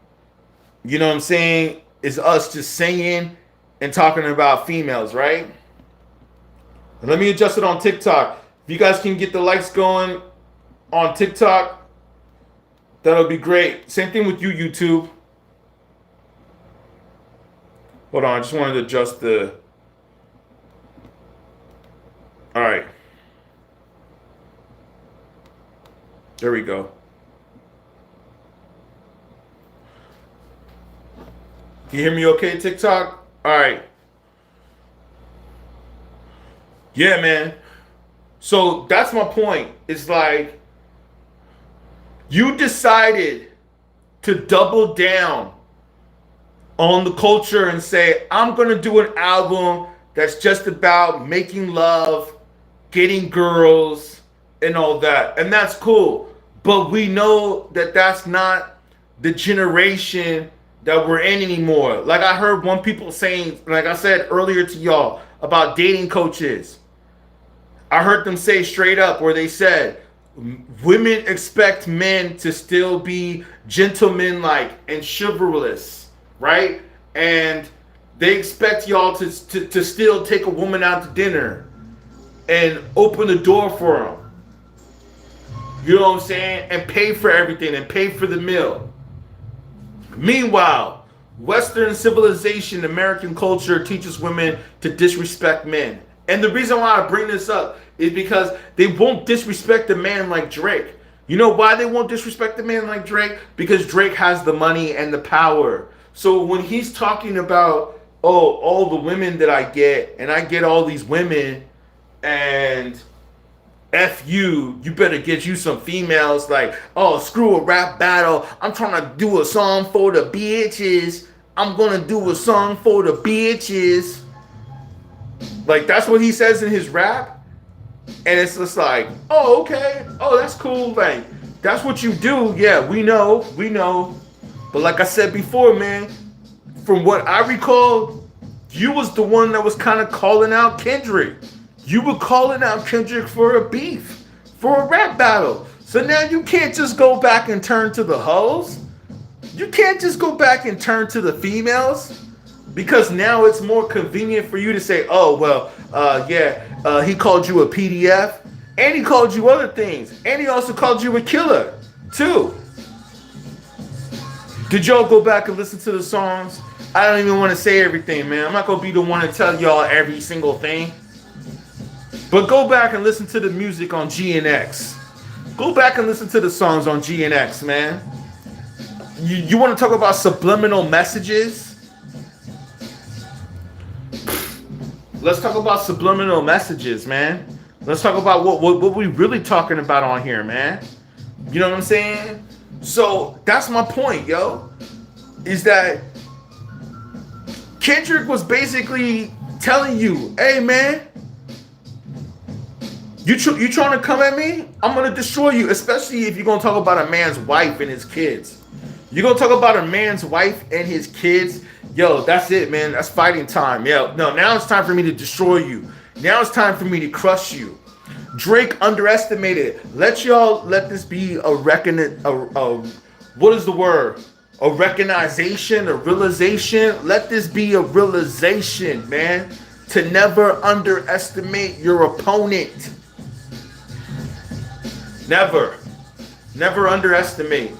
You know what I'm saying? It's us just singing and talking about females, right? Let me adjust it on TikTok. If you guys can get the likes going on TikTok, that'll be great. Same thing with you, YouTube. Hold on, I just wanted to adjust the... All right. There we go. Can you hear me okay, TikTok? All right. Yeah, man. So that's my point. It's like you decided to double down on the culture and say, I'm going to do an album that's just about making love, getting girls, and all that. And that's cool. But we know that that's not the generation that we're in anymore. Like I heard one people saying, like I said earlier to y'all, about dating coaches. I heard them say straight up where they said, women expect men to still be gentleman-like and chivalrous, right? And they expect y'all to still take a woman out to dinner and open the door for them. You know what I'm saying? And pay for everything and pay for the meal. Meanwhile, Western civilization, American culture teaches women to disrespect men. And the reason why I bring this up is because they won't disrespect a man like Drake. You know why they won't disrespect a man like Drake? Because Drake has the money and the power. So when he's talking about, oh, all the women that I get, and I get all these women, and F you better get you some females, like, oh, screw a rap battle. I'm trying to do a song for the bitches. I'm going to do a song for the bitches. Like, that's what he says in his rap. And it's just like, oh, okay. Oh, that's cool. Like, that's what you do. Yeah, we know. But like I said before, man, from what I recall, you was the one that was kind of calling out Kendrick. You were calling out Kendrick for a beef, for a rap battle. So now you can't just go back and turn to the hoes. You can't just go back and turn to the females. Because now it's more convenient for you to say, oh, well, he called you a PDF. And he called you other things. And he also called you a killer, too. Did y'all go back and listen to the songs? I don't even want to say everything, man. I'm not going to be the one to tell y'all every single thing. But go back and listen to the music on GNX. Go back and listen to the songs on GNX, man. You want to talk about subliminal messages? Let's talk about subliminal messages, man. Let's talk about what we really talking about on here, man. You know what I'm saying? So that's my point, yo. Is that Kendrick was basically telling you, hey, man, you trying to come at me? I'm going to destroy you, especially if you're going to talk about a man's wife and his kids. You're going to talk about a man's wife and his kids. Yo, that's it, man. That's fighting time. Yo, no, now it's time for me to destroy you. Now it's time for me to crush you. Drake underestimated. Let this be what is the word? A recognition, a realization. Let this be a realization, man. To never underestimate your opponent. Never underestimate.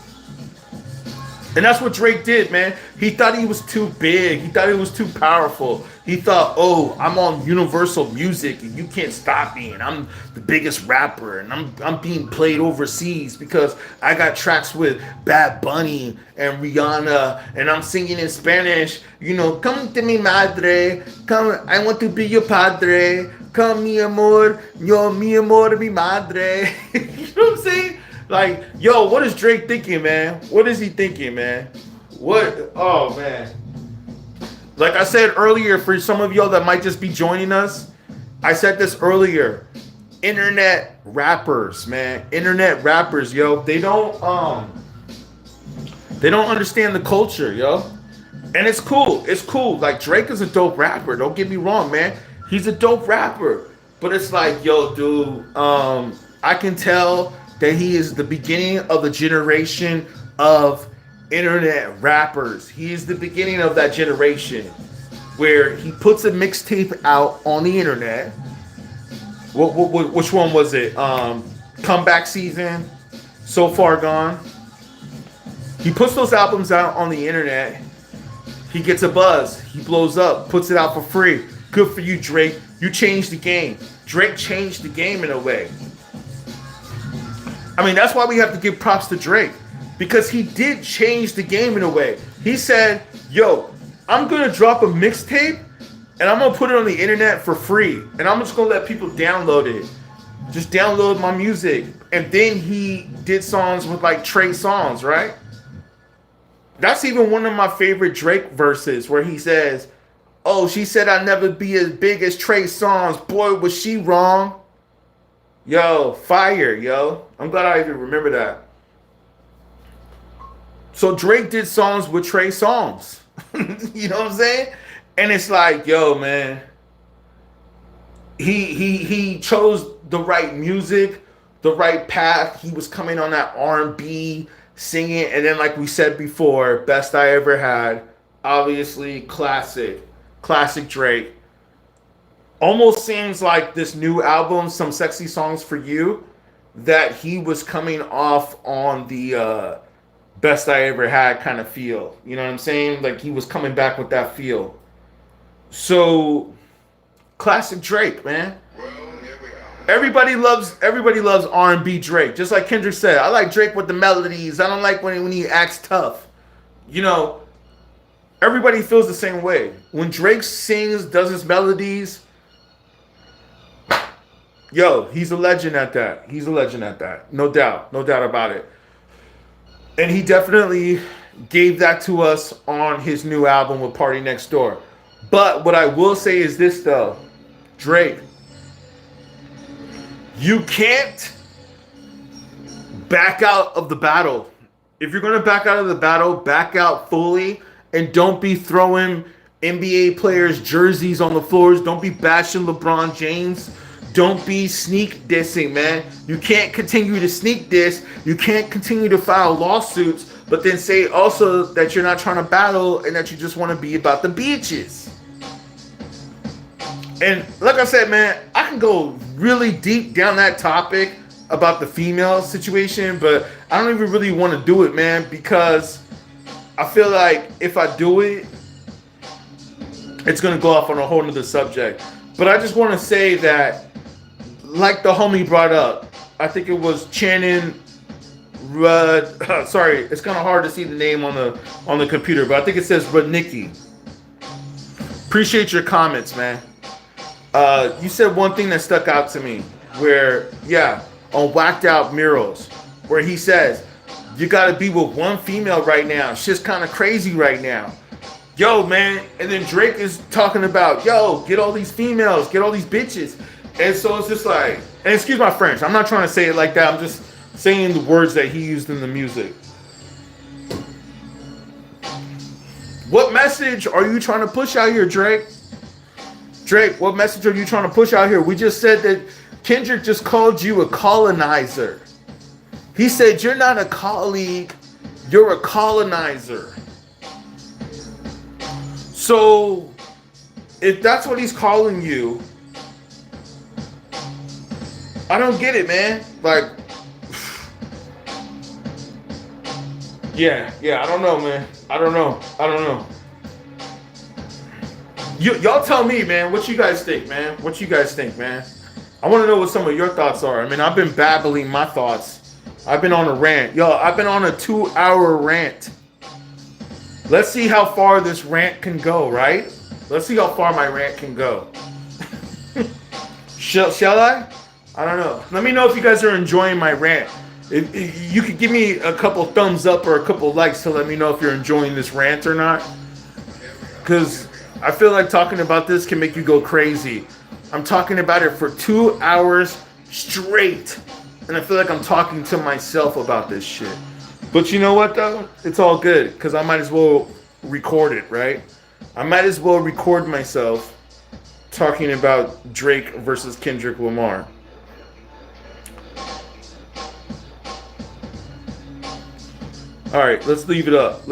And that's what Drake did, man. He thought he was too big. He thought he was too powerful. He thought, oh, I'm on Universal Music and you can't stop me. And I'm the biggest rapper. And I'm being played overseas because I got tracks with Bad Bunny and Rihanna. And I'm singing in Spanish. You know, come to mi madre. Come, I want to be your padre. Come, mi amor. Yo, mi amor, mi madre. You know what I'm saying? Like, yo, what is Drake thinking, man? What is he thinking, man? What? Oh, man. Like I said earlier, for some of y'all that might just be joining us, I said this earlier. Internet rappers, man. Internet rappers, yo. They don't understand the culture, yo. And it's cool. It's cool. Like, Drake is a dope rapper. Don't get me wrong, man. He's a dope rapper. But it's like, yo, dude, I can tell that he is the beginning of the generation of internet rappers. He is the beginning of that generation where he puts a mixtape out on the internet. Which one was it? Comeback Season, So Far Gone. He puts those albums out on the internet. He gets a buzz. He blows up, puts it out for free. Good for you, Drake. You changed the game. Drake changed the game in a way. I mean, that's why we have to give props to Drake. Because he did change the game in a way. He said, yo, I'm going to drop a mixtape and I'm going to put it on the internet for free. And I'm just going to let people download it. Just download my music. And then he did songs with like Trey Songz, right? That's even one of my favorite Drake verses where he says, oh, she said I'd never be as big as Trey Songz. Boy, was she wrong. Yo, fire, yo. I'm glad I even remember that. So Drake did songs with Trey Songz. You know what I'm saying? And it's like, yo, man. He chose the right music, the right path. He was coming on that R&B, singing. And then, like we said before, Best I Ever Had. Obviously, classic Drake. Almost seems like this new album, Some Sexy Songs for You, that he was coming off on the Best I Ever Had kind of feel. You know what I'm saying? Like he was coming back with that feel. So, classic Drake, man. Everybody loves R&B Drake. Just like Kendrick said, I like Drake with the melodies. I don't like when he acts tough. You know, everybody feels the same way. When Drake sings, does his melodies, yo, he's a legend at that. He's a legend at that. No doubt. No doubt about it. And he definitely gave that to us on his new album with Party Next Door. But what I will say is this, though. Drake, you can't back out of the battle. If you're going to back out of the battle, back out fully. And don't be throwing NBA players' jerseys on the floors. Don't be bashing LeBron James. Don't be sneak dissing, man. You can't continue to sneak diss. You can't continue to file lawsuits, but then say also that you're not trying to battle and that you just want to be about the beaches. And like I said, man, I can go really deep down that topic about the female situation, but I don't even really want to do it, man, because I feel like if I do it, it's going to go off on a whole nother subject. But I just want to say that, like the homie brought up, I think it was Channing sorry, it's kind of hard to see the name on the computer, but I think it says Rudnicki. Appreciate your comments, man. You said one thing that stuck out to me, where, yeah, on Whacked Out Murals, where he says, you got to be with one female right now. Shit's kind of crazy right now. Yo, man. And then Drake is talking about, yo, get all these females, get all these bitches. And so it's just like, and excuse my French, I'm not trying to say it like that. I'm just saying the words that he used in the music. What message are you trying to push out here, Drake? Drake, what message are you trying to push out here? We just said that Kendrick just called you a colonizer. He said you're not a colleague, you're a colonizer. So, if that's what he's calling you, I don't get it, man. Like, Yeah. I don't know, man. I don't know. Y'all tell me, man. What you guys think, man? I want to know what some of your thoughts are. I mean, I've been babbling my thoughts. I've been on a rant. Yo, I've been on a 2-hour rant. Let's see how far this rant can go, right? Let's see how far my rant can go. Shall I? I don't know. Let me know if you guys are enjoying my rant. If you could give me a couple thumbs up or a couple likes to let me know if you're enjoying this rant or not. Because I feel like talking about this can make you go crazy. I'm talking about it for 2 hours straight. And I feel like I'm talking to myself about this shit. But you know what, though? It's all good. Because I might as well record it, right? I might as well record myself talking about Drake versus Kendrick Lamar. All right, let's leave it up.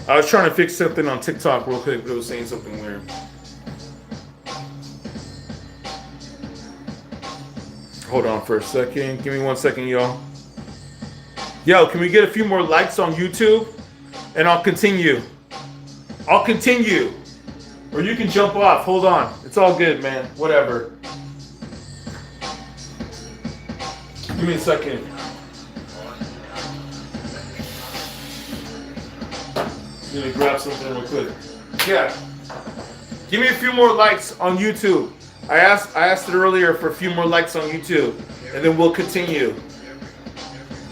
I was trying to fix something on TikTok real quick, but it was saying something weird. Hold on for a second. Give me 1 second, y'all. Yo, can we get a few more likes on YouTube? And I'll continue. Or you can jump off. Hold on. It's all good, man. Whatever. Give me a second. Let me grab something real quick. Yeah. Give me a few more likes on YouTube. I asked it earlier for a few more likes on YouTube. And then we'll continue.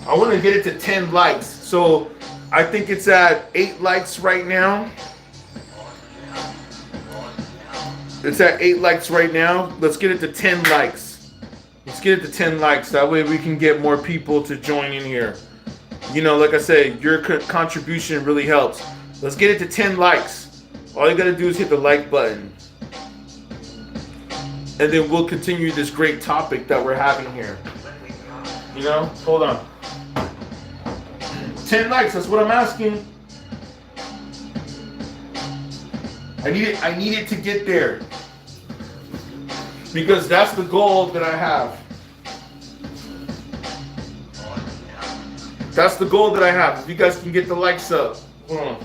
I want to get it to 10 likes. So I think it's at 8 likes right now. It's at 8 likes right now. Let's get it to 10 likes. That way we can get more people to join in here. You know, like I said, your contribution really helps. Let's get it to 10 likes. All you gotta do is hit the like button. And then we'll continue this great topic that we're having here. You know? Hold on. 10 likes, that's what I'm asking. I need it to get there. Because that's the goal that I have. If you guys can get the likes up. Hold on.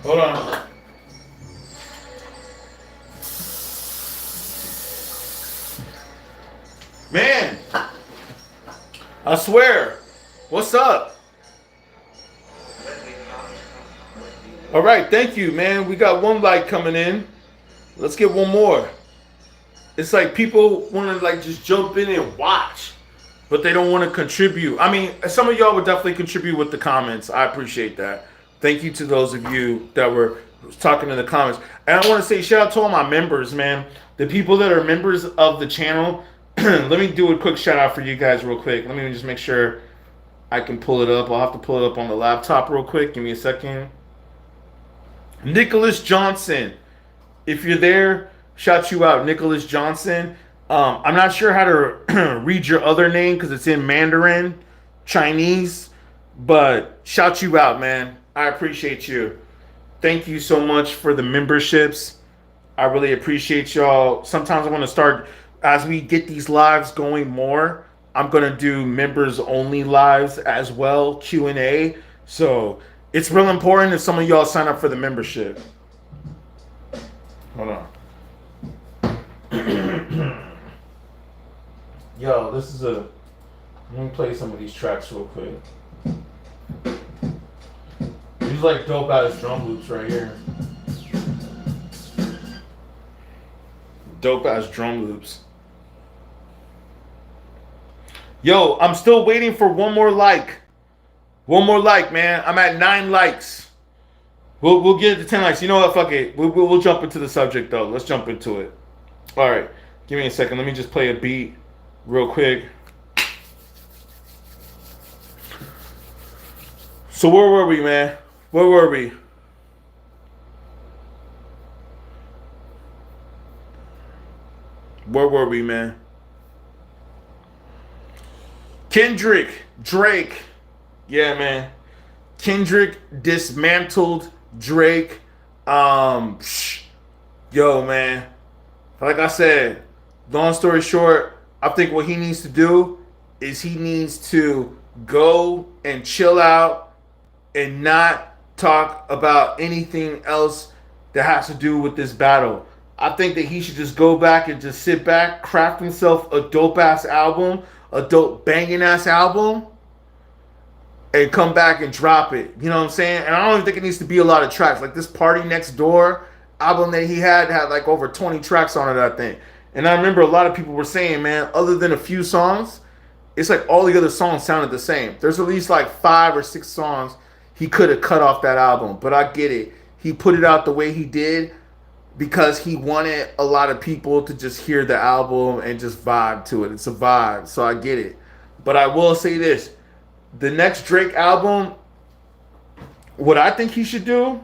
Hold on. Man, I swear. What's up? All right, thank you, man. We got 1 like coming in. Let's get 1 more. It's like people want to like just jump in and watch, but they don't want to contribute. I mean, some of y'all would definitely contribute with the comments. I appreciate that. Thank you to those of you that were talking in the comments. And I want to say shout out to all my members, man. The people that are members of the channel. Let me do a quick shout out for you guys real quick. Let me just make sure I can pull it up. I'll have to pull it up on the laptop real quick. Give me a second. Nicholas Johnson. If you're there, shout you out. Nicholas Johnson. I'm not sure how to read your other name because it's in Mandarin, Chinese. But shout you out, man. I appreciate you. Thank you so much for the memberships. I really appreciate y'all. Sometimes I want to start, as we get these lives going more, I'm going to do members only lives as well, Q&A. So it's real important if some of y'all sign up for the membership. Hold on. Yo, this is let me play some of these tracks real quick. These like dope ass drum loops right here. Dope ass drum loops. Yo, I'm still waiting for 1 more like. 1 more like, man. I'm at 9 likes. We'll get it to 10 likes. You know what? Fuck it. We'll jump into the subject though. Let's jump into it. All right. Give me a second. Let me just play a beat real quick. So where were we, man? Where were we? Where were we, man? Kendrick, Drake. Yeah, man. Kendrick dismantled Drake. Um, Yo, man. Like I said, long story short, I think what he needs to do is he needs to go and chill out and not talk about anything else that has to do with this battle. I think that he should just go back and just sit back, craft himself a dope ass album, a dope banging ass album, and come back and drop it. You know what I'm saying? And I don't even think it needs to be a lot of tracks. Like this Party Next Door album that he had like over 20 tracks on it, I think. And I remember a lot of people were saying, man, other than a few songs, it's like all the other songs sounded the same. There's at least like 5 or 6 songs he could have cut off that album. But I get it. He put it out the way he did because he wanted a lot of people to just hear the album and just vibe to it. It's a vibe. So I get it. But I will say this. The next Drake album, what I think he should do,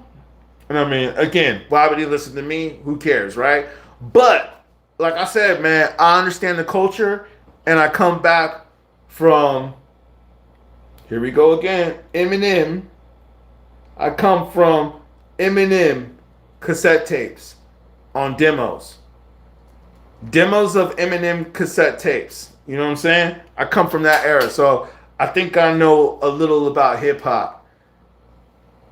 and I mean, again, why would he listen to me? Who cares, right? But, like I said, man, I understand the culture, and I come back from, here we go again, Eminem. I come from Eminem cassette tapes on demos. Demos of Eminem cassette tapes. You know what I'm saying? I come from that era, so I think I know a little about hip hop.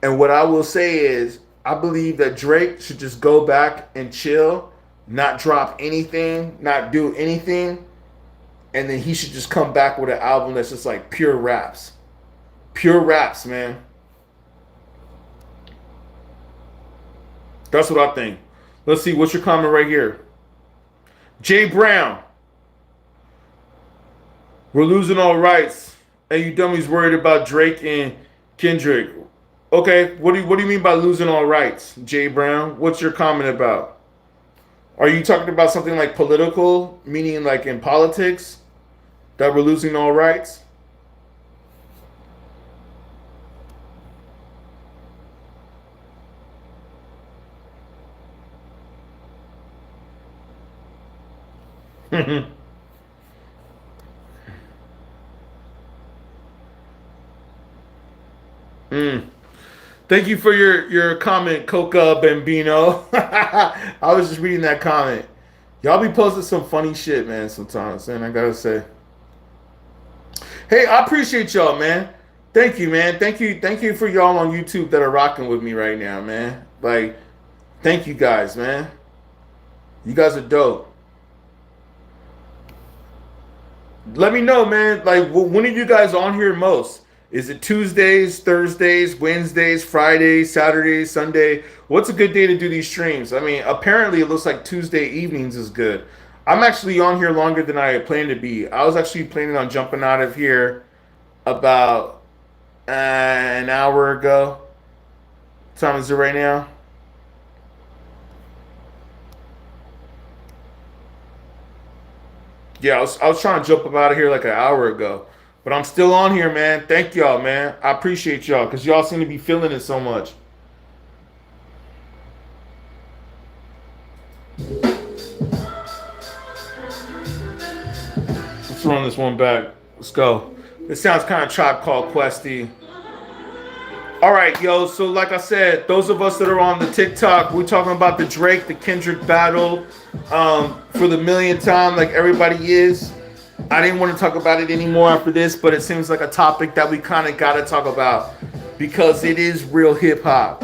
And what I will say is, I believe that Drake should just go back and chill, not drop anything, not do anything, and then he should just come back with an album that's just like pure raps. Pure raps, man. That's what I think. Let's see, what's your comment right here? Jay Brown. We're losing all rights. Hey, you dummies worried about Drake and Kendrick. Okay, what do you mean by losing all rights, Jay Brown? What's your comment about? Are you talking about something like political, meaning like in politics, that we're losing all rights? Mm. Thank you for your comment, Coca Bambino. I was just reading that comment. Y'all be posting some funny shit, man, sometimes, and I gotta say. Hey, I appreciate y'all, man. Thank you, man. Thank you for y'all on YouTube that are rocking with me right now, man. Like, thank you guys, man. You guys are dope. Let me know, man. Like, when are you guys on here most? Is it Tuesdays, Thursdays, Wednesdays, Fridays, Saturdays, Sunday? What's a good day to do these streams? I mean, apparently it looks like Tuesday evenings is good. I'm actually on here longer than I had planned to be. I was actually planning on jumping out of here about an hour ago. What time is it right now? Yeah, I was trying to jump up out of here like an hour ago. But I'm still on here, man. Thank y'all, man. I appreciate y'all because y'all seem to be feeling it so much. Let's run this one back. Let's go. This sounds kind of Tribe Called Questy. All right, yo. So like I said, those of us that are on the TikTok, we're talking about the Drake, the Kendrick battle for the millionth time, like everybody is. I didn't want to talk about it anymore after this, but it seems like a topic that we kind of got to talk about because it is real hip hop.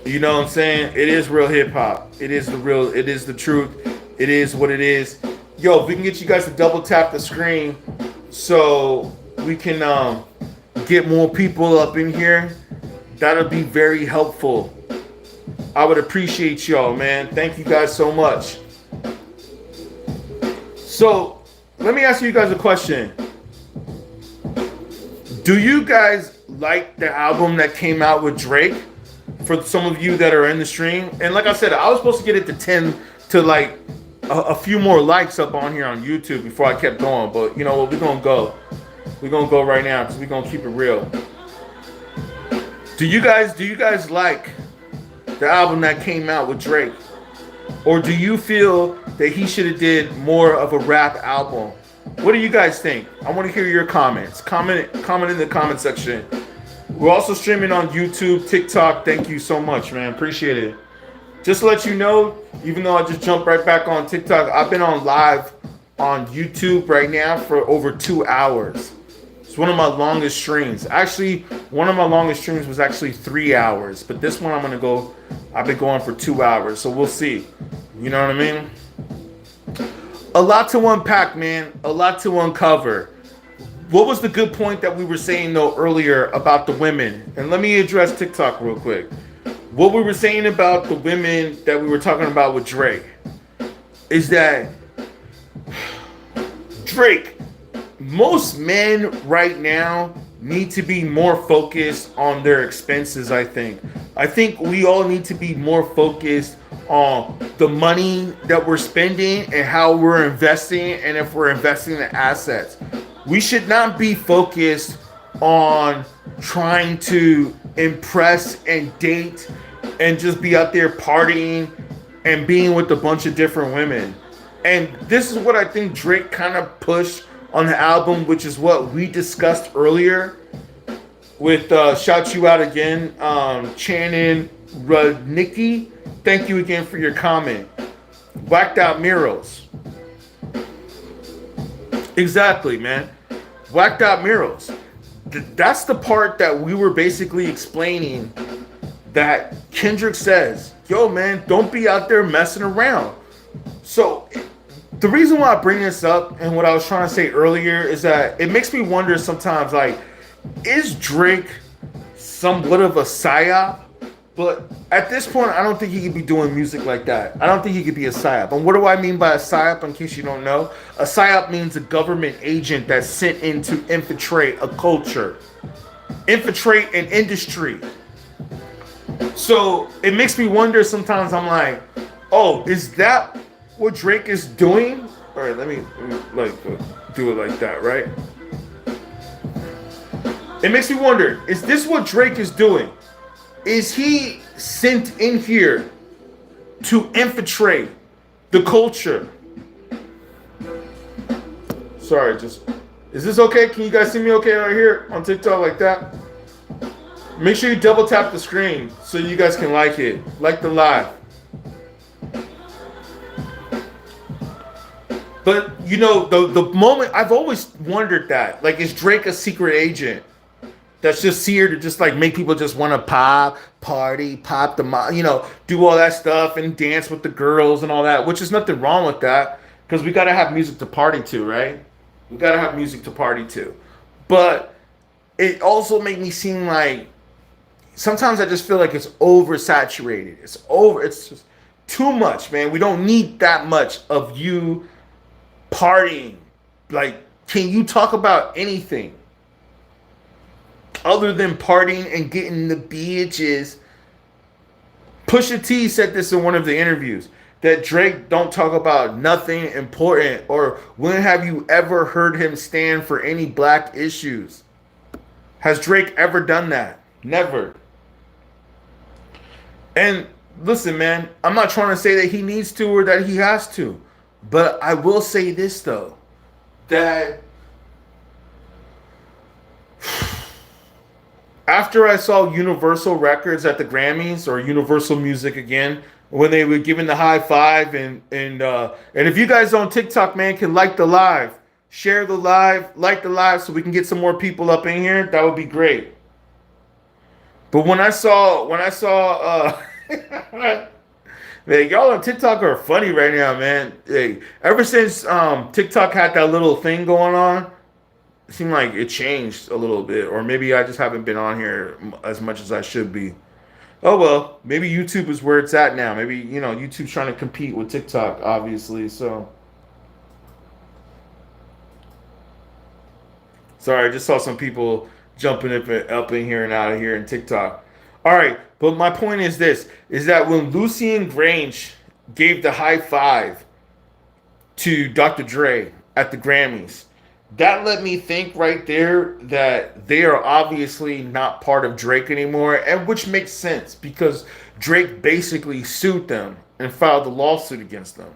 You know what I'm saying? It is real hip hop. It is the truth. It is what it is. Yo, if we can get you guys to double tap the screen so we can get more people up in here, that'll be very helpful. I would appreciate y'all, man. Thank you guys so much. So, let me ask you guys a question. Do you guys like the album that came out with Drake? For some of you that are in the stream. And like I said, I was supposed to get it to 10 to like a few more likes up on here on YouTube before I kept going. But you know what? We're going to go. We're going to go right now because we're going to keep it real. Do you guys like the album that came out with Drake? Or do you feel that he should have did more of a rap album? What do you guys think? I want to hear your comments. Comment in the comment section We're also streaming on YouTube, TikTok. Thank you so much, man. Appreciate it. Just to let you know, even though I just jumped right back on TikTok, I've been on live on YouTube right now for over 2 hours. It's one of my longest streams. Actually, one of my longest streams was actually 3 hours, but this one I've been going for 2 hours, so we'll see. You know what I mean? A lot to unpack, man. A lot to uncover. What was the good point that we were saying though earlier about the women? And let me address TikTok real quick. What we were saying about the women that we were talking about with Drake is that Drake, most men right now need to be more focused on their expenses, I think. I think we all need to be more focused on the money that we're spending and how we're investing, and if we're investing in assets. We should not be focused on trying to impress and date and just be out there partying and being with a bunch of different women. And this is what I think Drake kind of pushed on the album, which is what we discussed earlier with shout you out again, Channing Rudnicki. Thank you again for your comment. Whacked out murals. Exactly, man. Whacked out murals. That's the part that we were basically explaining, that Kendrick says, yo, man, don't be out there messing around. So the reason why I bring this up and what I was trying to say earlier is that it makes me wonder sometimes, like, is Drake somewhat of a psyop? But at this point, I don't think he could be doing music like that. I don't think he could be a psyop. And what do I mean by a psyop, in case you don't know? A psyop means a government agent that's sent in to infiltrate a culture, infiltrate an industry. So it makes me wonder sometimes, I'm like, oh, is that what Drake is doing? All right, let me like do it like that, right? It makes me wonder, is this what Drake is doing? Is he sent in here to infiltrate the culture? Sorry, is this okay? Can you guys see me okay right here on TikTok like that? Make sure you double tap the screen so you guys can like it. Like the live. But, you know, the moment, I've always wondered that. Like, is Drake a secret agent that's just here to just like make people just want to party, pop the, you know, do all that stuff and dance with the girls and all that, which is nothing wrong with that, because we got to have music to party to, right? We got to have music to party to. But it also made me seem like sometimes I just feel like it's oversaturated. It's just too much, man. We don't need that much of you partying. Like, can you talk about anything other than partying and getting the bitches? Pusha T said this in one of the interviews, that Drake don't talk about nothing important, or when have you ever heard him stand for any black issues? Has Drake ever done that? Never. And listen, man, I'm not trying to say that he needs to or that he has to, but I will say this though, that after I saw Universal Records at the Grammys, or Universal Music again, when they were giving the high five, and if you guys on TikTok, man, can like the live, share the live, like the live, so we can get some more people up in here, that would be great. But when I saw man, y'all on TikTok are funny right now, man. Hey, ever since TikTok had that little thing going on, it seemed like it changed a little bit, or maybe I just haven't been on here as much as I should be. Oh well, maybe YouTube is where it's at now. Maybe, you know, YouTube's trying to compete with TikTok, obviously. So sorry, I just saw some people jumping up in here and out of here in TikTok. All right, but my point is this, is that when Lucien Grange gave the high five to Dr. Dre at the Grammys, that let me think right there that they are obviously not part of Drake anymore, and which makes sense because Drake basically sued them and filed a lawsuit against them.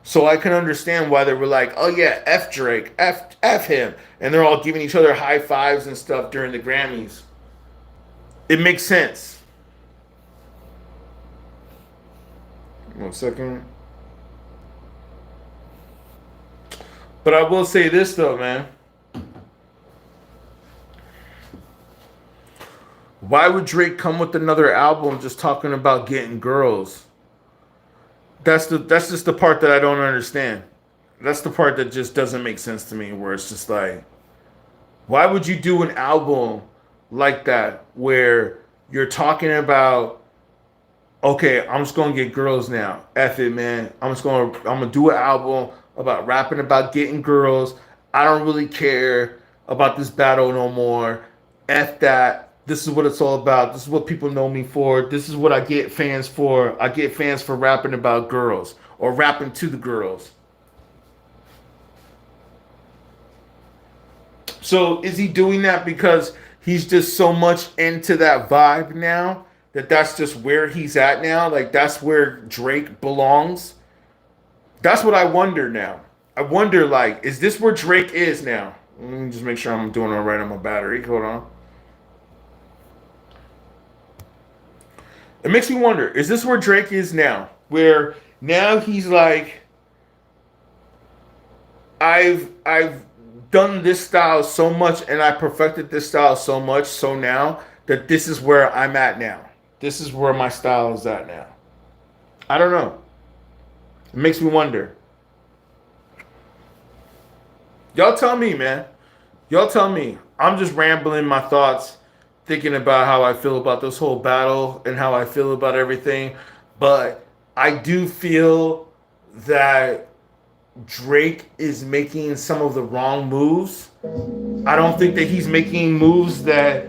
So I can understand why they were like, oh yeah, F Drake, F him, and they're all giving each other high fives and stuff during the Grammys. It makes sense. 1 second. But I will say this though, man. Why would Drake come with another album just talking about getting girls? That's just the part that I don't understand. That's the part that just doesn't make sense to me. Where it's just like, why would you do an album like that where you're talking about, okay, I'm just gonna get girls now. F it, man. I'm gonna do an album about rapping about getting girls. I don't really care about this battle no more. F that. This is what it's all about. This is what people know me for. This is what I get fans for. I get fans for rapping about girls or rapping to the girls. So is he doing that because he's just so much into that vibe now that that's just where he's at now? Like that's where Drake belongs? That's what I wonder now. I wonder, like, is this where Drake is now? Let me just make sure I'm doing all right on my battery. Hold on. It makes me wonder, is this where Drake is now? Where now he's like, I've done this style so much and I perfected this style so much so now that this is where I'm at now. This is where my style is at now. I don't know. It makes me wonder. Y'all tell me, man. Y'all tell me. I'm just rambling my thoughts, thinking about how I feel about this whole battle and how I feel about everything. But I do feel that Drake is making some of the wrong moves. I don't think that he's making moves that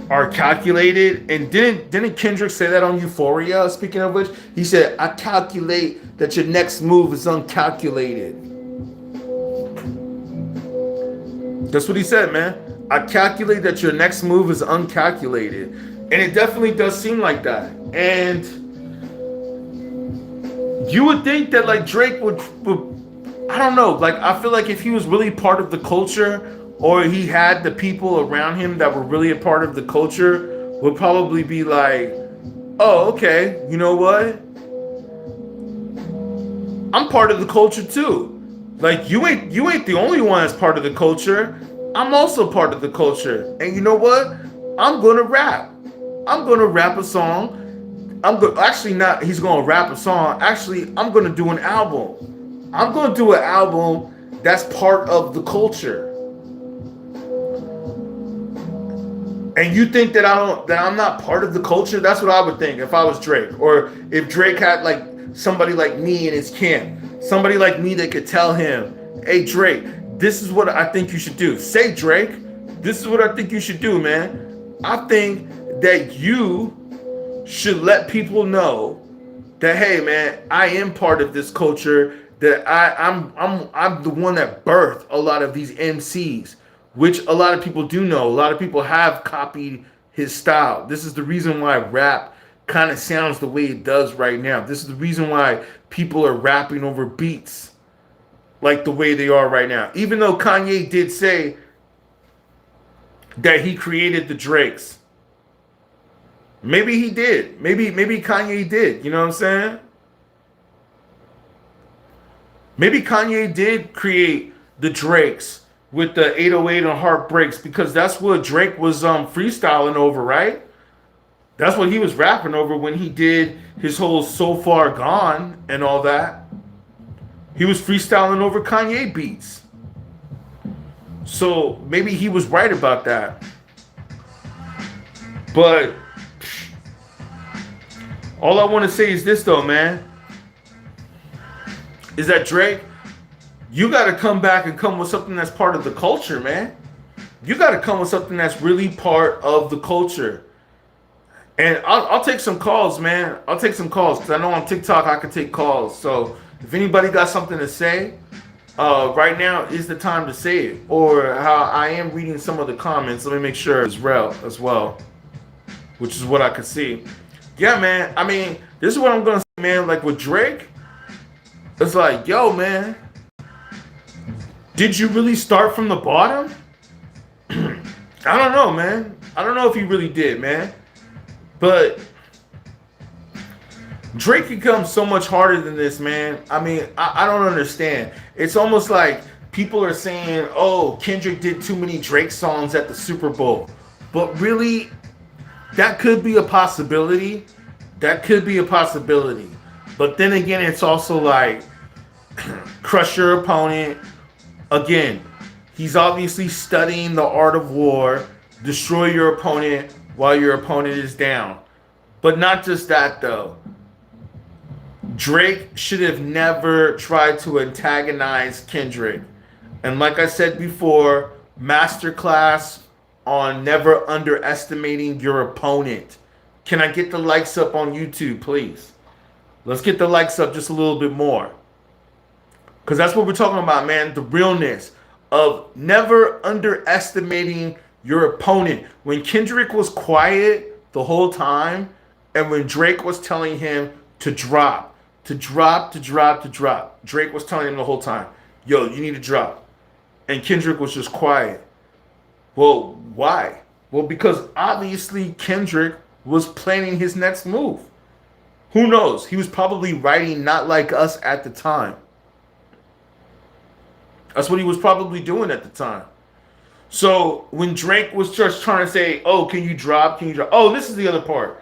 are calculated. And didn't Kendrick say that on Euphoria? Speaking of which, he said, "I calculate that your next move is uncalculated." That's what he said, man. I calculate that your next move is uncalculated. And it definitely does seem like that. And you would think that like Drake would I don't know, like I feel like if he was really part of the culture or he had the people around him that were really a part of the culture would probably be like, "Oh, okay, you know what? I'm part of the culture too. Like you ain't the only one that's part of the culture. I'm also part of the culture. And you know what? I'm gonna rap. I'm gonna rap a song. Actually not he's gonna rap a song. Actually, I'm gonna do an album. I'm gonna do an album that's part of the culture. And you think that I'm not part of the culture? That's what I would think if I was Drake. Or if Drake had like somebody like me in his camp. Somebody like me that could tell him, "Hey Drake, this is what I think you should do." Say, "Drake, this is what I think you should do, man. I think that you should let people know that, hey man, I am part of this culture, that I'm the one that birthed a lot of these MCs, which a lot of people do know. A lot of people have copied his style. This is the reason why rap kind of sounds the way it does right now. This is the reason why people are rapping over beats like the way they are right now." Even though Kanye did say that he created the Drakes. Maybe he did. Maybe Kanye did. You know what I'm saying? Maybe Kanye did create the Drakes with the 808 and Heartbreaks because that's what Drake was freestyling over, right? That's what he was rapping over when he did his whole "So Far Gone" and all that. He was freestyling over Kanye beats. So maybe he was right about that. But all I want to say is this though, man. Is that Drake, you got to come back and come with something that's part of the culture, man. You got to come with something that's really part of the culture. And I'll take some calls, man. I'll take some calls because I know on TikTok I can take calls. So if anybody got something to say, right now is the time to say it. Or how I am reading some of the comments. Let me make sure as well, which is what I could see. Yeah, man. I mean, this is what I'm gonna say, man. Like with Drake, it's like, yo, man, did you really start from the bottom? I don't know, man. I don't know if he really did, man. But Drake can come so much harder than this, man. I mean, I don't understand. It's almost like people are saying, oh, Kendrick did too many Drake songs at the Super Bowl. But really, that could be a possibility. That could be a possibility. But then again, it's also like, crush your opponent. Again, he's obviously studying the art of war. Destroy your opponent while your opponent is down. But not just that, though. Drake should have never tried to antagonize Kendrick. And like I said before, masterclass on never underestimating your opponent. Can I get the likes up on YouTube, please? Let's get the likes up just a little bit more. Because that's what we're talking about, man. The realness of never underestimating your opponent. When Kendrick was quiet the whole time, and when Drake was telling him to drop, Drake was telling him the whole time, yo, you need to drop. And Kendrick was just quiet. Well, why? Well, because obviously Kendrick was planning his next move. Who knows? He was probably writing Not Like Us at the time. That's what he was probably doing at the time. So when Drake was just trying to say, oh, can you drop? Can you drop? Oh, this is the other part.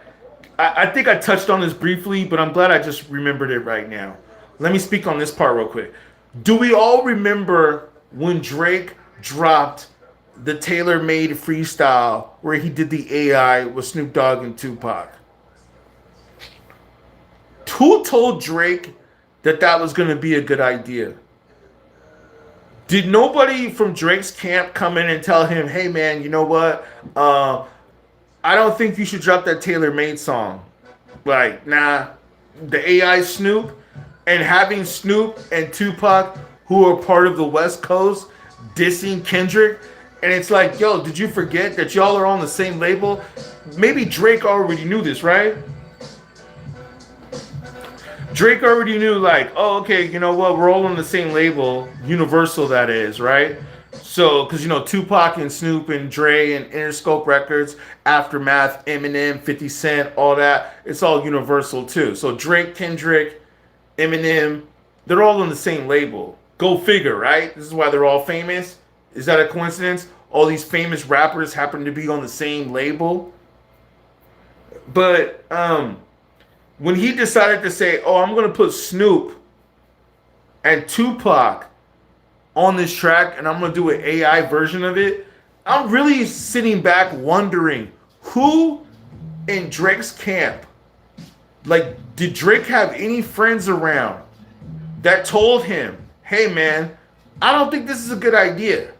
I think I touched on this briefly, but I'm glad I just remembered it right now. Let me speak on this part real quick. Do we all remember when Drake dropped the tailor-made freestyle where he did the AI with Snoop Dogg and Tupac? Who told Drake that that was going to be a good idea? Did nobody from Drake's camp come in and tell him, hey, man, you know what? I don't think you should drop that tailor-made song. Like, nah, the AI Snoop, and having Snoop and Tupac, who are part of the West Coast, dissing Kendrick, and it's like, yo, did you forget that y'all are on the same label? Maybe Drake already knew this, right? Drake already knew, like, oh, okay, you know what? We're all on the same label, Universal, that is, right? So, because, you know, Tupac and Snoop and Dre and Interscope Records, Aftermath, Eminem, 50 Cent, all that, it's all Universal, too. So, Drake, Kendrick, Eminem, they're all on the same label. Go figure, right? This is why they're all famous. Is that a coincidence? All these famous rappers happen to be on the same label. But, when he decided to say, oh, I'm going to put Snoop and Tupac on this track and I'm going to do an AI version of it, I'm really sitting back wondering who in Drake's camp, like, did Drake have any friends around that told him, hey, man, I don't think this is a good idea.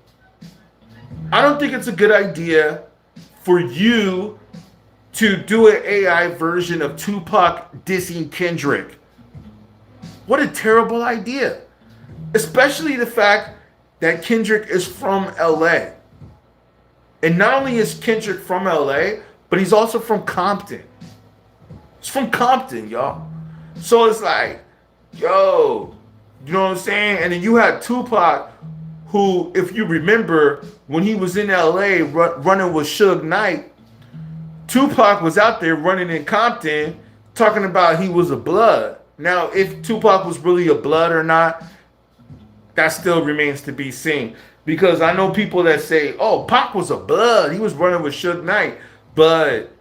I don't think it's a good idea for you to do an AI version of Tupac dissing Kendrick. What a terrible idea. Especially the fact that Kendrick is from LA. And not only is Kendrick from LA, but he's also from Compton. He's from Compton, y'all. So it's like, yo, you know what I'm saying? And then you had Tupac, who, if you remember, when he was in LA running with Suge Knight, Tupac was out there running in Compton talking about he was a blood. Now, if Tupac was really a blood or not, that still remains to be seen. Because I know people that say, oh, Pac was a blood. He was running with Suge Knight. But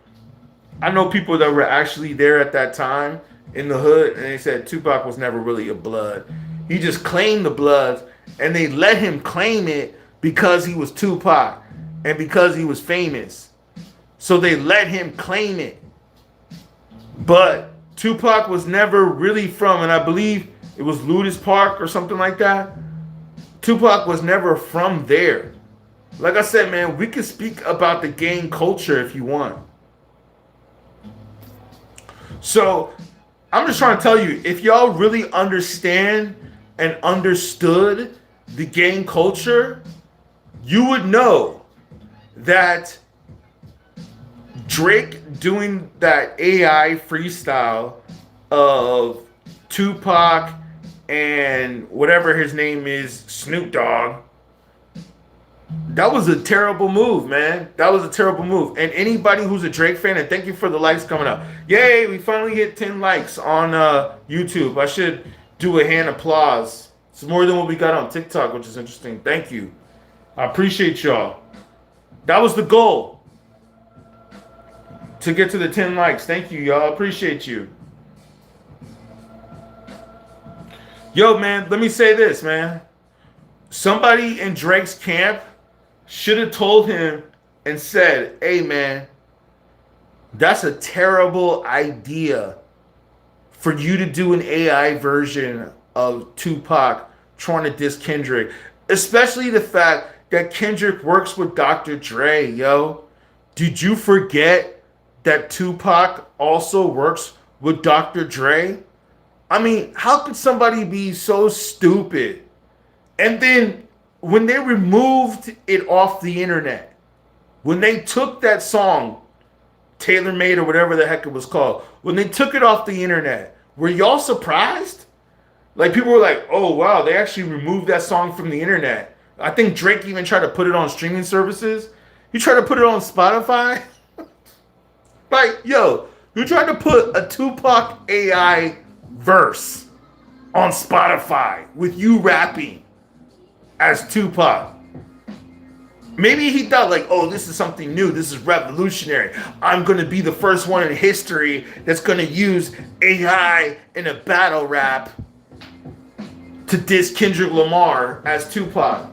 I know people that were actually there at that time in the hood, and they said Tupac was never really a blood. He just claimed the bloods, and they let him claim it because he was Tupac and because he was famous. So they let him claim it. But Tupac was never really from, and I believe it was Ludus Park or something like that. Tupac was never from there. Like I said, man, we can speak about the gang culture if you want. So I'm just trying to tell you, if y'all really understand and understood the gang culture, you would know that Drake doing that AI freestyle of Tupac and whatever his name is, Snoop Dogg, That was a terrible move, man. That was a terrible move. And anybody who's a Drake fan, and thank you for the likes coming up. Yay, we finally hit 10 likes on YouTube. I should do a hand applause. It's more than what we got on TikTok, which is interesting. Thank you. I appreciate y'all. That was the goal. To get to the 10 likes. Thank you, y'all. Appreciate you. Yo, man, let me say this, man. Somebody in Drake's camp should have told him and said, hey, man, that's a terrible idea for you to do an AI version of Tupac trying to diss Kendrick. Especially the fact that Kendrick works with Dr. Dre, yo. Did you forget that Tupac also works with Dr. Dre? I mean, how could somebody be so stupid? And then when they removed it off the internet, when they took that song, Tailor Made or whatever the heck it was called, when they took it off the internet, were y'all surprised? Like, people were like, oh, wow, they actually removed that song from the internet. I think Drake even tried to put it on streaming services. He tried to put it on Spotify. Like, yo, you tried to put a Tupac AI verse on Spotify with you rapping as Tupac. Maybe he thought like, oh, this is something new. This is revolutionary. I'm going to be the first one in history that's going to use AI in a battle rap to diss Kendrick Lamar as Tupac.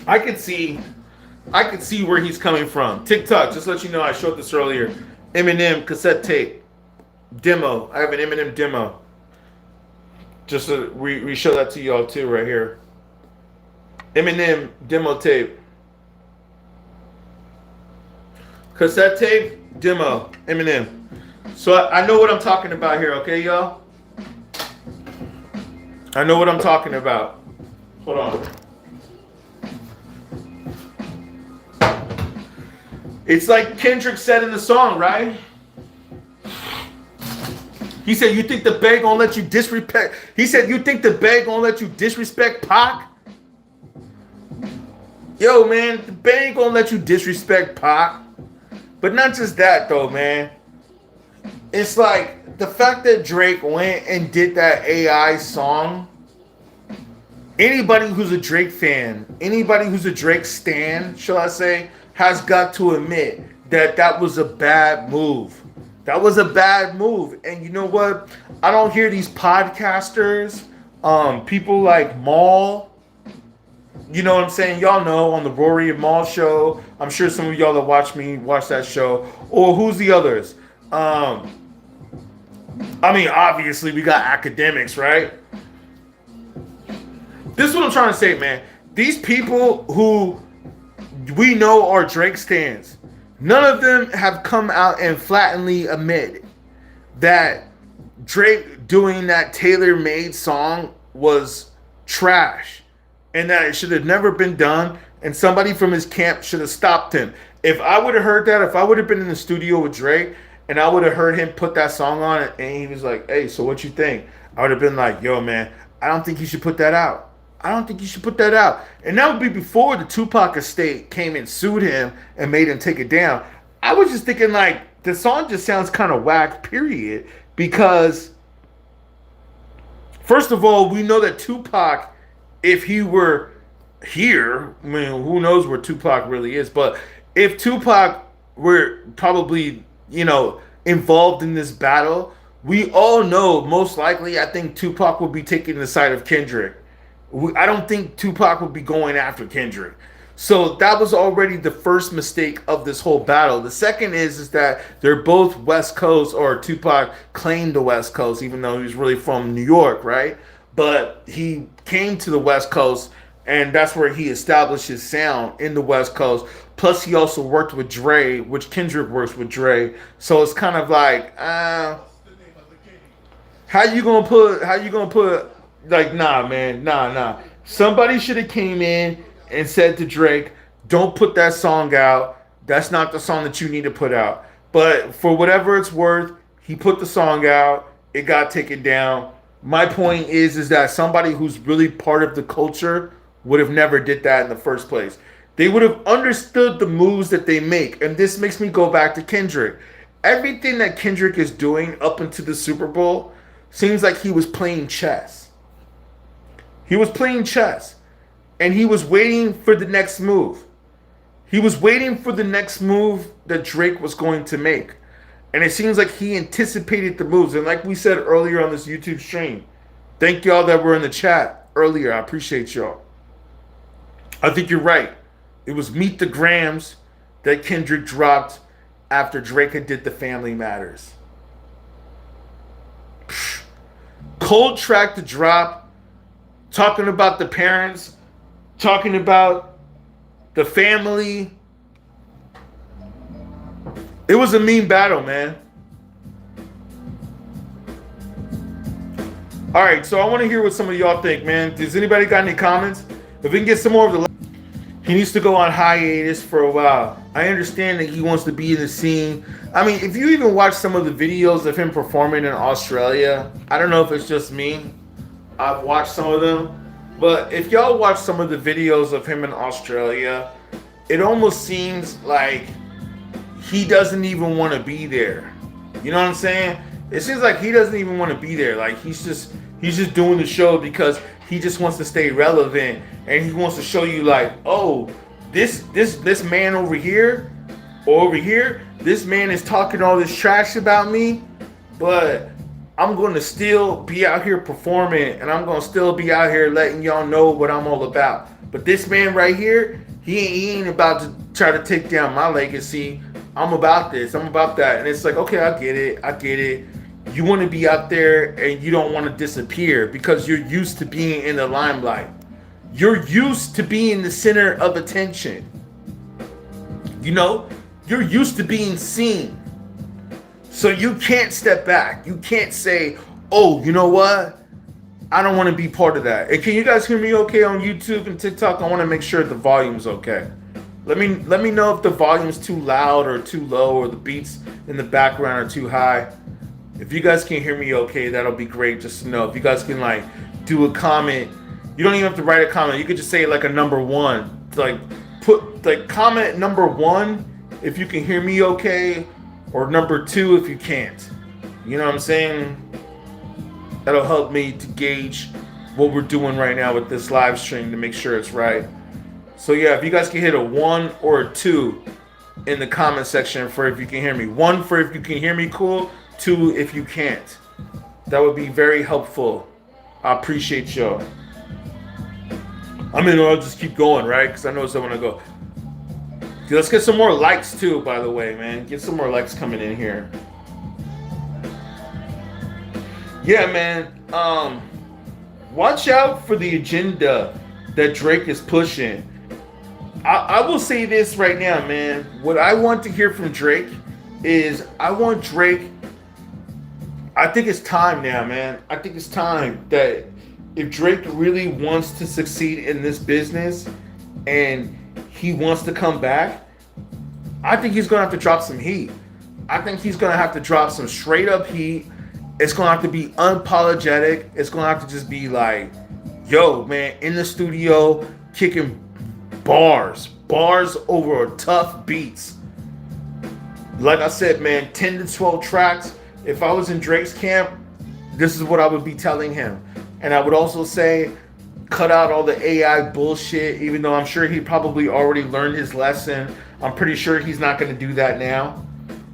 I could see where he's coming from. TikTok, just to let you know, I showed this earlier. Eminem cassette tape demo. I have an Eminem demo. Just so we show that to y'all too right here. Eminem demo tape. Cassette tape demo. Eminem. So I know what I'm talking about here, okay, y'all? I know what I'm talking about. Hold on. It's like Kendrick said in the song, right? He said, you think the Bay gonna let you disrespect? He said, you think the Bay gonna let you disrespect Pac? Yo, man, the Bay ain't gonna let you disrespect Pac. But not just that, though, man. It's like the fact that Drake went and did that AI song. Anybody who's a Drake fan, anybody who's a Drake stan, shall I say, has got to admit that that was a bad move. That was a bad move. And you know what? I don't hear these podcasters, people like Maul. You know what I'm saying? Y'all know on the Rory and Maul show. I'm sure some of y'all that watch that show. Or who's the others? I mean, obviously we got academics, right? This is what I'm trying to say, man. These people who we know are Drake stans, none of them have come out and flatly admit that Drake doing that tailor-made song was trash and that it should have never been done, and somebody from his camp should have stopped him. If I would have heard that, if I would have been in the studio with Drake and I would have heard him put that song on it and he was like, hey, so what you think? I would have been like, yo, man, I don't think you should put that out. I don't think you should put that out. And that would be before the Tupac estate came and sued him and made him take it down. I was just thinking, like, the song just sounds kind of whack, period. Because, first of all, we know that Tupac, if he were here, I mean, who knows where Tupac really is, but if Tupac were probably, involved in this battle, we all know, most likely, I think Tupac would be taking the side of Kendrick. I don't think Tupac would be going after Kendrick. So that was already the first mistake of this whole battle. The second is that they're both West Coast, or Tupac claimed the West Coast, even though he was really from New York, right? But he came to the West Coast, and that's where he established his sound in the West Coast. Plus, he also worked with Dre, which Kendrick works with Dre. So it's kind of like, how you gonna put like, nah, man, nah. Somebody should have came in and said to Drake, don't put that song out. That's not the song that you need to put out. But for whatever it's worth, he put the song out. It got taken down. My point is that somebody who's really part of the culture would have never did that in the first place. They would have understood the moves that they make. And this makes me go back to Kendrick. Everything that Kendrick is doing up into the Super Bowl seems like he was playing chess. He was playing chess. And he was waiting for the next move. He was waiting for the next move that Drake was going to make. And it seems like he anticipated the moves. And like we said earlier on this YouTube stream, thank y'all that were in the chat earlier. I appreciate y'all. I think you're right. It was Meet the Grams that Kendrick dropped after Drake had did the Family Matters. Cold track to drop, talking about the parents, talking about the family. It was a mean battle, man. All right, so I want to hear what some of y'all think, man. Does anybody got any comments? If we can get some more of the... He needs to go on hiatus for a while. I understand that he wants to be in the scene. I mean, if you even watch some of the videos of him performing in Australia, I don't know if it's just me. I've watched some of them. But if y'all watch some of the videos of him in Australia, it almost seems like he doesn't even want to be there. You know what I'm saying? It seems like he doesn't even want to be there. Like he's just doing the show because he just wants to stay relevant, and he wants to show you like, oh, this man over here or over here, this man is talking all this trash about me, but I'm going to still be out here performing, and I'm going to still be out here letting y'all know what I'm all about. But this man right here, he ain't about to try to take down my legacy. I'm about this. I'm about that. And it's like, okay, I get it. You want to be out there and you don't want to disappear because you're used to being in the limelight. You're used to being the center of attention. You know, you're used to being seen. So you can't step back. You can't say, oh, you know what? I don't want to be part of that. And can you guys hear me okay on YouTube and TikTok? I want to make sure the volume's okay. Let me know if the volume's too loud or too low, or the beats in the background are too high. If you guys can hear me okay, that'll be great just to know. If you guys can like do a comment, you don't even have to write a comment. You could just say like a number 1. Like put like comment number 1 if you can hear me okay, or number 2 if you can't. You know what I'm saying? That'll help me to gauge what we're doing right now with this live stream to make sure it's right. So yeah, if you guys can hit a 1 or a 2 in the comment section for if you can hear me. 1 for if you can hear me, cool. 2 if you can't. That would be very helpful. I appreciate y'all. I mean, I'll just keep going, right? Because I know someone will go. Let's get some more likes too, by the way, man. Get some more likes coming in here. Yeah, man. Watch out for the agenda that Drake is pushing. I will say this right now, man. What I want to hear from Drake is I want Drake. I think it's time now, man. I think it's time that if Drake really wants to succeed in this business and he wants to come back, I think he's going to have to drop some heat. I think he's going to have to drop some straight up heat. It's going to have to be unapologetic. It's going to have to just be like, yo, man, in the studio, kicking bars over tough beats. Like I said, man, 10 to 12 tracks. If I was in Drake's camp, this is what I would be telling him. And I would also say, cut out all the AI bullshit, even though I'm sure he probably already learned his lesson. I'm pretty sure he's not going to do that now.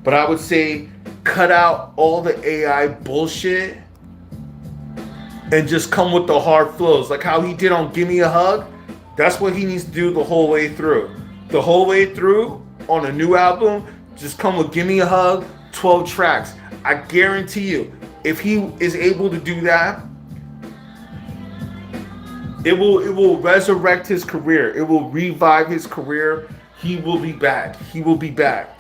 But I would say, cut out all the AI bullshit and just come with the hard flows. Like how he did on Gimme a Hug. That's what he needs to do the whole way through. The whole way through on a new album, just come with Gimme a Hug, 12 tracks. I guarantee you, if he is able to do that, it will resurrect his career. It will revive his career. He will be back. He will be back.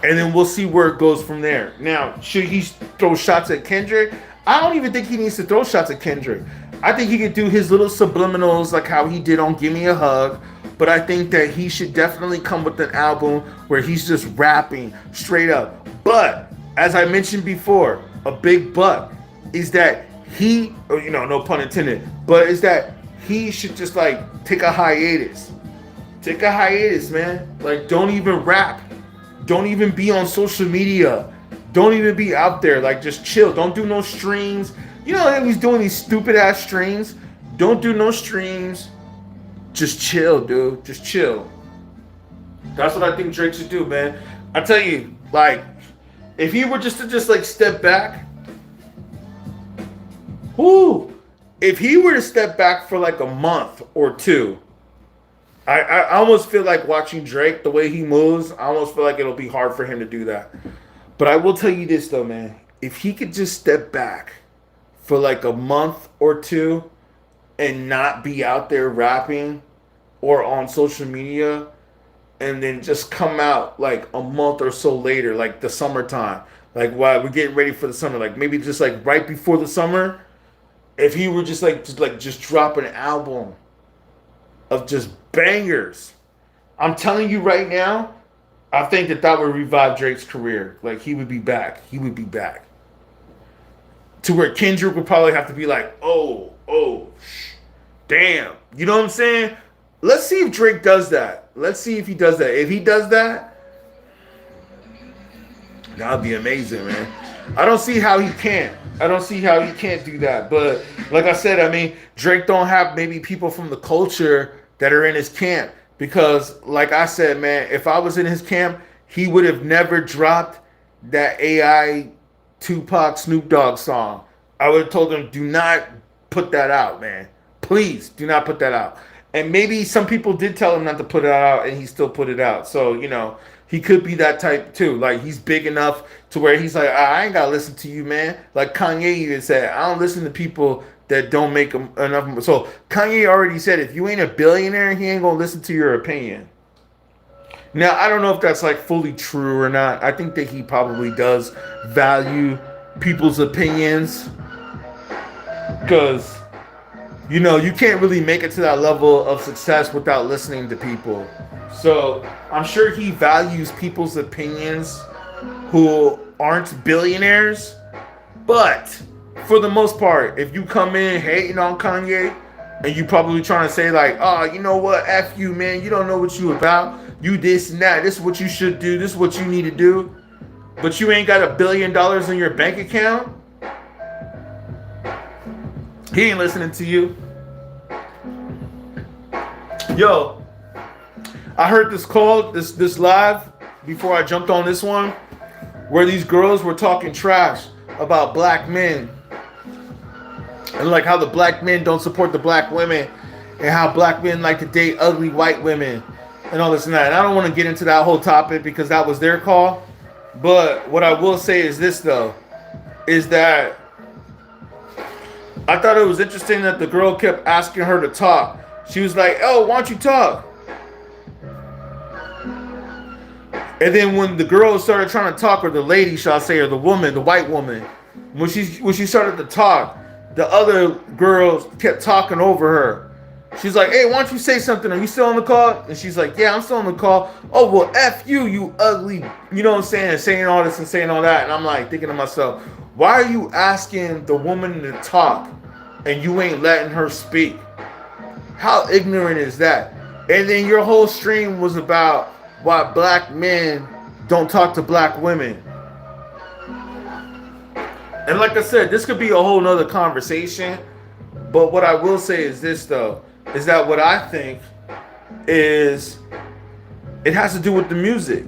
And then we'll see where it goes from there. Now, should he throw shots at Kendrick? I don't even think he needs to throw shots at Kendrick. I think he could do his little subliminals like how he did on Gimme a Hug. But I think that he should definitely come with an album where he's just rapping straight up. But, as I mentioned before, a big but is that no pun intended, but is that he should just like take a hiatus. Take a hiatus, man. Like, don't even rap. Don't even be on social media. Don't even be out there. Like, just chill. Don't do no streams. You know, he's doing these stupid ass streams. Don't do no streams. Just chill, dude. Just chill. That's what I think Drake should do, man. I tell you, like, if he were just to just like step back, whoo, if he were to step back for like a month or two, I almost feel like watching Drake, the way he moves, I almost feel like it'll be hard for him to do that. But I will tell you this though, man. If he could just step back for like a month or two and not be out there rapping or on social media, and then just come out like a month or so later, like the summertime, like while we're getting ready for the summer, like maybe just like right before the summer, if he were just drop an album of just bangers, I'm telling you right now, I think that would revive Drake's career. Like, he would be back. He would be back. To where Kendrick would probably have to be like, damn. You know what I'm saying? Let's see if Drake does that. Let's see if he does that. If he does that, that'd be amazing, man. I don't see how he can't. I don't see how he can't do that. But like I said, I mean, Drake don't have maybe people from the culture that are in his camp. Because like I said, man, if I was in his camp, he would have never dropped that AI Tupac Snoop Dogg song. I would have told him, do not put that out, man. Please do not put that out. And maybe some people did tell him not to put it out, and he still put it out. So, you know, he could be that type too. Like, he's big enough to where he's like, I ain't gotta listen to you, man. Like Kanye even said, I don't listen to people that don't make enough. So Kanye already said, if you ain't a billionaire, he ain't gonna listen to your opinion. Now, I don't know if that's like fully true or not. I think that he probably does value people's opinions, because, you know, you can't really make it to that level of success without listening to people. So I'm sure he values people's opinions who aren't billionaires. But for the most part, if you come in hating on Kanye and you probably trying to say like, oh, you know what, F you, man, you don't know what you about. You this and that. This is what you should do. This is what you need to do. But you ain't got $1 billion in your bank account. He ain't listening to you. Yo, I heard this call, this live, before I jumped on this one, where these girls were talking trash about black men. And like how the black men don't support the black women, and how black men like to date ugly white women, and all this and that. And I don't want to get into that whole topic because that was their call. But what I will say is this though, is that I thought it was interesting that the girl kept asking her to talk. She was like, oh, why don't you talk? And then when the girl started trying to talk, or the lady, shall I say, or the woman, the white woman, when she started to talk, the other girls kept talking over her. She's like, hey, why don't you say something? Are you still on the call? And she's like, yeah, I'm still on the call. Oh, well, F you, you ugly, you know what I'm saying? Saying all this and saying all that. And I'm like thinking to myself, why are you asking the woman to talk and you ain't letting her speak? How ignorant is that? And then your whole stream was about why black men don't talk to black women. And like I said, this could be a whole nother conversation. But what I will say is this though, is that what I think is, it has to do with the music.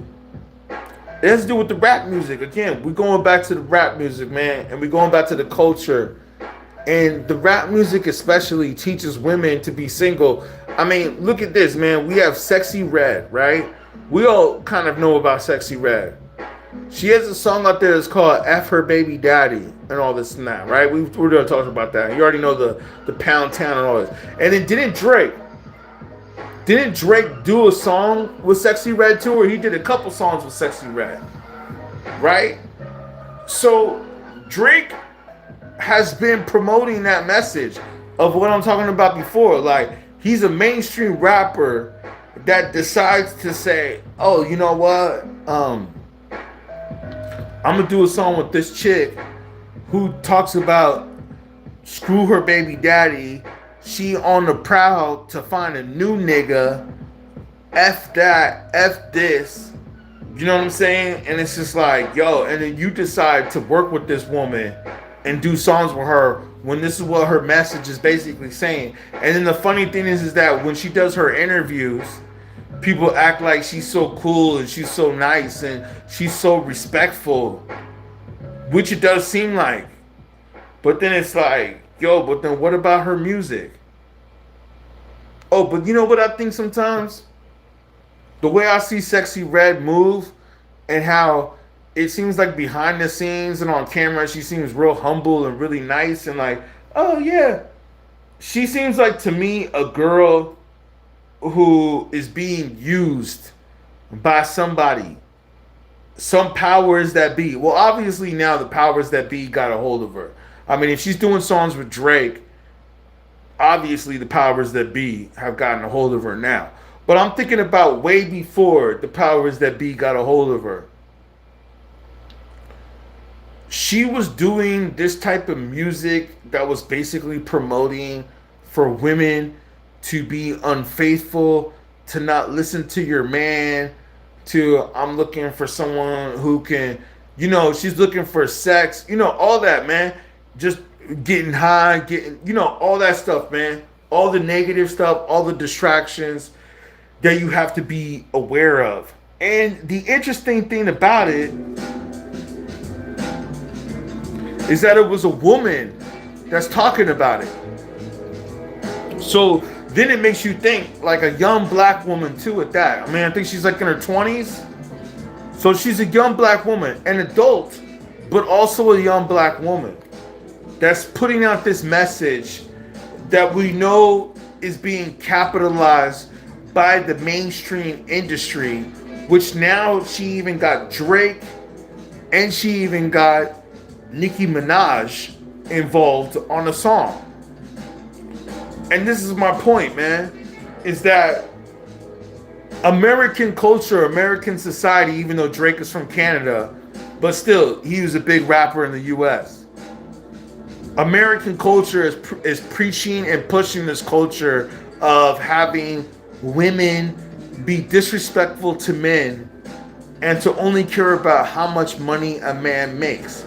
It has to do with the rap music. Again, we're going back to the rap music, man. And we're going back to the culture. And the rap music especially teaches women to be single. I mean, look at this, man. We have Sexy Red, right? We all kind of know about Sexy Red. She has a song out there that's called F Her Baby Daddy and all this and that, right? We're going to talk about that. You already know the Pound Town and all this. And then didn't Drake do a song with Sexy Red too? Or he did a couple songs with Sexy Red, right? So Drake has been promoting that message of what I'm talking about before. Like, he's a mainstream rapper that decides to say, oh, you know what? I'm gonna do a song with this chick who talks about screw her baby daddy. She on the prowl to find a new nigga. F that, F this. You know what I'm saying? And it's just like, yo, and then you decide to work with this woman and do songs with her when this is what her message is basically saying. And then the funny thing is that when she does her interviews, people act like she's so cool and she's so nice and she's so respectful, which it does seem like. But then it's like, yo, but then what about her music? Oh, but you know what I think sometimes? The way I see Sexy Red move and how it seems like behind the scenes and on camera she seems real humble and really nice and like, oh yeah. She seems like to me a girl who is being used by somebody. Some powers that be. Well, obviously now the powers that be got a hold of her. I mean, if she's doing songs with Drake, obviously the powers that be have gotten a hold of her now. But I'm thinking about way before the powers that be got a hold of her. She was doing this type of music that was basically promoting for women to be unfaithful, to not listen to your man, to I'm looking for someone who can, she's looking for sex, all that, man. Just getting high, all that stuff, man. All the negative stuff, all the distractions that you have to be aware of. And the interesting thing about it is that it was a woman that's talking about it. So then it makes you think like a young black woman too at that. I mean, I think she's like in her 20s. So she's a young black woman, an adult, but also a young black woman that's putting out this message that we know is being capitalized by the mainstream industry, which now she even got Drake and she even got Nicki Minaj involved on a song. And this is my point, man, is that American culture, American society, even though Drake is from Canada, but still, he was a big rapper in the US. American culture is preaching and pushing this culture of having women be disrespectful to men and to only care about how much money a man makes.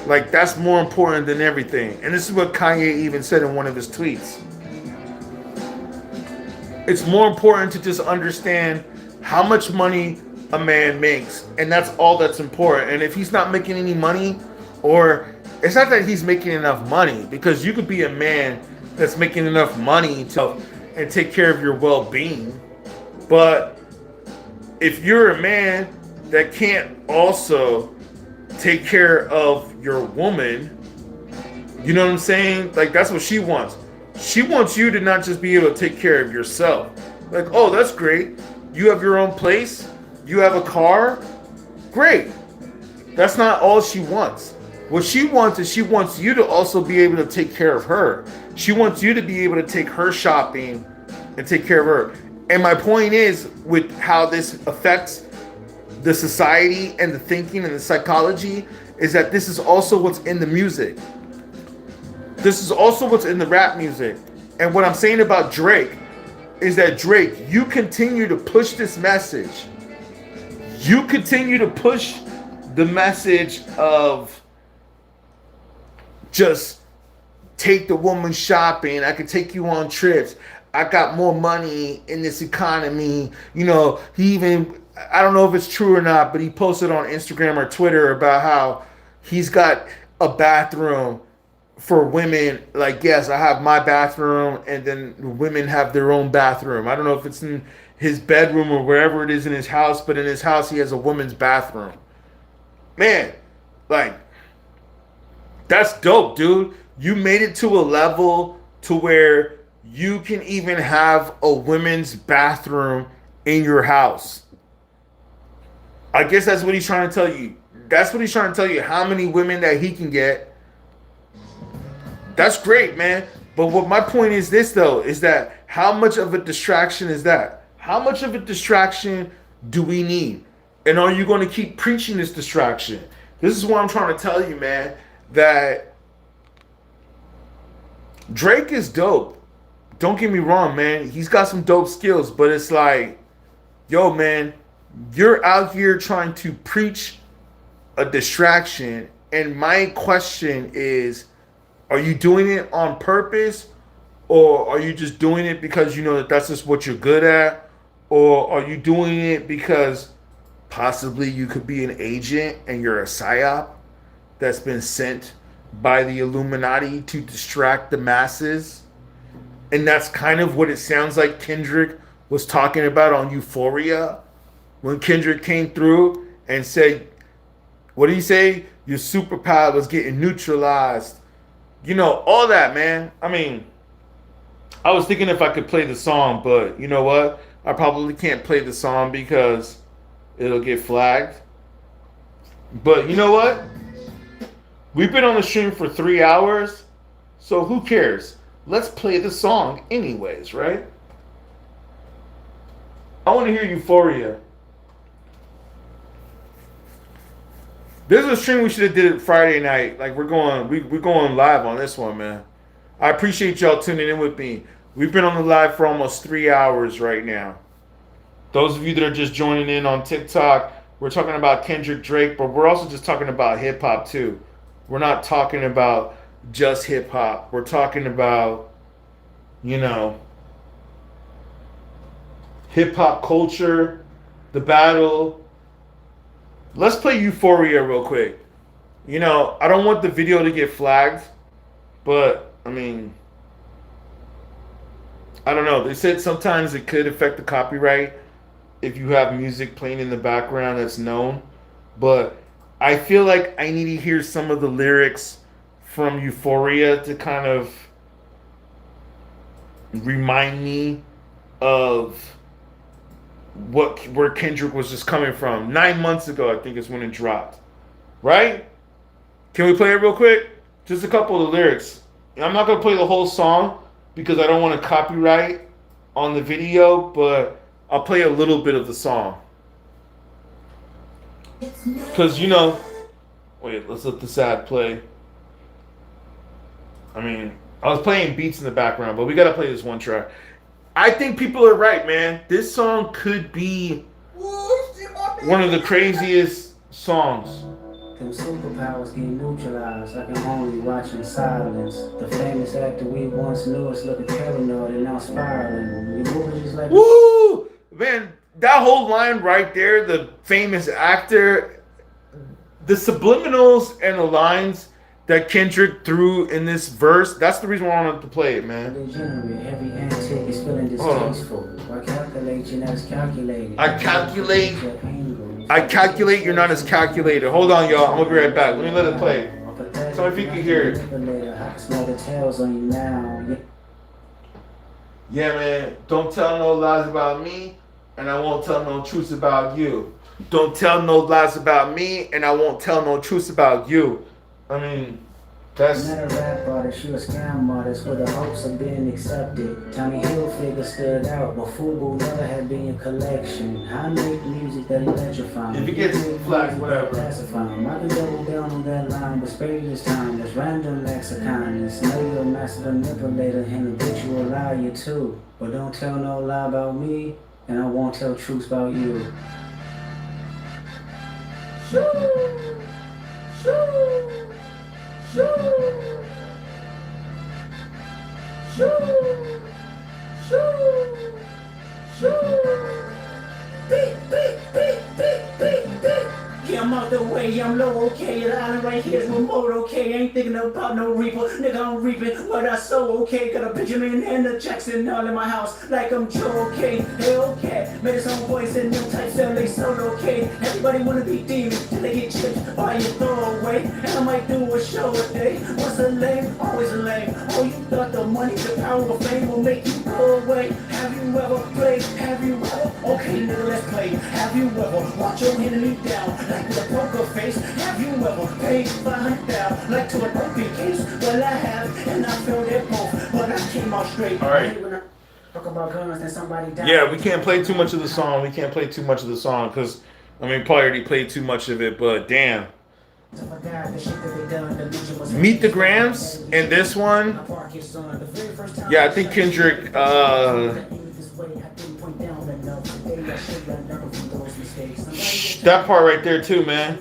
Like, that's more important than everything. And this is what Kanye even said in one of his tweets. It's more important to just understand how much money a man makes, and that's all that's important. And if he's not making any money, or it's not that he's making enough money, because you could be a man that's making enough money to and take care of your well-being, but if you're a man that can't also take care of your woman, you know what I'm saying? Like, that's what she wants. She wants you to not just be able to take care of yourself. Like, oh, that's great. You have your own place. You have a car. Great. That's not all she wants. What she wants is she wants you to also be able to take care of her. She wants you to be able to take her shopping and take care of her. And my point is, with how this affects the society and the thinking and the psychology, is that this is also what's in the music. This is also what's in the rap music. And what I'm saying about Drake is that, Drake, you continue to push this message. You continue to push the message of just take the woman shopping. I can take you on trips. I got more money in this economy. You know, he even, I don't know if it's true or not, but he posted on Instagram or Twitter about how he's got a bathroom for women. Like, yes, I have my bathroom, and then women have their own bathroom. I don't know if it's in his bedroom or wherever it is in his house, but in his house he has a woman's bathroom. Man, like, that's dope, dude. You made it to a level to where you can even have a women's bathroom in your house. I guess that's what he's trying to tell you. That's what he's trying to tell you, how many women that he can get. That's great, man. But what my point is this, though, is that how much of a distraction is that? How much of a distraction do we need? And are you going to keep preaching this distraction? This is what I'm trying to tell you, man, that Drake is dope. Don't get me wrong, man. He's got some dope skills, but it's like, yo, man, you're out here trying to preach a distraction. And my question is, are you doing it on purpose? Or are you just doing it because you know that that's just what you're good at? Or are you doing it because possibly you could be an agent and you're a psyop that's been sent by the Illuminati to distract the masses? And that's kind of what it sounds like Kendrick was talking about on Euphoria. When Kendrick came through and said, what did he say? Your superpower was getting neutralized. You know, all that, man. I mean, I was thinking if I could play the song, but you know what? I probably can't play the song because it'll get flagged. But you know what? We've been on the stream for 3 hours, so who cares? Let's play the song anyways, right? I want to hear Euphoria. This is a stream we should have did it Friday night. Like we're going live on this one, man. I appreciate y'all tuning in with me. We've been on the live for almost 3 hours right now. Those of you that are just joining in on TikTok, we're talking about Kendrick Drake, but we're also just talking about hip hop too. We're not talking about just hip hop. We're talking about, you know, hip hop culture, the battle. Let's play Euphoria real quick. You know, I don't want the video to get flagged, but I mean, I don't know. They said sometimes it could affect the copyright if you have music playing in the background that's known. But I feel like I need to hear some of the lyrics from Euphoria to kind of remind me of where Kendrick was just coming from. 9 months ago, I think is when it dropped. Right? Can we play it real quick? Just a couple of the lyrics. I'm not gonna play the whole song because I don't want to copyright on the video, but I'll play a little bit of the song. Because, you know, wait, let's let this ad play. I mean, I was playing beats in the background, but we gotta play this one track. I think people are right, man. This song could be one of the craziest songs. Them superpowers get neutralized. I can only watch in silence. The famous actor we once knew is looking paranoid and now spiraling. You moving just like woo, man. That whole line right there, the famous actor, the subliminals and the lines that Kendrick threw in this verse, that's the reason why I wanted to play it, man. Every antic is feeling distasteful. I calculate you're not as calculated. I calculate you're not as calculated. Hold on, y'all. I'm gonna be right back. Let me let it play. Tell me if you can hear it. Yeah, man. Don't tell no lies about me, and I won't tell no truths about you. Don't tell no lies about me, and I won't tell no truths about you. I mean, that's... Not a rap artist, you a scam artist with the hopes of being accepted. Tommy Hilfiger stood out, but Fubu never had been in collection. I make music that electrifying. If it gets flagged, whatever. Pacifying. I can double down on that line, but spare you this time. That's random acts of kindness. Know you're a master manipulator and habitual liar too. But don't tell no lie about me, and I won't tell truths about you. Shoo! Shoo! Shoo! Shoo! Shoo! Shoo! Beep, beep, beep, beep, beep, beep. Yeah, I'm out the way, I'm low, okay. The island right here's remote, okay. Ain't thinking about no reaper, nigga, I'm reaping what I sow, okay. Got a Benjamin and a Jackson all in my house, like I'm Joe, okay. Hellcat, made his own voice and new types, LA solo, okay. Everybody wanna be demons till they get chipped by your throwaway. And I might do a show a day. Once a lame, always a lame. Oh, you thought the money, the power of fame will make you go away. Have you ever played? Have you ever? Okay, nigga, let's play. Have you ever watch your enemy down? Like with a poker face, have you ever paid $500 like to an open case? Well, I have, and I felt it both, but I came out straight. All right. Talk about guns and somebody died. Yeah, we can't play too much of the song. We can't play too much of the song because, I mean, probably already played too much of it, but damn. Meet the Grams and this one. Yeah, I think Kendrick. That part right there too, man.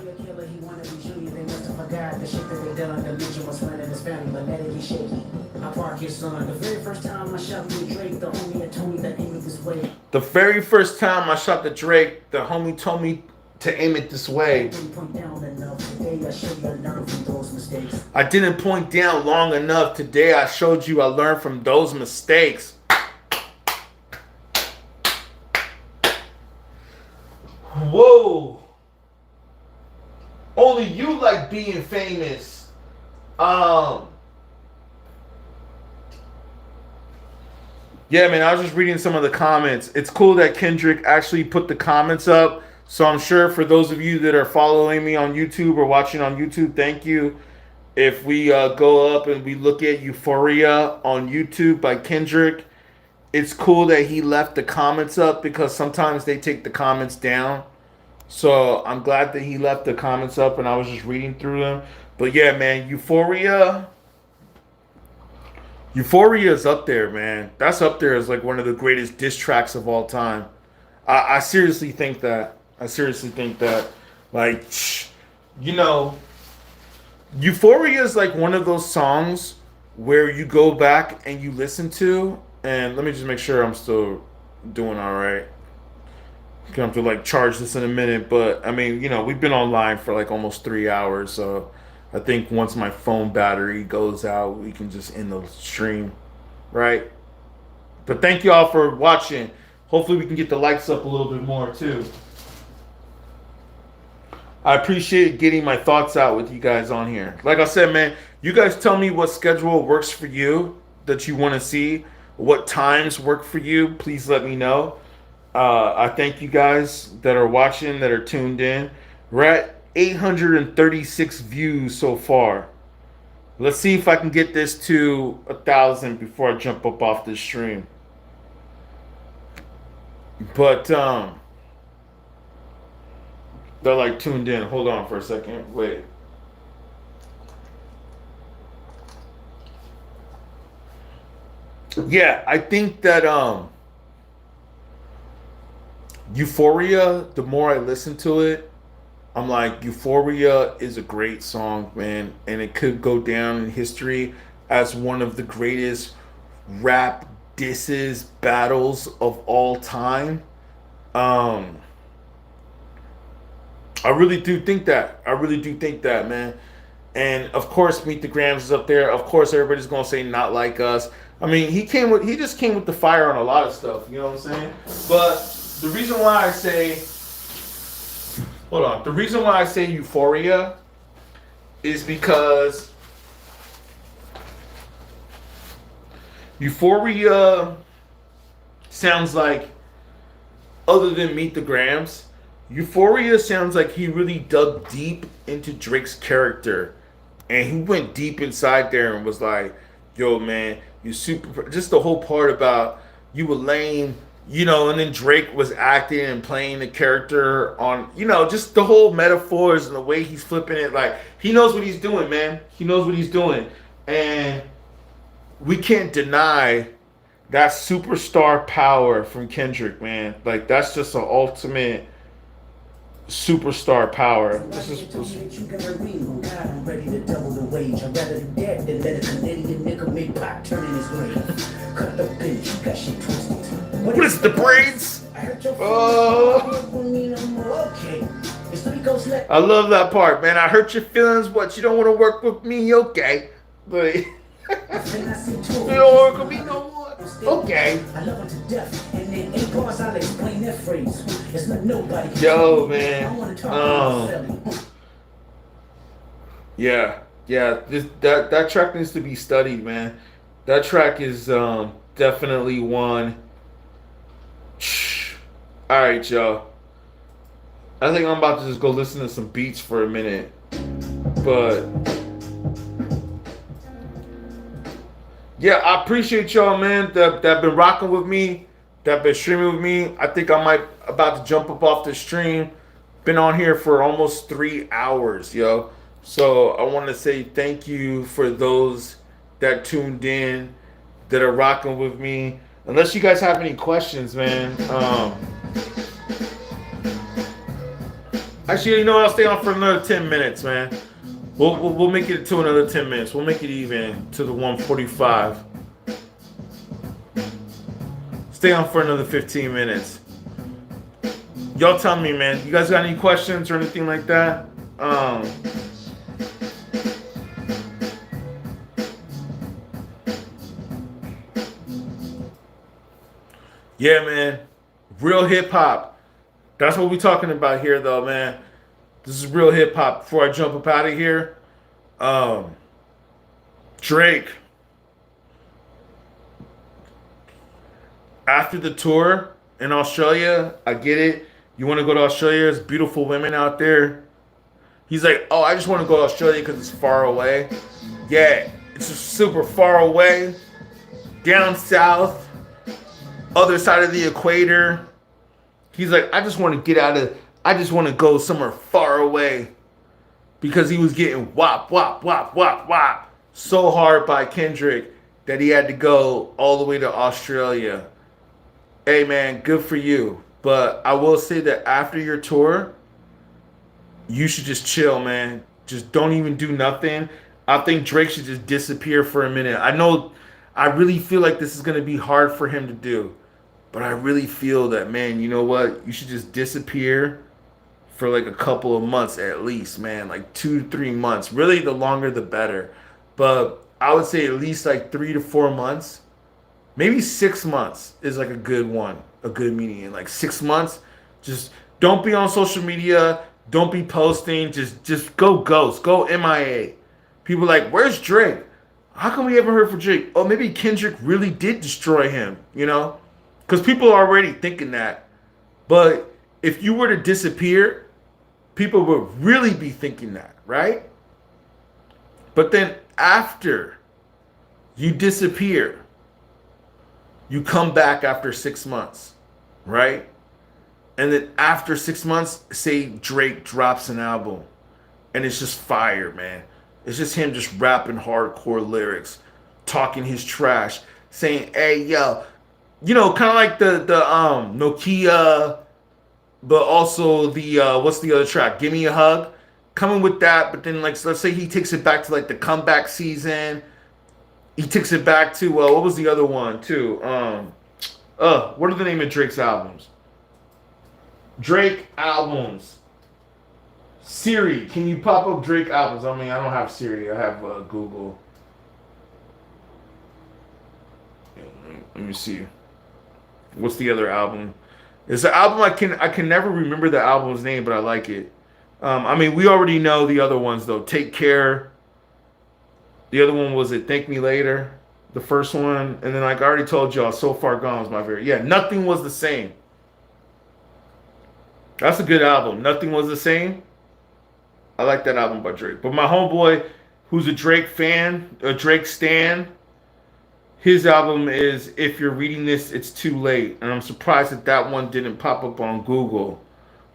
The very first time I shot the Drake, the homie told me to aim it this way. I didn't point down long enough. Today I showed you I learned from those mistakes. Whoa. Only you like being famous. Yeah, man, I was just reading some of the comments. It's cool that Kendrick actually put the comments up. So I'm sure for those of you that are following me on YouTube or watching on YouTube, thank you. If we go up and we look at Euphoria on YouTube by Kendrick, it's cool that he left the comments up because sometimes they take the comments down. So I'm glad that he left the comments up and I was just reading through them. But yeah, man, Euphoria is up there, man. That's up there as like one of the greatest diss tracks of all time. I seriously think that. Like, you know, Euphoria is like one of those songs where you go back and you listen to, and let me just make sure I'm still doing all right. I'm gonna have to like charge this in a minute, but I mean, you know, we've been online for like almost 3 hours, so I think once my phone battery goes out, we can just end the stream, right? But thank you all for watching. Hopefully we can get the likes up a little bit more too. I appreciate getting my thoughts out with you guys on here. Like I said, man, you guys tell me what schedule works for you that you want to see, what times work for you. Please let me know. I thank you guys that are watching, that are tuned in. We're at 836 views so far. Let's see if I can get this to 1,000 before I jump up off this stream. But they're like tuned in. Hold on for a second. Wait. Yeah, I think that Euphoria, the more I listen to it, I'm like, Euphoria is a great song, man, and it could go down in history as one of the greatest rap disses battles of all time. I really do think that. Man. And of course, Meet the Grams is up there. Of course, everybody's gonna say Not Like Us. I mean, he just came with the fire on a lot of stuff. You know what I'm saying? But the reason why I say, the reason why I say Euphoria is because Euphoria sounds like, other than Meet the Grams, Euphoria sounds like he really dug deep into Drake's character. And he went deep inside there and was like, yo, man, you super... Just the whole part about you were lame, you know, and then Drake was acting and playing the character on, you know, just the whole metaphors and the way he's flipping it. Like, he knows what he's doing, man. He knows what he's doing. And we can't deny that superstar power from Kendrick, man. Like, that's just an ultimate superstar power. This is I'm ready to double the wage. I'd rather do that than let a Canadian nigga make pop turn in his grave. Cut the bench, you got shit twisted. What is the braids? I love that part, man. I hurt your feelings, but you don't want to work with me, okay? But you don't work with me no more, okay? I love her to death, and in 8 bars I'll explain that phrase. It's not nobody. Yo, man. Yeah. That track needs to be studied, man. That track is definitely one. All right, y'all. I think I'm about to just go listen to some beats for a minute. But yeah, I appreciate y'all, man, that been rocking with me, that been streaming with me. I think I might about to jump up off the stream. Been on here for almost 3 hours, yo. So I want to say thank you for those that tuned in, that are rocking with me. Unless you guys have any questions, man. Actually, you know what? I'll stay on for another 10 minutes, man. We'll make it to another 10 minutes. We'll make it even to the 145. Stay on for another 15 minutes. Y'all tell me, man. You guys got any questions or anything like that? Yeah, man. Real hip hop. That's what we're talking about here, though, man. This is real hip hop. Before I jump up out of here, Drake. After the tour in Australia, I get it. You want to go to Australia? There's beautiful women out there. He's like, oh, I just want to go to Australia because it's far away. Yeah, it's just super far away. Down south, other side of the equator. He's like, I just want to go somewhere far away. Because he was getting whop, whop, whop, whop, whop so hard by Kendrick that he had to go all the way to Australia. Hey, man, good for you. But I will say that after your tour, you should just chill, man. Just don't even do nothing. I think Drake should just disappear for a minute. I really feel like this is going to be hard for him to do. But I really feel that, man, you know what? You should just disappear for like a couple of months at least, man. Like 2 to 3 months. Really, the longer the better. But I would say at least like 3 to 4 months. Maybe 6 months is like a good one. A good median. Like 6 months. Just don't be on social media. Don't be posting. Just go ghost. Go MIA. People are like, where's Drake? How come we haven't heard from Drake? Oh, maybe Kendrick really did destroy him, you know? Because people are already thinking that. But if you were to disappear, people would really be thinking that, right? But then after you disappear, you come back after 6 months, right? And then after 6 months, say Drake drops an album and it's just fire, man. It's just him just rapping hardcore lyrics, talking his trash, saying, hey, yo, you know, kind of like the Nokia, but also the, what's the other track? Give Me a Hug. Coming with that, but then, like, so let's say he takes it back to, like, the comeback season. He takes it back to, what was the other one, too? What are the name of Drake's albums? Drake albums. Siri, can you pop up Drake albums? I mean, I don't have Siri. I have Google. Let me see. What's the other album? It's an album I can never remember the album's name, but I like it. I mean, we already know the other ones though. Take Care. The other one was it Thank Me Later. The first one, and then like I already told y'all, So Far Gone was my favorite. Yeah, Nothing Was the Same. That's a good album. Nothing Was the Same. I like that album by Drake. But my homeboy, who's a Drake fan, a Drake stan, his album is If You're Reading This, It's Too Late. And I'm surprised that one didn't pop up on Google.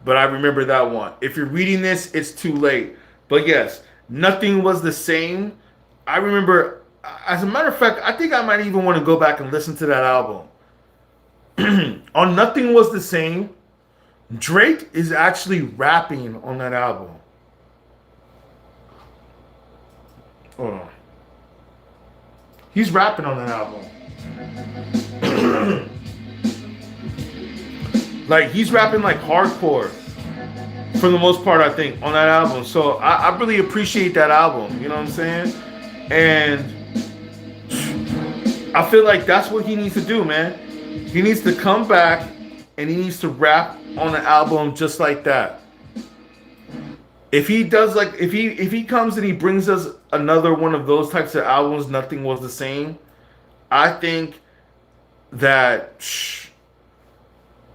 But I remember that one. If you're reading this, it's too late. But yes, Nothing Was the Same. I remember, as a matter of fact, I think I might even want to go back and listen to that album. On Nothing Was the Same, Drake is actually rapping on that album. Hold on. He's rapping on that album. Like, he's rapping like hardcore for the most part, I think, on that album. So I really appreciate that album. You know what I'm saying? And I feel like that's what he needs to do, man. He needs to come back and he needs to rap on an album just like that. If he does like if he comes and he brings us another one of those types of albums, Nothing Was the Same, I think that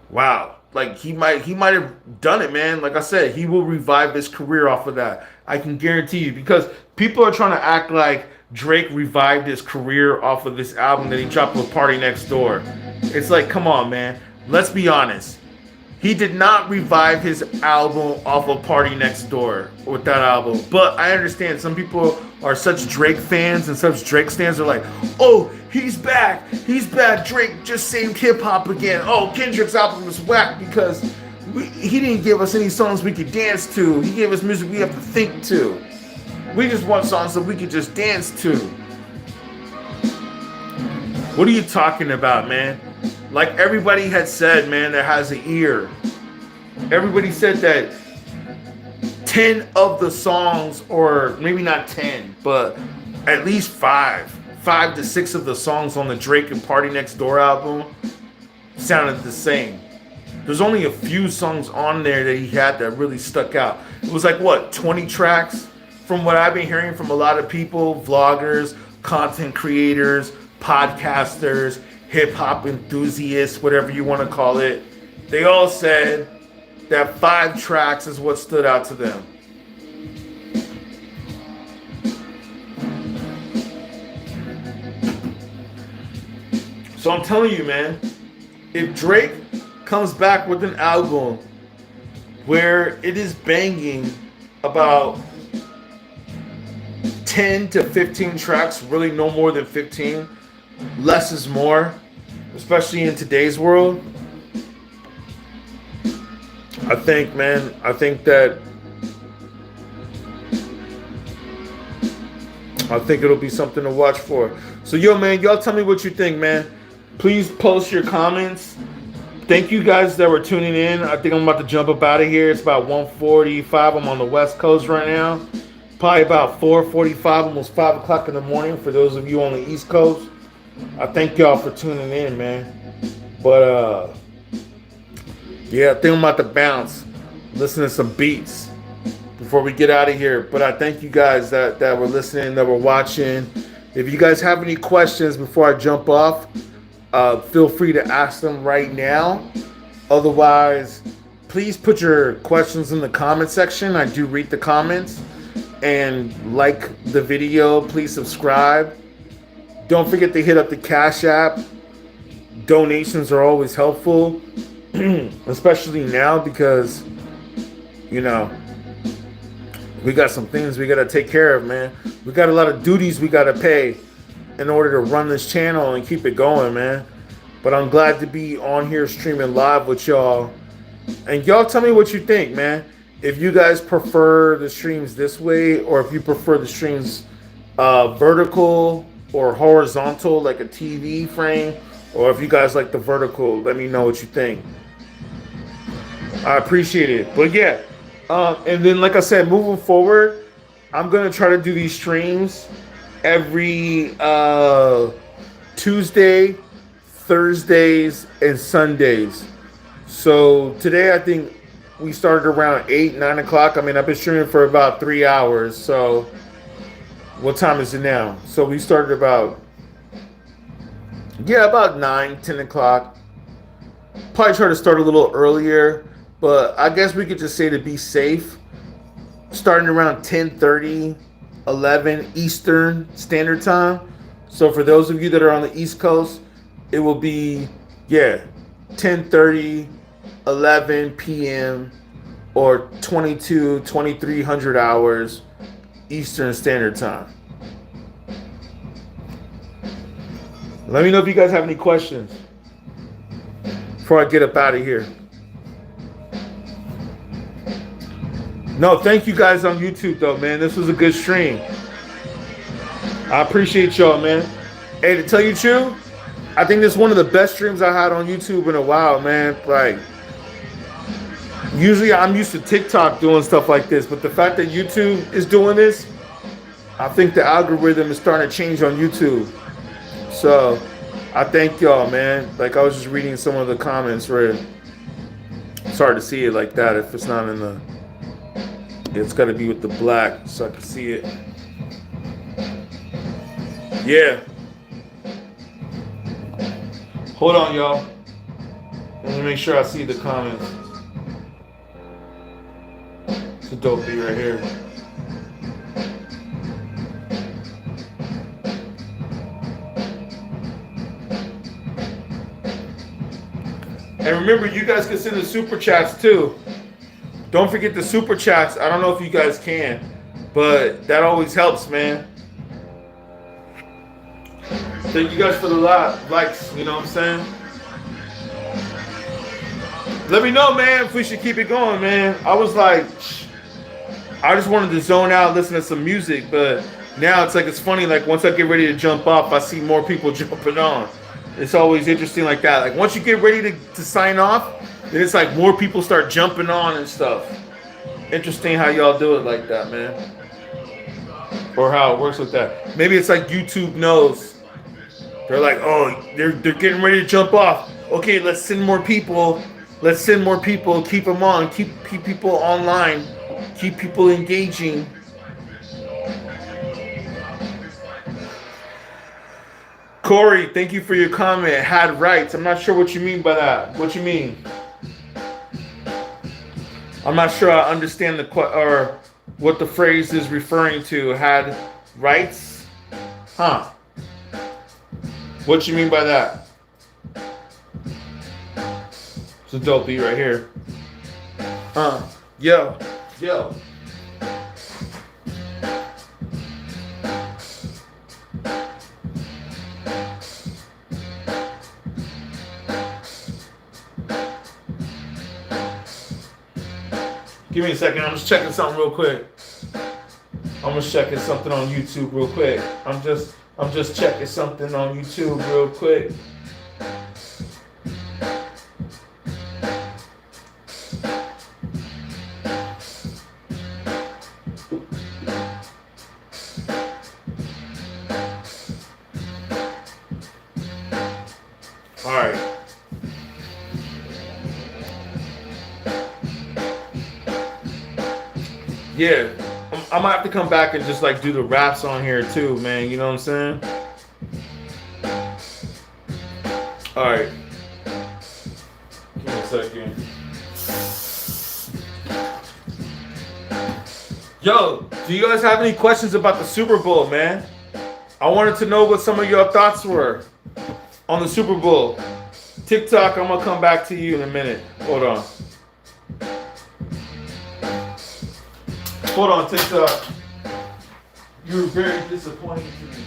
wow, like he might have done it, man. Like I said, he will revive his career off of that. I can guarantee you, because people are trying to act like Drake revived his career off of this album that he dropped with Party Next Door. It's like, come on, man. Let's be honest. He did not revive his album off of Party Next Door with that album. But I understand some people are such Drake fans and such Drake stands are like, oh, he's back. He's back. Drake just saved hip hop again. Oh, Kendrick's album was whack because he didn't give us any songs we could dance to. He gave us music we have to think to. We just want songs that we could just dance to. What are you talking about, man? Like everybody had said, man, that has an ear. Everybody said that 10 of the songs, or maybe not 10, but at least 5 to 6 of the songs on the Drake and Party Next Door album sounded the same. There's only a few songs on there that he had that really stuck out. It was like, what, 20 tracks? From what I've been hearing from a lot of people, vloggers, content creators, podcasters, hip-hop enthusiasts, whatever you want to call it, they all said that 5 tracks is what stood out to them. So I'm telling you, man, if Drake comes back with an album where it is banging about 10 to 15 tracks, really no more than 15, less is more, especially in today's world, I think it'll be something to watch for. So, yo, man, y'all tell me what you think, man. Please post your comments. Thank you guys that were tuning in. I think I'm about to jump up out of here. It's about 1:45. I'm on the West Coast right now. Probably about 4:45, almost 5 o'clock in the morning for those of you on the East Coast. I thank y'all for tuning in, man. But, yeah, I think I'm about to bounce. Listen to some beats before we get out of here. But I thank you guys that were listening, that were watching. If you guys have any questions before I jump off, feel free to ask them right now. Otherwise, please put your questions in the comment section. I do read the comments. And like the video, please subscribe. Don't forget to hit up the Cash App. Donations are always helpful, especially now because, you know, we got some things we got to take care of, man. We got a lot of duties we got to pay in order to run this channel and keep it going, man. But I'm glad to be on here streaming live with y'all. And y'all tell me what you think, man. If you guys prefer the streams this way, or if you prefer the streams vertical or horizontal, like a TV frame, or if you guys like the vertical, let me know what you think. I appreciate it. But yeah, and then like I said, moving forward, I'm going to try to do these streams every Tuesday, Thursdays, and Sundays. So today I think we started around 8, 9 o'clock. I mean, I've been streaming for about 3 hours. So what time is it now? So we started about 9, 10 o'clock. Probably try to start a little earlier, but I guess we could just say, to be safe, starting around 10:30, 11 Eastern Standard Time. So for those of you that are on the East Coast, it will be 10:30, 11 p.m. or 2300 hours Eastern Standard Time. Let me know if you guys have any questions before I get up out of here. No, thank you guys on YouTube though, man. This was a good stream. I appreciate y'all, man. Hey, to tell you the truth, I think this is one of the best streams I had on YouTube in a while, man. Like, usually I'm used to TikTok doing stuff like this, but the fact that YouTube is doing this, I think the algorithm is starting to change on YouTube. So I thank y'all, man. Like, I was just reading some of the comments where it's hard to see it like that if it's not in the, it's got to be with the black so I can see it. Yeah. Hold on, y'all. Let me make sure I see the comments. It's a dope beat right here. And remember, you guys can send the super chats too. Don't forget the super chats. I don't know if you guys can, but that always helps, man. Thank you guys for the likes. You know what I'm saying? Let me know, man, if we should keep it going, man. I was like, I just wanted to zone out, listen to some music, but now it's like it's funny. Like once I get ready to jump off, I see more people jumping on. It's always interesting like that. Like once you get ready to sign off, then it's like more people start jumping on and stuff. Interesting how y'all do it like that, man. Or how it works with that. Maybe it's like YouTube knows. They're like, oh, they're getting ready to jump off. Okay, let's send more people. Let's send more people. Keep them on. Keep people online. Keep people engaging. Corey, thank you for your comment. Had rights. I'm not sure what you mean by that. What you mean? I'm not sure I understand or what the phrase is referring to. Had rights? Huh. What you mean by that? It's a dope beat right here. Yo. Give me a second. I'm just checking something real quick. I'm just checking something on YouTube real quick. I'm just checking something on YouTube real quick. All right. Yeah, I might have to come back and just like do the raps on here too, man. You know what I'm saying? All right. Give me a second. Yo, do you guys have any questions about the Super Bowl, man? I wanted to know what some of your thoughts were on the Super Bowl. TikTok, I'm gonna come back to you in a minute. Hold on. Hold on, TikTok. You were very disappointing to me.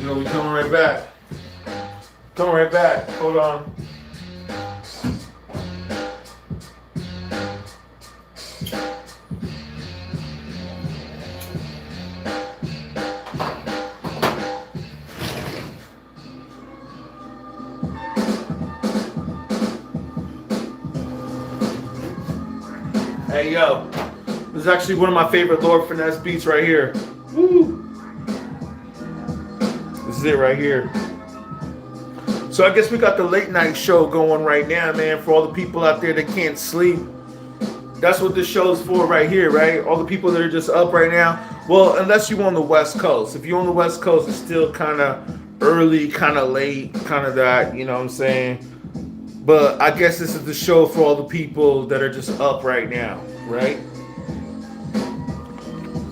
Yo, we coming right back. Coming right back. Hold on. Hey, yo. This is actually one of my favorite Lord Finesse beats right here. Woo! This is it right here. So I guess we got the late night show going right now, man, for all the people out there that can't sleep. That's what this show's for right here, right? All the people that are just up right now. Well, unless you're on the West Coast. If you're on the West Coast, it's still kind of early, kind of late, kind of that, you know what I'm saying? But I guess this is the show for all the people that are just up right now, right?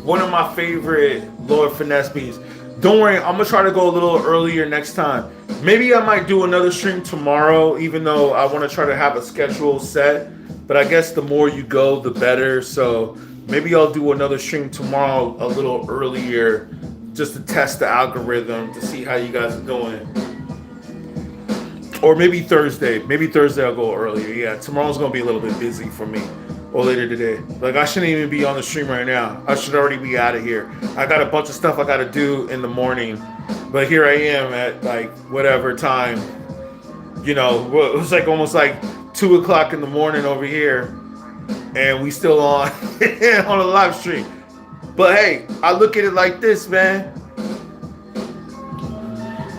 One of my favorite Lord Finesse beats. Don't worry, I'm gonna try to go a little earlier next time. Maybe I might do another stream tomorrow, even though I want to try to have a schedule set. But I guess the more you go, the better. So maybe I'll do another stream tomorrow a little earlier, just to test the algorithm to see how you guys are doing. Or maybe Thursday. Maybe Thursday I'll go earlier. Yeah, tomorrow's gonna be a little bit busy for me. Or later today. Like, I shouldn't even be on the stream right now. I should already be out of here. I got a bunch of stuff I gotta do in the morning. But here I am at like whatever time. You know, it was like almost like 2 o'clock in the morning over here. And we still on on a live stream. But hey, I look at it like this, man.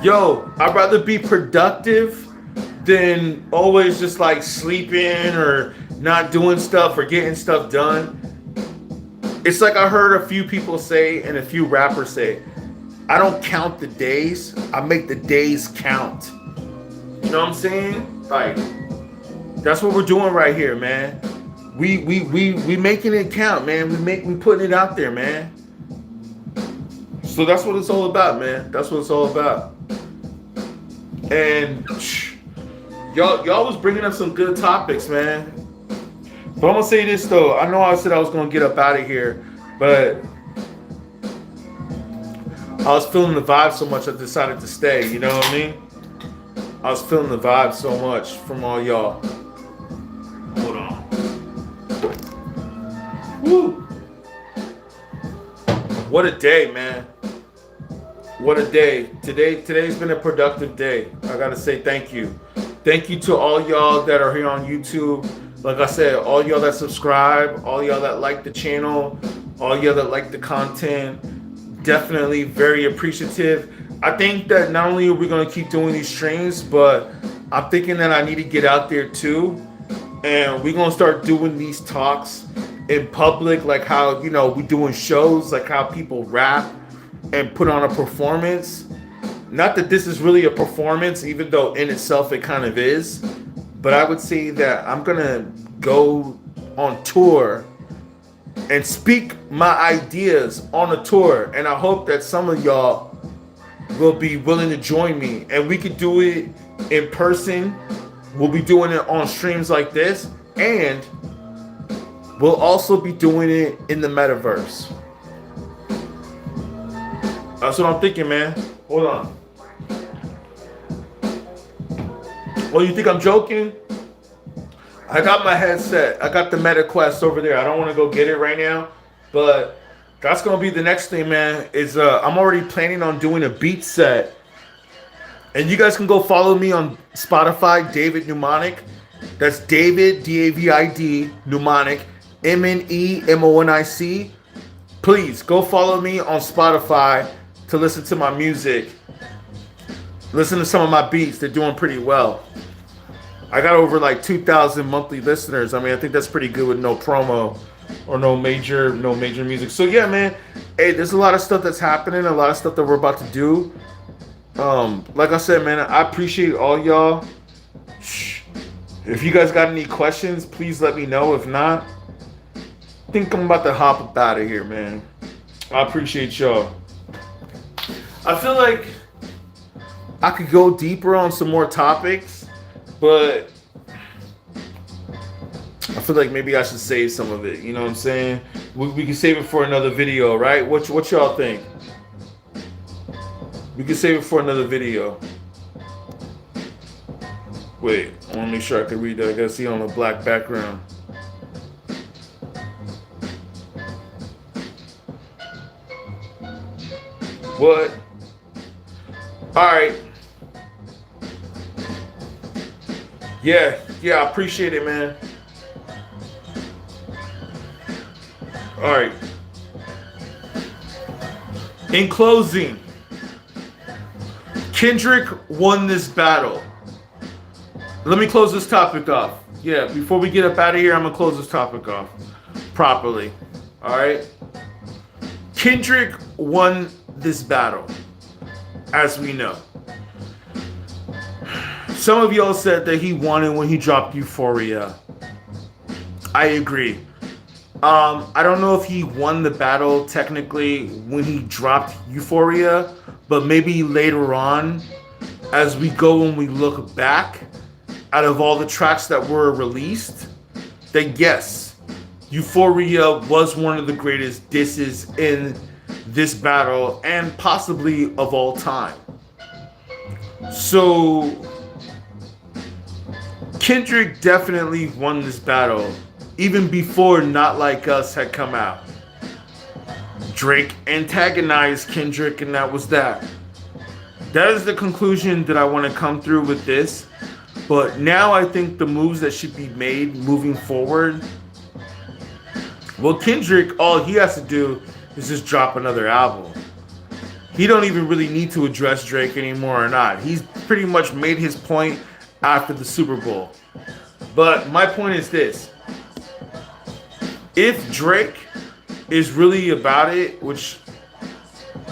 Yo, I'd rather be productive than always just like sleeping or not doing stuff or getting stuff done. It's like I heard a few people say and a few rappers say, I don't count the days, I make the days count. You know what I'm saying? Like, that's what we're doing right here, man. We making it count, man. We putting it out there, man. So that's what it's all about, man. That's what it's all about. And y'all was bringing up some good topics, man. But I'm gonna say this though. I know I said I was gonna get up out of here, but I was feeling the vibe so much I decided to stay. You know what I mean? I was feeling the vibe so much from all y'all. Hold on. Woo! What a day, man. What a day. Today's been a productive day. I gotta say thank you. Thank you to all y'all that are here on YouTube. Like I said, all y'all that subscribe, all y'all that like the channel, all y'all that like the content, definitely very appreciative. I think that not only are we going to keep doing these streams, but I'm thinking that I need to get out there too. And we're going to start doing these talks in public, like how, you know, we're doing shows, like how people rap and put on a performance. Not that this is really a performance, even though in itself it kind of is. But I would say that I'm going to go on tour and speak my ideas on a tour. And I hope that some of y'all will be willing to join me. And we could do it in person. We'll be doing it on streams like this. And we'll also be doing it in the metaverse. That's what I'm thinking, man. Hold on. Oh, you think I'm joking? I got my headset. I got the Meta Quest over there. I don't want to go get it right now, but that's gonna be the next thing, man. Is I'm already planning on doing a beat set, and you guys can go follow me on Spotify, David Mnemonic. That's David David Mnemonic, MNEMONIC. Please go follow me on Spotify to listen to my music. Listen to some of my beats. They're doing pretty well. I got over like 2,000 monthly listeners. I mean, I think that's pretty good with no promo or no major music. So yeah, man. Hey, there's a lot of stuff that's happening. A lot of stuff that we're about to do. Like I said, man, I appreciate all y'all. If you guys got any questions, please let me know. If not, I think I'm about to hop up out of here, man. I appreciate y'all. I feel like I could go deeper on some more topics, but I feel like maybe I should save some of it. You know what I'm saying? We can save it for another video, right? What y'all think? We can save it for another video. Wait, I want to make sure I can read that. I gotta see it on a black background. What? Alright. Yeah, I appreciate it, man. Alright. In closing, Kendrick won this battle. Let me close this topic off. Yeah, before we get up out of here, I'm gonna close this topic off properly. Alright? Kendrick won this battle, as we know. Some of y'all said that he won it when he dropped Euphoria. I agree. I don't know if he won the battle technically when he dropped Euphoria, but maybe later on, as we go and we look back, out of all the tracks that were released, then yes, Euphoria was one of the greatest disses in this battle and possibly of all time. So Kendrick definitely won this battle even before Not Like Us had come out. Drake antagonized Kendrick, and that was that. That is the conclusion that I want to come through with this. But now I think the moves that should be made moving forward. Well, Kendrick, all he has to do is just drop another album. He don't even really need to address Drake anymore or not. He's pretty much made his point after the Super Bowl. But my point is this. If Drake is really about it, which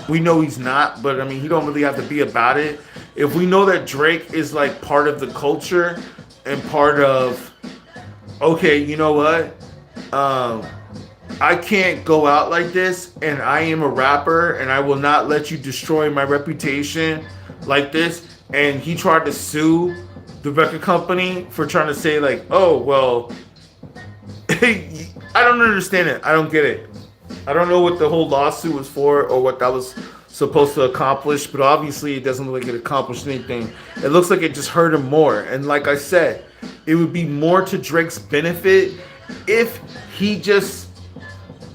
we know he's not, but I mean, he don't really have to be about it. If we know that Drake is like part of the culture and part of, okay, you know what? I can't go out like this, and I am a rapper, and I will not let you destroy my reputation like this. And he tried to sue the record company for trying to say like, oh, well, I don't understand it. I don't get it. I don't know what the whole lawsuit was for or what that was supposed to accomplish, but obviously it doesn't look like it accomplished anything. It looks like it just hurt him more. And like I said, it would be more to Drake's benefit if he just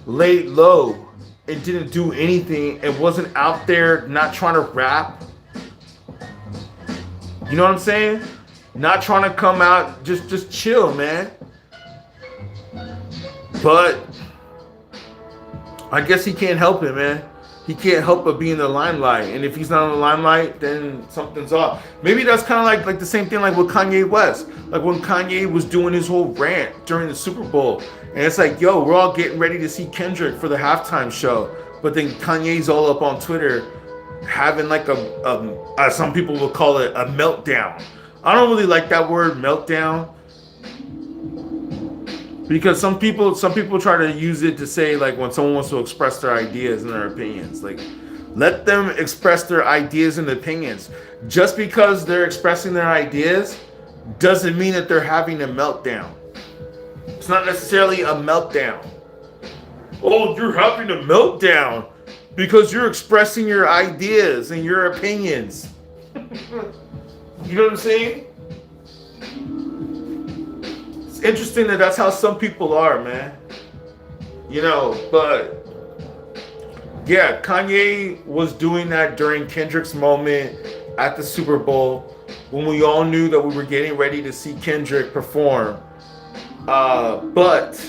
laid low and didn't do anything and wasn't out there not trying to rap. You know what I'm saying? Not trying to come out, just chill, man. But I guess he can't help it, man. He can't help but be in the limelight. And if he's not in the limelight, then something's off. Maybe that's kind of like the same thing like with Kanye West. Like when Kanye was doing his whole rant during the Super Bowl. And it's like, yo, we're all getting ready to see Kendrick for the halftime show. But then Kanye's all up on Twitter having like some people will call it a meltdown. I don't really like that word meltdown. Because some people try to use it to say like when someone wants to express their ideas and their opinions. Like, let them express their ideas and opinions. Just because they're expressing their ideas doesn't mean that they're having a meltdown. It's not necessarily a meltdown. Oh, you're having a meltdown because you're expressing your ideas and your opinions. You know what I'm saying? Interesting that that's how some people are, man. You know, but yeah, Kanye was doing that during Kendrick's moment at the Super Bowl when we all knew that we were getting ready to see Kendrick perform. But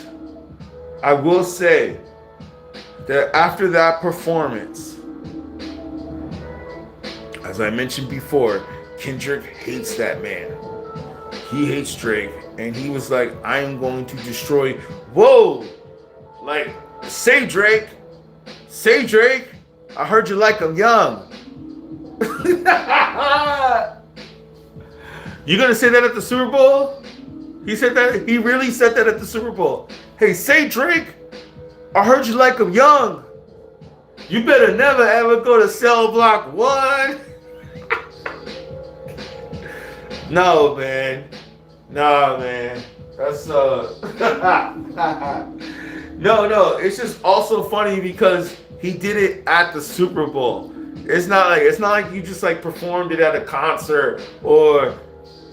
I will say that after that performance, as I mentioned before, Kendrick hates that man. He hates Drake. And he was like, I am going to destroy. Whoa! Like, say Drake. Say Drake. I heard you like him young. You gonna say that at the Super Bowl? He said that? He really said that at the Super Bowl. Hey, say Drake. I heard you like him young. You better never ever go to Cell Block 1. No, man. Nah, man. That's No, it's just also funny because he did it at the Super Bowl. It's not like you just like performed it at a concert or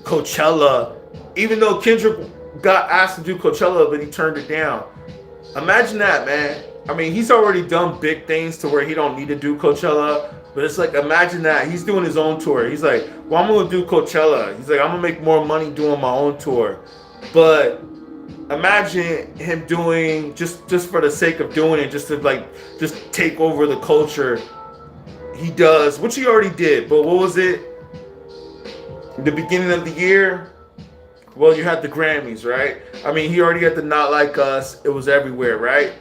Coachella. Even though Kendrick got asked to do Coachella, but he turned it down. Imagine that, man. I mean, he's already done big things to where he don't need to do Coachella. But it's like, imagine that. He's doing his own tour. He's like, well, I'm going to do Coachella. He's like, I'm going to make more money doing my own tour. But imagine him doing, just for the sake of doing it, just to like, just take over the culture. He does, which he already did. But what was it? The beginning of the year? Well, you had the Grammys, right? I mean, he already had the Not Like Us. It was everywhere, right?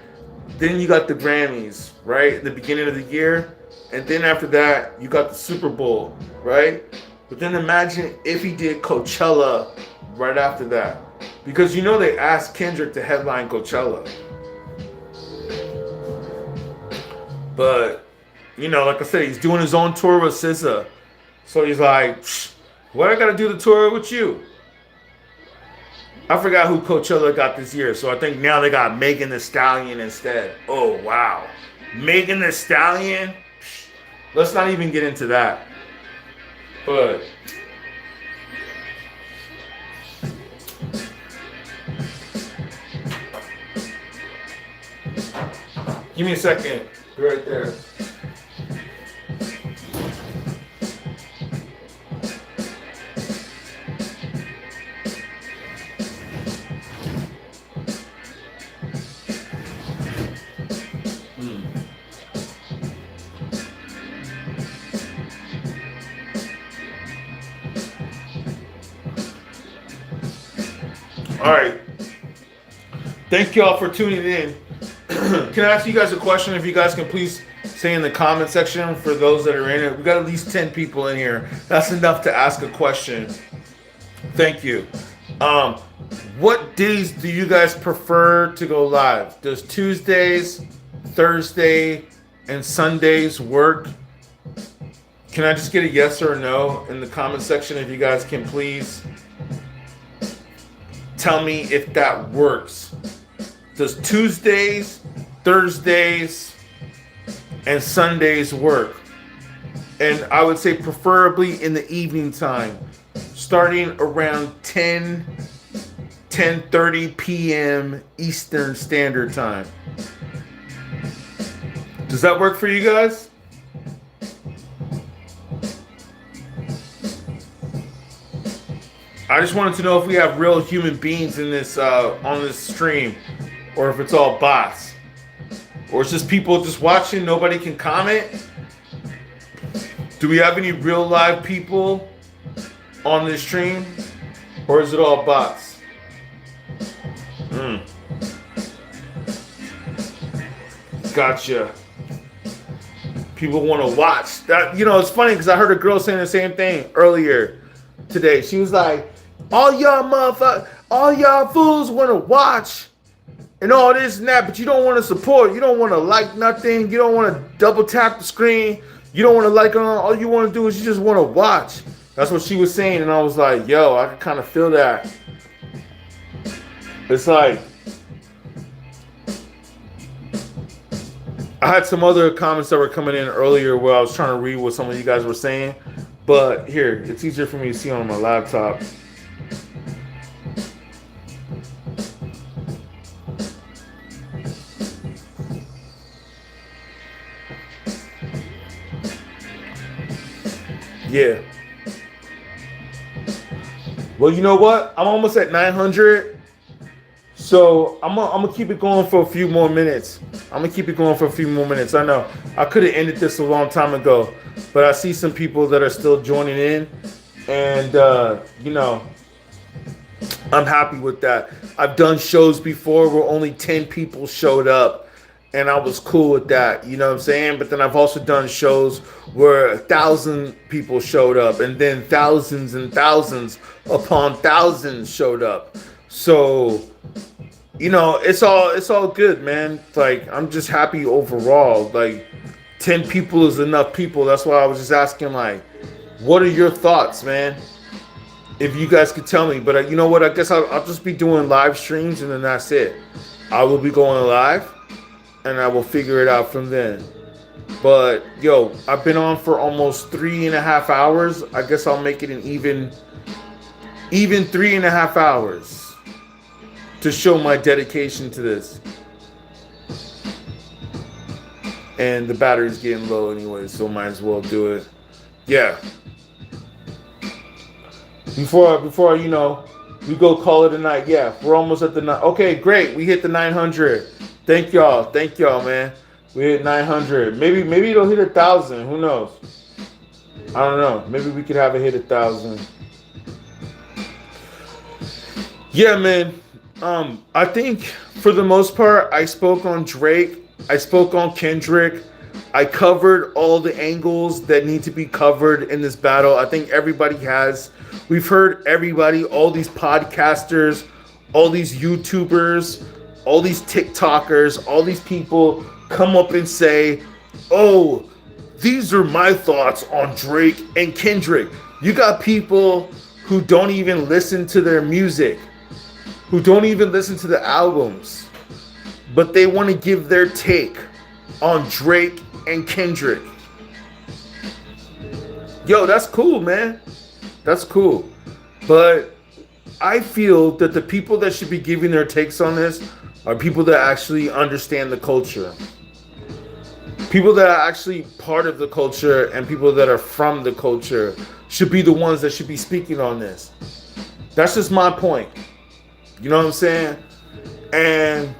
Then you got the Grammys, right? The beginning of the year. And then after that, you got the Super Bowl, right? But then imagine if he did Coachella right after that. Because you know they asked Kendrick to headline Coachella. But, you know, like I said, he's doing his own tour with SZA. So he's like, what I gotta do the tour with you? I forgot who Coachella got this year, so I think now they got Megan Thee Stallion instead. Oh, wow. Megan Thee Stallion? Let's not even get into that. But give me a second. Right there. All right. Thank y'all for tuning in. Can I ask you guys a question? If you guys can please say in the comment section for those that are in it. We got at least 10 people in here. That's enough to ask a question. Thank you. What days do you guys prefer to go live? Does Tuesdays, Thursday, and Sundays work? Can I just get a yes or a no in the comment section if you guys can please tell me if that works? Does Tuesdays, Thursdays, and Sundays work? And I would say preferably in the evening time, starting around 10:30 p.m. Eastern Standard Time. Does that work for you guys? I just wanted to know if we have real human beings in this on this stream, or if it's all bots, or it's just people just watching. Nobody can comment. Do we have any real live people on this stream, or is it all bots? Gotcha. People want to watch that. You know, it's funny because I heard a girl saying the same thing earlier today. She was like, all y'all fools want to watch and all this and that, but you don't want to support. You don't want to like nothing. You don't want to double tap the screen. You don't want to like it. All you want to do is you just want to watch. That's what she was saying. And I was like, yo, I can kind of feel that. It's like, I had some other comments that were coming in earlier where I was trying to read what some of you guys were saying. But here, it's easier for me to see on my laptop. Yeah. Well, you know what? I'm almost at 900. So I'm gonna keep it going for a few more minutes. I know I could have ended this a long time ago, but I see some people that are still joining in, and you know, I'm happy with that. I've done shows before where only 10 people showed up, and I was cool with that. You know what I'm saying? But then I've also done shows where 1,000 people showed up, and then thousands and thousands upon thousands showed up. So, you know, it's all good, man. Like, I'm just happy overall. Like, 10 people is enough people. That's why I was just asking, like, what are your thoughts, man? If you guys could tell me. But you know what? I guess I'll just be doing live streams, and then that's it. I will be going live, and I will figure it out from then. But, yo, I've been on for almost 3.5 hours. I guess I'll make it an even 3.5 hours. To show my dedication to this. And the battery's getting low anyway, so might as well do it. Yeah. Before you know, we go call it a night. Yeah, we're almost at the night. Okay, great. We hit the 900. Thank y'all, man. We hit 900. Maybe it'll hit 1,000. Who knows? I don't know. Maybe we could have it hit 1,000. Yeah, man. I think for the most part, I spoke on Drake. I spoke on Kendrick. I covered all the angles that need to be covered in this battle. I think everybody has. We've heard everybody, all these podcasters, all these YouTubers, all these TikTokers, all these people come up and say oh, these are my thoughts on Drake and Kendrick. You got people who don't even listen to their music, who don't even listen to the albums, but they want to give their take on Drake and Kendrick. Yo, that's cool, man. That's cool. But I feel that the people that should be giving their takes on this are people that actually understand the culture. People that are actually part of the culture and people that are from the culture should be the ones that should be speaking on this. That's just my point. You know what I'm saying? And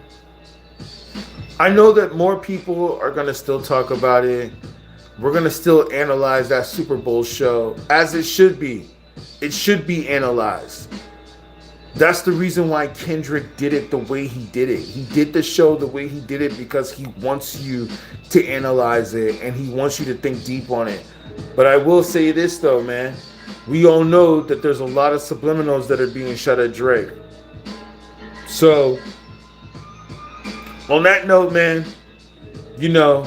I know that more people are going to still talk about it. We're going to still analyze that Super Bowl show as it should be. It should be analyzed. That's the reason why Kendrick did it the way he did it. He did the show the way he did it because he wants you to analyze it and he wants you to think deep on it. But I will say this though, man. We all know that there's a lot of subliminals that are being shot at Drake. So, on that note, man, you know,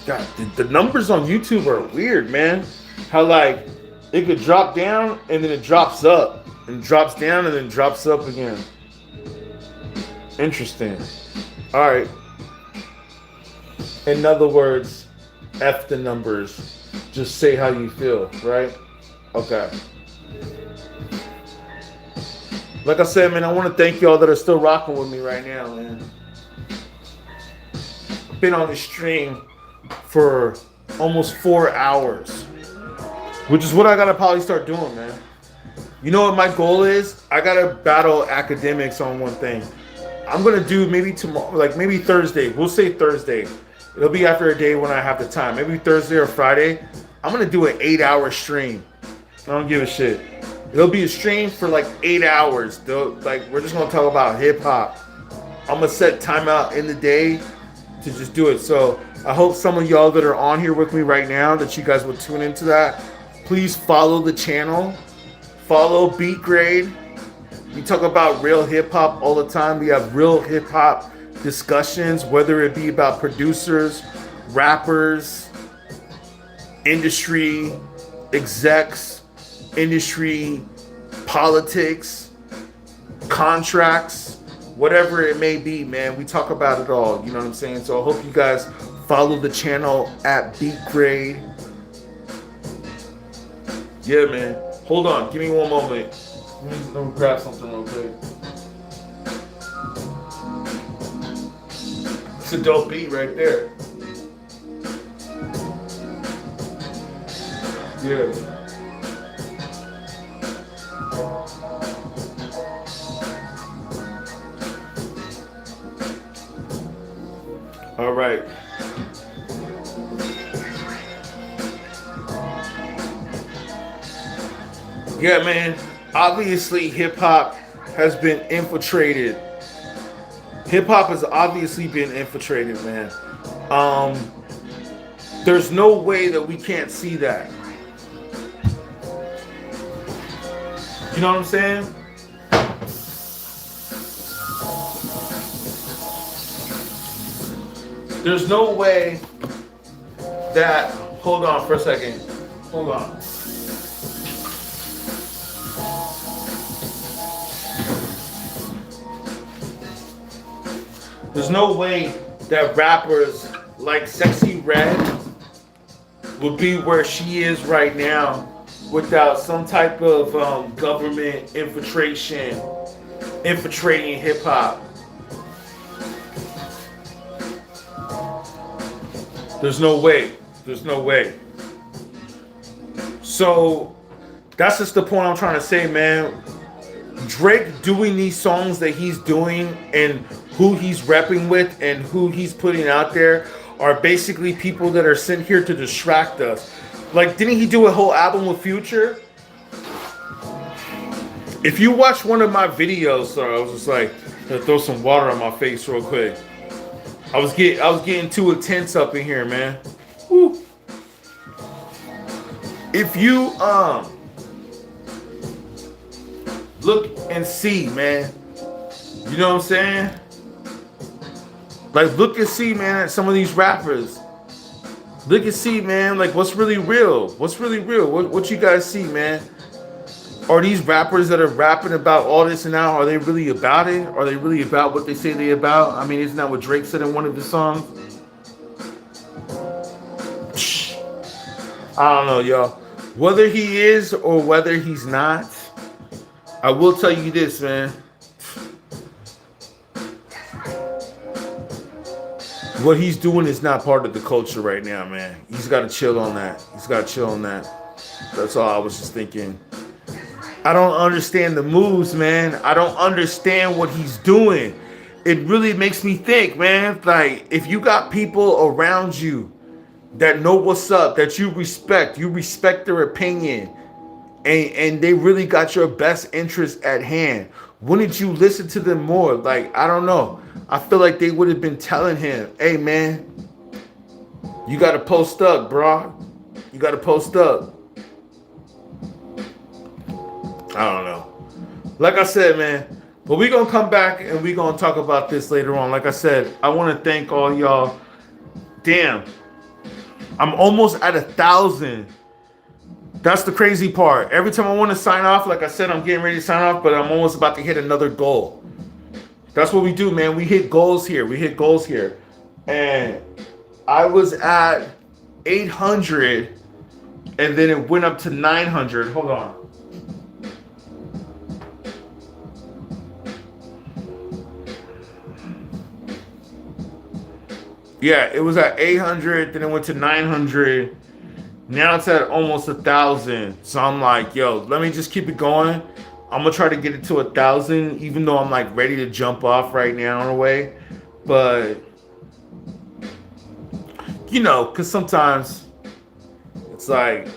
God, the numbers on YouTube are weird, man. How like it could drop down and then it drops up. And drops down and then drops up again. Interesting. Alright. In other words, F the numbers. Just say how you feel, right? Okay. Like I said, man, I want to thank y'all that are still rocking with me right now, man. I've been on the stream for almost 4 hours. Which is what I gotta probably start doing, man. You know what my goal is? I gotta battle academics on one thing. I'm gonna do maybe tomorrow, like maybe Thursday. We'll say Thursday. It'll be after a day when I have the time. Maybe Thursday or Friday. I'm gonna do an 8-hour stream. I don't give a shit. It'll be a stream for like 8 hours. Like we're just gonna talk about hip hop. I'm gonna set time out in the day to just do it. So I hope some of y'all that are on here with me right now that you guys will tune into that. Please follow the channel. Follow Beat Grade. We talk about real hip hop all the time. We have real hip hop discussions, whether it be about producers, rappers, industry, execs, industry, politics, contracts, whatever it may be, man. We talk about it all. You know what I'm saying? So I hope you guys follow the channel at Beat Grade. Yeah, man. Hold on, give me one moment. Let me grab something real quick. It's a dope beat right there. Yeah. All right. Yeah, man. Obviously, hip hop has been infiltrated. Hip hop has obviously been infiltrated, man. There's no way that we can't see that. You know what I'm saying? There's no way that. Hold on for a second. Hold on. There's no way that rappers like Sexy Red would be where she is right now without some type of government infiltrating hip hop. There's no way. There's no way. So that's just the point I'm trying to say, man. Drake doing these songs that he's doing and who he's repping with and who he's putting out there are basically people that are sent here to distract us. Like, didn't he do a whole album with Future? If you watch one of my videos, sorry, I was just like, gonna throw some water on my face real quick. I was getting too intense up in here, man. Woo. If you look and see, man. You know what I'm saying? Like, look and see, man, at some of these rappers. Look and see, man. Like, what's really real? What's really real? What you guys see, man? Are these rappers that are rapping about all this and now, are they really about it? Are they really about what they say they about? I mean, isn't that what Drake said in one of his songs? I don't know, y'all. Whether he is or whether he's not, I will tell you this, man. What he's doing is not part of the culture right now, man. He's got to chill on that. He's got to chill on that. That's all I was just thinking. I don't understand the moves, man. I don't understand what he's doing. It really makes me think, man. Like, if you got people around you that know what's up, that you respect their opinion, and they really got your best interest at hand, wouldn't you listen to them more? Like, I don't know. I feel like they would have been telling him, hey, man, you got to post up, bro. You got to post up. I don't know. Like I said, man, but we're going to come back and we're going to talk about this later on. Like I said, I want to thank all y'all. Damn. I'm almost at 1,000. That's the crazy part. Every time I want to sign off, like I said, I'm getting ready to sign off, but I'm almost about to hit another goal. That's what we do, man. We hit goals here. And I was at 800, and then it went up to 900. Hold on. Yeah, it was at 800, then it went to 900. Now it's at almost 1,000. So I'm like, yo, let me just keep it going. I'm gonna try to get it to 1,000, even though I'm like ready to jump off right now in a way. But you know, because sometimes it's like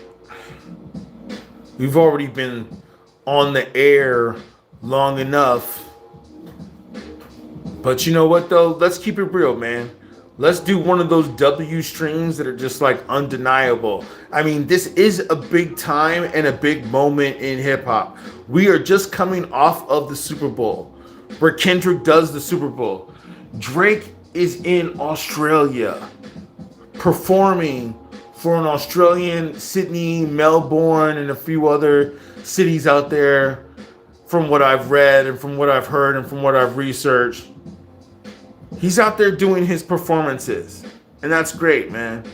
we've already been on the air long enough. But you know what though? Let's keep it real, man. Let's do one of those W streams that are just like undeniable. I mean, this is a big time and a big moment in hip hop. We are just coming off of the Super Bowl, where Kendrick does the Super Bowl. Drake is in Australia performing for an Australian, Sydney, Melbourne, and a few other cities out there, from what I've read and from what I've heard and from what I've researched. He's out there doing his performances, and that's great, man.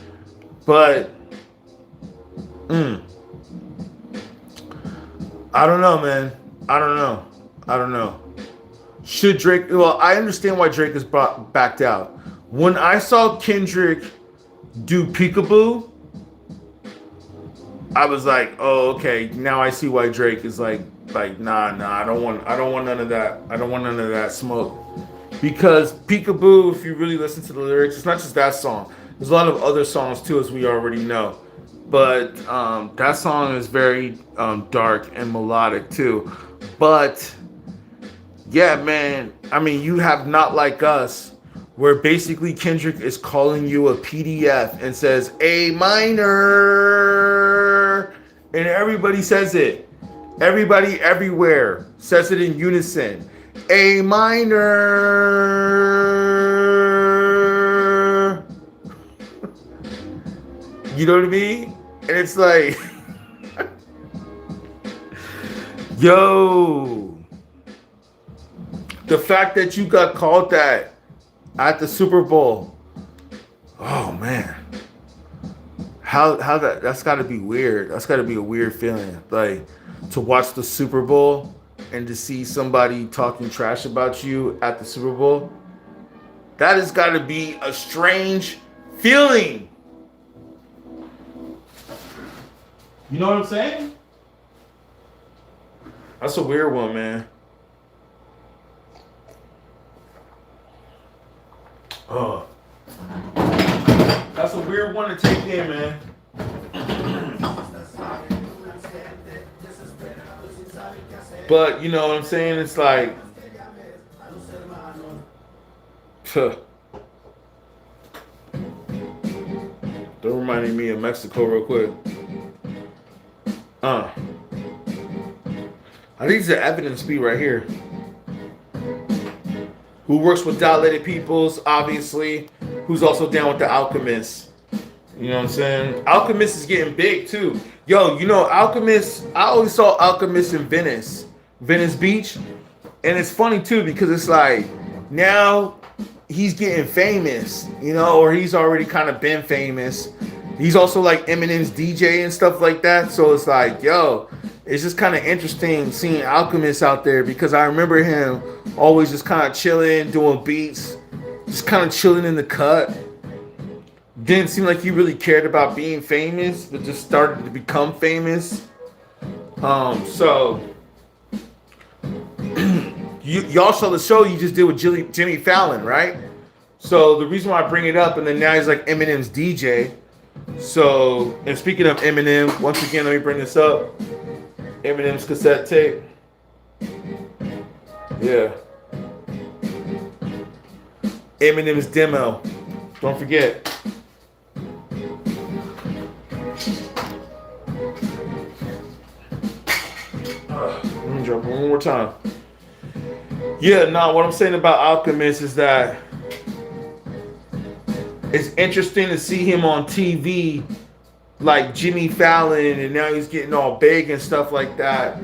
But I don't know, man. I don't know. Should Drake? Well, I understand why Drake is backed out. When I saw Kendrick do Peekaboo, I was like, oh, okay. Now I see why Drake is like, nah. I don't want none of that. I don't want none of that smoke. Because Peekaboo, if you really listen to the lyrics, it's not just that song. There's a lot of other songs too, as we already know. But that song is very dark and melodic too. But yeah, man, I mean, you have Not Like Us, where basically Kendrick is calling you a PDF and says A minor, and everybody says it. Everybody everywhere says it in unison. A minor. You know what I mean? And it's like, yo, the fact that you got called that at the Super Bowl, oh man, how that's got to be weird. That's got to be a weird feeling, like to watch the Super Bowl and to see somebody talking trash about you at the Super Bowl. That has got to be a strange feeling. You know what I'm saying? That's a weird one, man. Oh. That's a weird one to take in, man. But you know what I'm saying? It's like, don't remind me of Mexico real quick. I think the evidence be right here. Who works with dilated peoples, obviously. Who's also down with the Alchemists. You You know what I'm saying? Alchemist is getting big too. Yo, you know Alchemist. I always saw Alchemist in Venice Beach, and it's funny too because it's like now he's getting famous, you know, or he's already kind of been famous. He's also like Eminem's DJ and stuff like that. So it's like, yo, it's just kind of interesting seeing Alchemist out there because I remember him always just kind of chilling, doing beats, just kind of chilling in the cut. Didn't seem like he really cared about being famous, but just started to become famous. So y'all saw the show you just did with Jimmy Fallon, right? So the reason why I bring it up, and then now he's like Eminem's DJ. So, and speaking of Eminem, once again, let me bring this up. Eminem's cassette tape. Yeah. Eminem's demo. Don't forget. Let me drop one more time. Yeah, no, what I'm saying about Alchemist is that it's interesting to see him on TV like Jimmy Fallon, and now he's getting all big and stuff like that.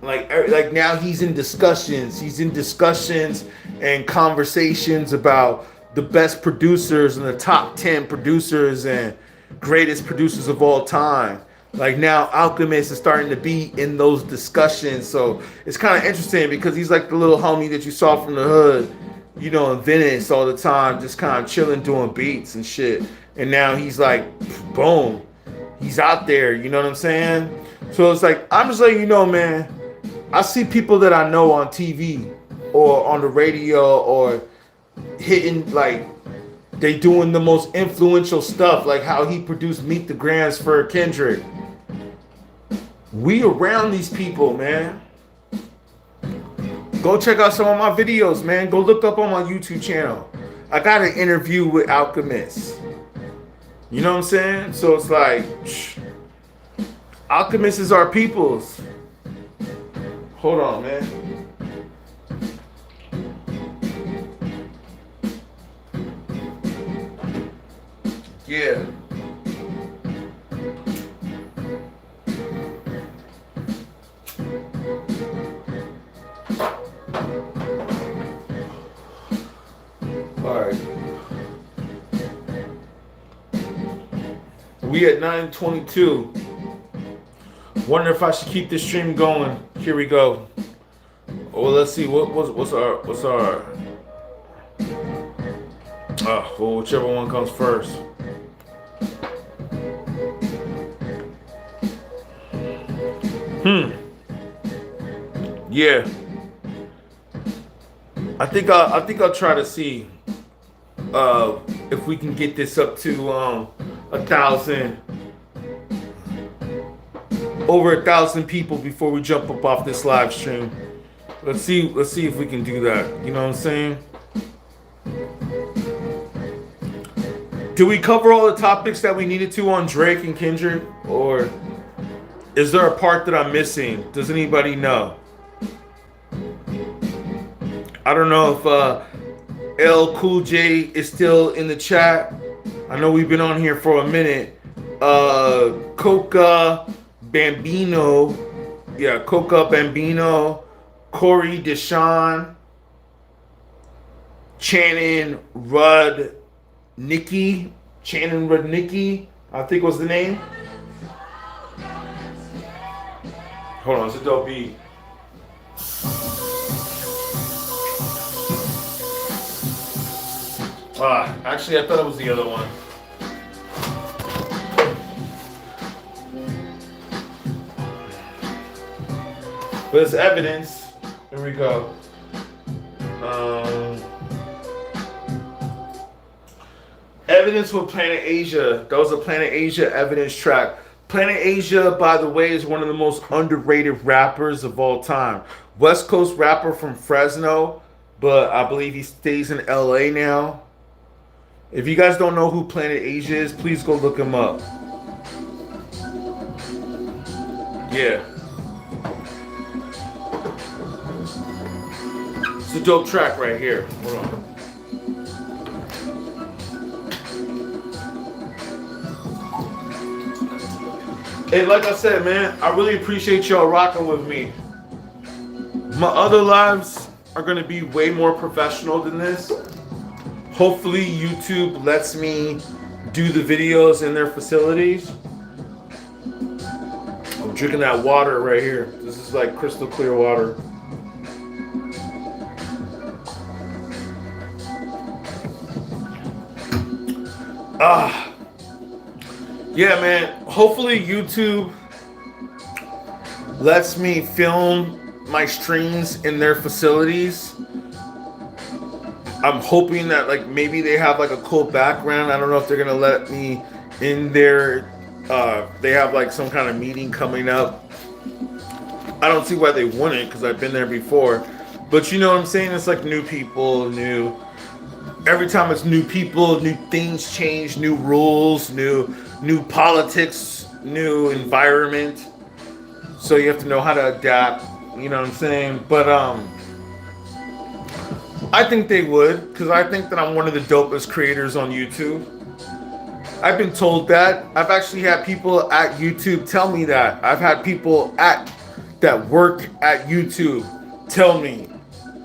Like now he's in discussions. He's in discussions and conversations about the best producers and the top 10 producers and greatest producers of all time. Like now Alchemist is starting to be in those discussions. So it's kind of interesting because he's like the little homie that you saw from the hood, you know, in Venice all the time, just kind of chilling, doing beats and shit. And now he's like, boom, he's out there, you know what I'm saying? So it's like, I'm just letting you know, man, I see people that I know on TV or on the radio or hitting, like, they doing the most influential stuff, like how he produced Meet the Grands for Kendrick. We around these people, man. Go check out some of my videos, man. Go look up on my YouTube channel. I got an interview with Alchemist. You know what I'm saying? So it's like, Alchemist is our peoples. Hold on, man. Yeah. Alright. We at 9:22. Wonder if I should keep this stream going. Here we go. Well, let's see. What's our well, whichever one comes first. Yeah. I think I'll try to see if we can get this up to 1,000, over 1,000 people before we jump up off this live stream. Let's see if we can do that. You know what I'm saying? Did we cover all the topics that we needed to on Drake and Kendrick, or is there a part that I'm missing? Does anybody know? I don't know if L Cool J is still in the chat. I know we've been on here for a minute. Coca Bambino. Yeah, Coca Bambino. Corey Deshawn. Channing Rudnicki. Channing Rudnicki, I think was the name. Hold on, it's a dope beat. Actually, I thought it was the other one. But it's evidence. Here we go. Evidence with Planet Asia. That was a Planet Asia Evidence track. Planet Asia, by the way, is one of the most underrated rappers of all time. West Coast rapper from Fresno, but I believe he stays in LA now. If you guys don't know who Planet Asia is, please go look him up. Yeah. It's a dope track right here. Hold on. Hey, like I said, man, I really appreciate y'all rocking with me. My other lives are gonna be way more professional than this. Hopefully, YouTube lets me do the videos in their facilities. I'm drinking that water right here. This is like crystal clear water. Ah, yeah, man. Hopefully, YouTube lets me film my streams in their facilities. I'm hoping that like maybe they have like a cool background. I don't know if they're gonna let me in there. They have like some kind of meeting coming up. I don't see why they wouldn't, because I've been there before. But you know what I'm saying? It's like new people, new. Every time it's new people, new things change, new rules, new politics, new environment. So you have to know how to adapt. You know what I'm saying? But I think they would, because I think that I'm one of the dopest creators on YouTube. I've been told that. I've actually had people at YouTube tell me that. I've had people that work at YouTube tell me,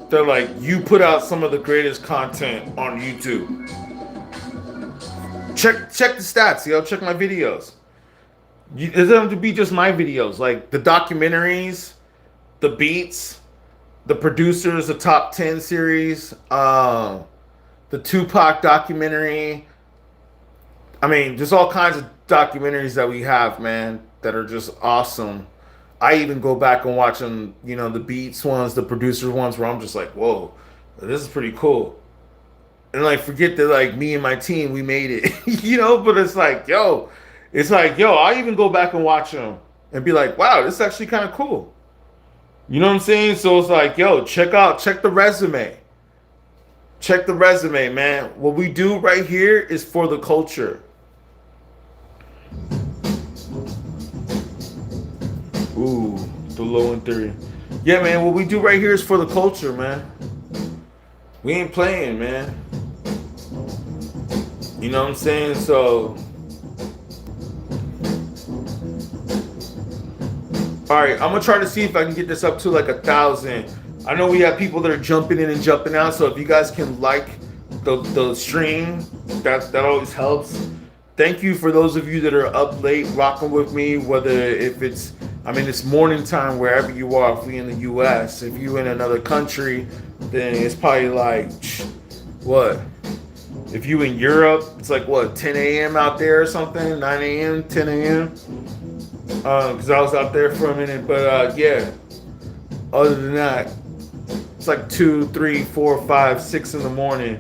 they're like, you put out some of the greatest content on YouTube. Check the stats, yo. Check my videos. It doesn't have to be just my videos. Like the documentaries, the beats, the producers, the top 10 series, the Tupac documentary. I mean, there's all kinds of documentaries that we have, man, that are just awesome. I even go back and watch them, you know, the beats ones, the producers ones, where I'm just like, whoa, this is pretty cool. And like, forget that, like, me and my team, we made it, you know, but it's like, yo, I even go back and watch them and be like, wow, this is actually kind of cool. You know what I'm saying? So it's like, yo, check the resume. Check the resume, man. What we do right here is for the culture. Ooh, the low and 3. Yeah, man, what we do right here is for the culture, man. We ain't playing, man. You know what I'm saying? So, alright, I'm gonna try to see if I can get this up to like 1,000. I know we have people that are jumping in and jumping out, so if you guys can like the stream, that always helps. Thank you for those of you that are up late rocking with me, whether if it's, I mean, it's morning time wherever you are. If we in the US, if you in another country, then it's probably like, what? If you in Europe, it's like what, 10 a.m. out there or something, 9 a.m., 10 a.m. Because I was out there for a minute, but yeah. Other than that, it's like 2, 3, 4, 5, 6 in the morning.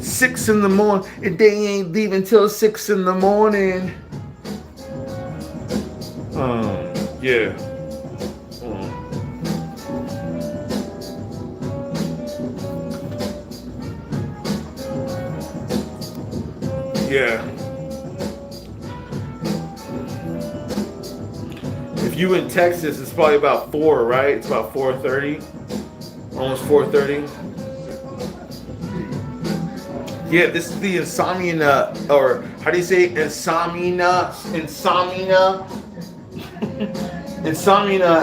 6 in the morning, and they ain't leaving till 6 in the morning. Yeah. Yeah. If you in Texas, it's probably about 4, right? It's about 4:30, almost 4:30. Yeah, this is the insomnia, or how do you say it? Insomnia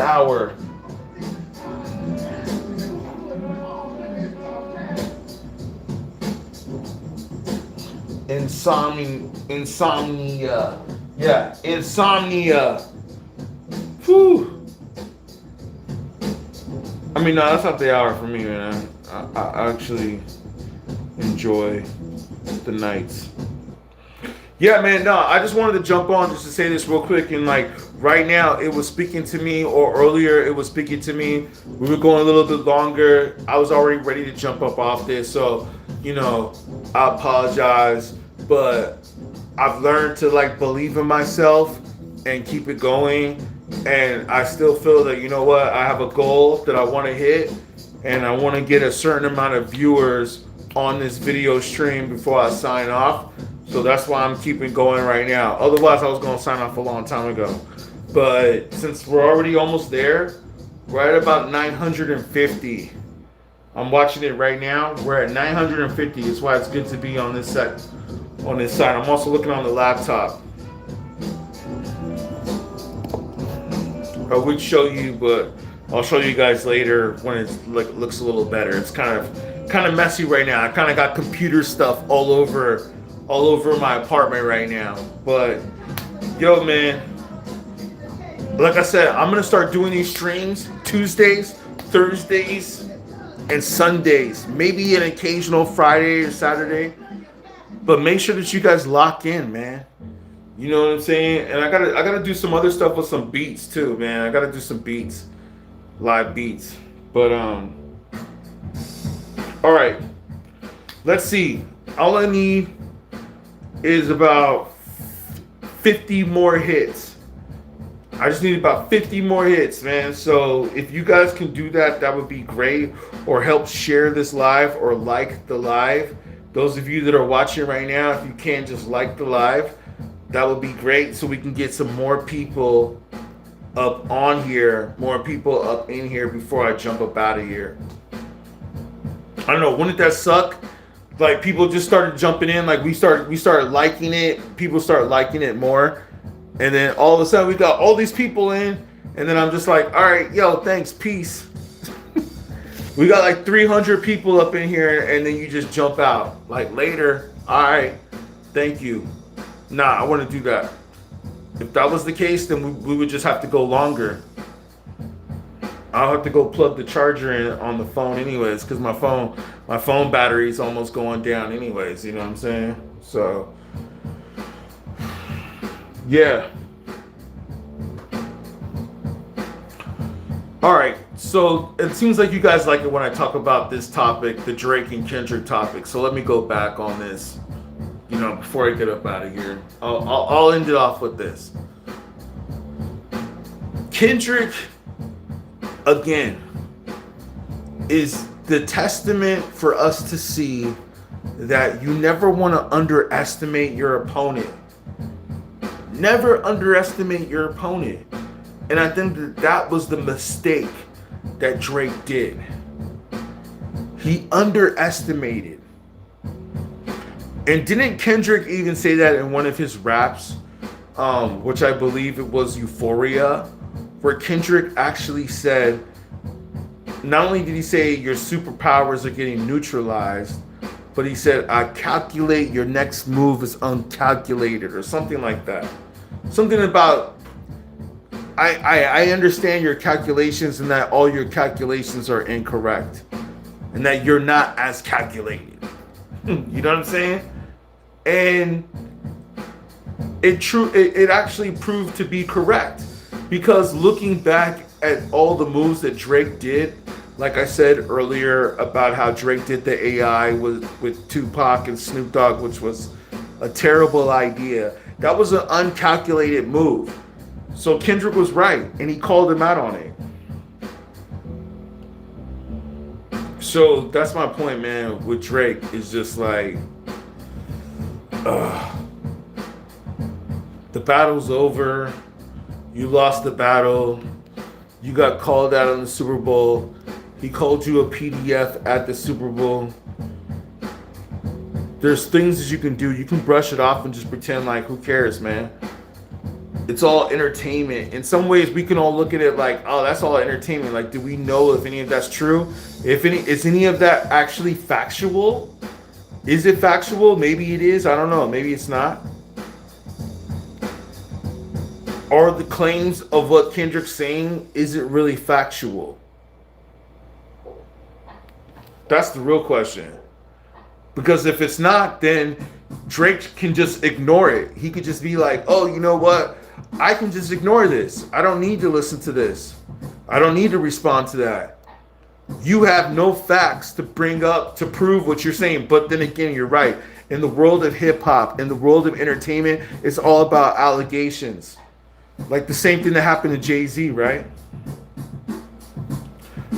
hour. Insomnia. Yeah, insomnia. Whew. I mean, no, that's not the hour for me, man. I actually enjoy the nights. Yeah, man, no, I just wanted to jump on just to say this real quick. And like right now, it was speaking to me, or earlier, it was speaking to me. We were going a little bit longer. I was already ready to jump up off this. So, you know, I apologize. But I've learned to like believe in myself and keep it going. And I still feel that, you know what, I have a goal that I want to hit, and I want to get a certain amount of viewers on this video stream before I sign off. So that's why I'm keeping going right now. Otherwise, I was going to sign off a long time ago. But since we're already almost there, we're at about 950. I'm watching it right now. We're at 950. That's why it's good to be on this side. I'm also looking on the laptop. I would show you, but I'll show you guys later when it looks a little better. It's kind of messy right now. I kind of got computer stuff all over my apartment right now. But yo, man, like I said, I'm gonna start doing these streams Tuesdays, Thursdays, and Sundays. Maybe an occasional Friday or Saturday. But make sure that you guys lock in, man. You know what I'm saying? And I gotta do some other stuff with some beats too, man. I gotta do some beats, live beats. But all right. Let's see. All I need is about 50 more hits. I just need about 50 more hits, man. So if you guys can do that, that would be great. Or help share this live or like the live. Those of you that are watching right now, if you can, just like the live. That would be great so we can get some more people up on here, more people up in here before I jump up out of here. I don't know, wouldn't that suck? Like people just started jumping in, like we started liking it, people start liking it more. And then all of a sudden we got all these people in, and then I'm just like, all right, yo, thanks, peace. We got like 300 people up in here, and then you just jump out. Like later, all right, thank you. Nah, I want to do that. If that was the case, then we would just have to go longer. I'll have to go plug the charger in on the phone anyways, because my phone battery is almost going down anyways, you know what I'm saying? So, yeah. All right, so it seems like you guys like it when I talk about this topic, the Drake and Kendrick topic. So let me go back on this. You know, before I get up out of here, I'll end it off with this. Kendrick, again, is the testament for us to see that you never want to underestimate your opponent. Never underestimate your opponent. And I think that was the mistake that Drake did. He underestimated. And didn't Kendrick even say that in one of his raps, which I believe it was Euphoria, where Kendrick actually said, not only did he say your superpowers are getting neutralized, but he said, I calculate your next move is uncalculated, or something like that. Something about, I understand your calculations and that all your calculations are incorrect and that you're not as calculated. You know what I'm saying? And it actually proved to be correct, because looking back at all the moves that Drake did, like I said earlier about how Drake did the AI with Tupac and Snoop Dogg, which was a terrible idea. That was an uncalculated move. So Kendrick was right, and he called him out on it. So that's my point, man, with Drake. Is just like, the battle's over. You lost the battle. You got called out on the Super Bowl. He called you a PDF at the Super Bowl. There's things that you can do. You can brush it off and just pretend like, who cares, man? It's all entertainment. In some ways, we can all look at it like, oh, that's all entertainment. Like, do we know if any of that's true? Is any of that actually factual? Is it factual? Maybe it is. I don't know. Maybe it's not. Are the claims of what Kendrick's saying, is it really factual? That's the real question. Because if it's not, then Drake can just ignore it. He could just be like, oh, you know what? I can just ignore this. I don't need to listen to this. I don't need to respond to that. You have no facts to bring up to prove what you're saying. But then again, you're right. In the world of hip hop, in the world of entertainment, it's all about allegations. Like the same thing that happened to Jay-Z, right?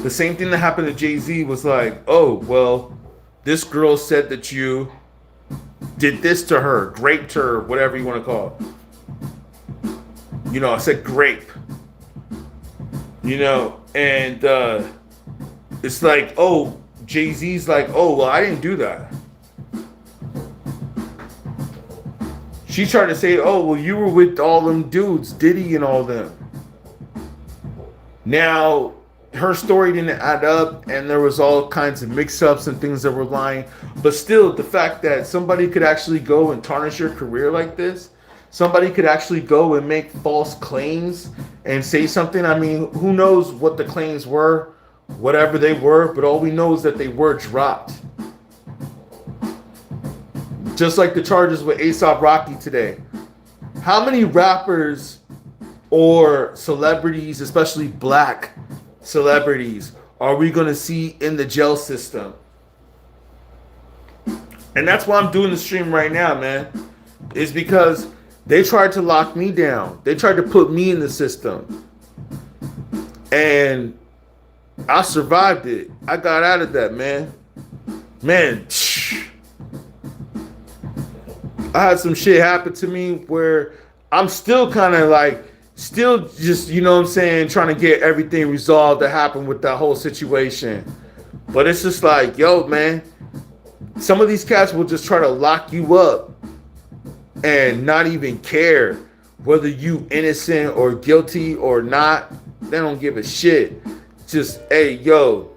The same thing that happened to Jay-Z was like, oh, well, this girl said that you did this to her, raped her, whatever you want to call it. You know, I said grape. You know, and it's like, oh, Jay-Z's like, oh, well, I didn't do that. She tried to say, oh, well, you were with all them dudes, Diddy and all them. Now, her story didn't add up, and there was all kinds of mix-ups and things that were lying. But still, the fact that somebody could actually go and tarnish your career like this, somebody could actually go and make false claims and say something. I mean, who knows what the claims were, whatever they were, but all we know is that they were dropped. Just like the charges with A$AP Rocky today. How many rappers or celebrities, especially black celebrities, are we going to see in the jail system? And that's why I'm doing the stream right now, man. Is because they tried to lock me down. They tried to put me in the system. And I survived it. I got out of that, man. Man, I had some shit happen to me where I'm still kind of like, still just, you know what I'm saying, trying to get everything resolved that happened with that whole situation. But it's just like, yo, man, some of these cats will just try to lock you up and not even care whether you innocent or guilty or not. They don't give a shit. Just, hey, yo,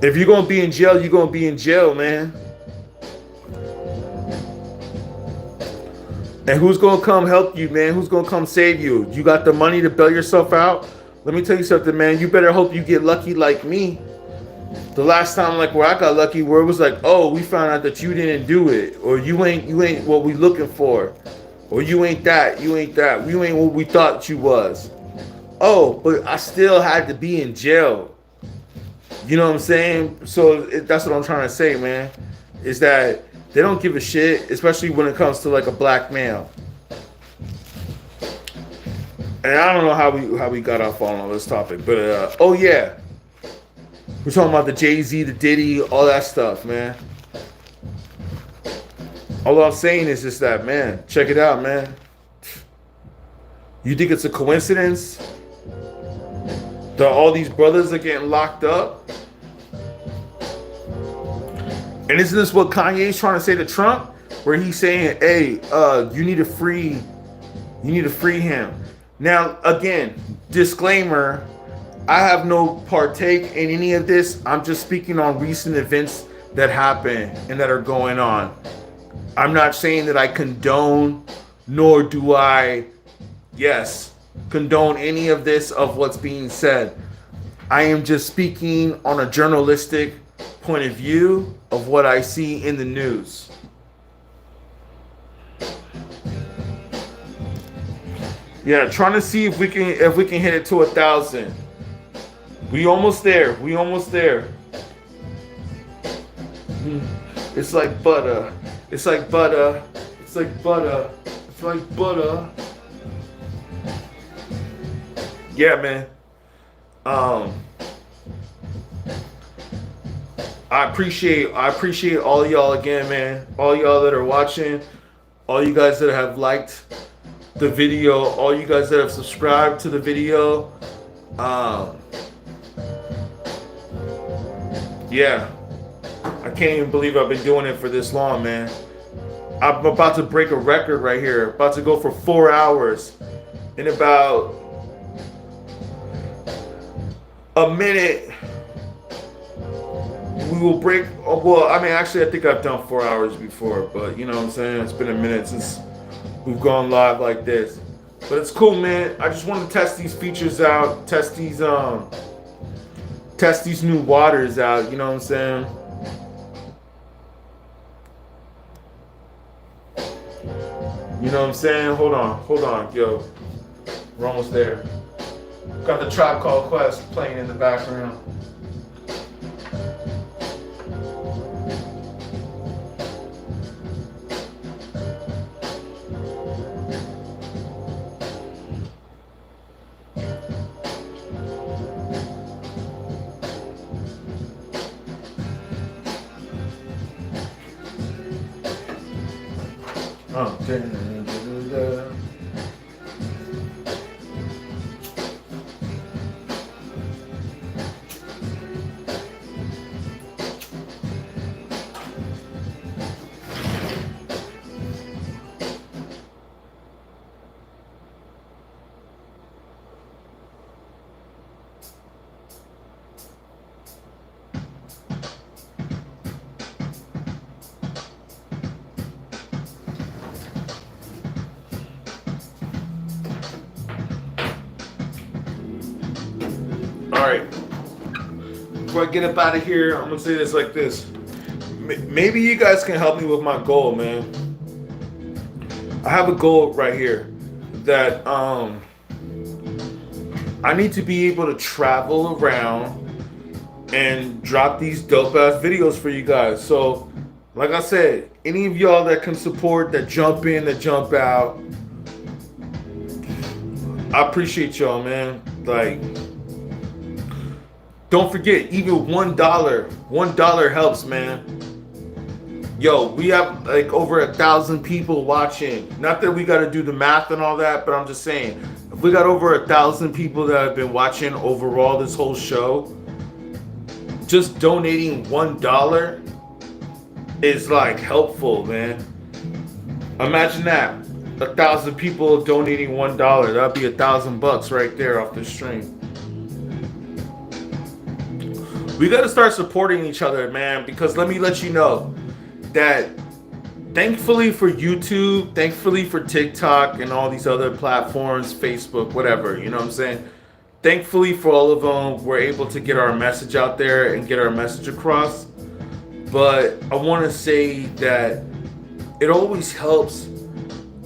if you're going to be in jail, you're going to be in jail, man. And who's going to come help you, man? Who's going to come save you? You got the money to bail yourself out? Let me tell you something, man. You better hope you get lucky like me. The last time, like, where I got lucky, where it was like, oh, we found out that you didn't do it. Or you ain't what we looking for. Or you ain't that. You ain't what we thought you was. Oh, but I still had to be in jail. You know what I'm saying? So that's what I'm trying to say, man. Is that they don't give a shit, especially when it comes to like a black male. And I don't know how we got off on this topic, but oh yeah, we're talking about the Jay-Z, the Diddy, all that stuff, man. All I'm saying is just that, man. Check it out, man. You think it's a coincidence that all these brothers are getting locked up? And isn't this what Kanye's trying to say to Trump? Where he's saying, hey, you need to free him. Now, again, disclaimer, I have no partake in any of this. I'm just speaking on recent events that happen and that are going on. I'm not saying that I condone, nor do I, condone any of this of what's being said. I am just speaking on a journalistic point of view of what I see in the news. Yeah, trying to see if we can hit it to 1,000. We almost there. It's like butter. It's like butter. It's like butter. It's like butter. Yeah, man. I appreciate all of y'all again, man. All y'all that are watching, all you guys that have liked the video, all you guys that have subscribed to the video. Yeah, I can't even believe I've been doing it for this long, man. I'm about to break a record right here. About to go for 4 hours in about a minute. We will break. Well, I mean, actually, I think I've done 4 hours before, but you know what I'm saying? It's been a minute since we've gone live like this. But it's cool, man. I just want to test these features out, test these new waters out, you know what I'm saying? You know what I'm saying? Hold on, yo. We're almost there. Got the Tribe Called Quest playing in the background. right. Before I get up out of here, I'm gonna say this like this. Maybe you guys can help me with my goal, man. I have a goal right here that I need to be able to travel around and drop these dope ass videos for you guys. So, like I said, any of y'all that can support, that jump in, that jump out, I appreciate y'all, man. Like, don't forget, even $1 helps, man. Yo, we have like over 1,000 people watching. Not that we got to do the math and all that, but I'm just saying, if we got over 1,000 people that have been watching overall this whole show, just donating $1 is like helpful, man. Imagine that, 1,000 people donating $1. That'd be $1,000 right there off the stream. We got to start supporting each other, man, because let me let you know that thankfully for YouTube, thankfully for TikTok and all these other platforms, Facebook, whatever, you know what I'm saying? Thankfully for all of them, we're able to get our message out there and get our message across. But I want to say that it always helps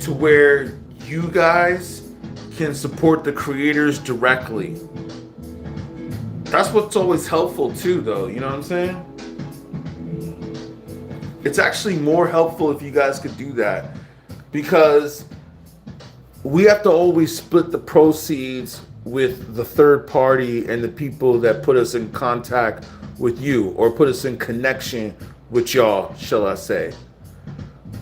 to where you guys can support the creators directly. That's what's always helpful too, though, you know what I'm saying? It's actually more helpful if you guys could do that, because we have to always split the proceeds with the third party and the people that put us in contact with you or put us in connection with y'all, shall I say.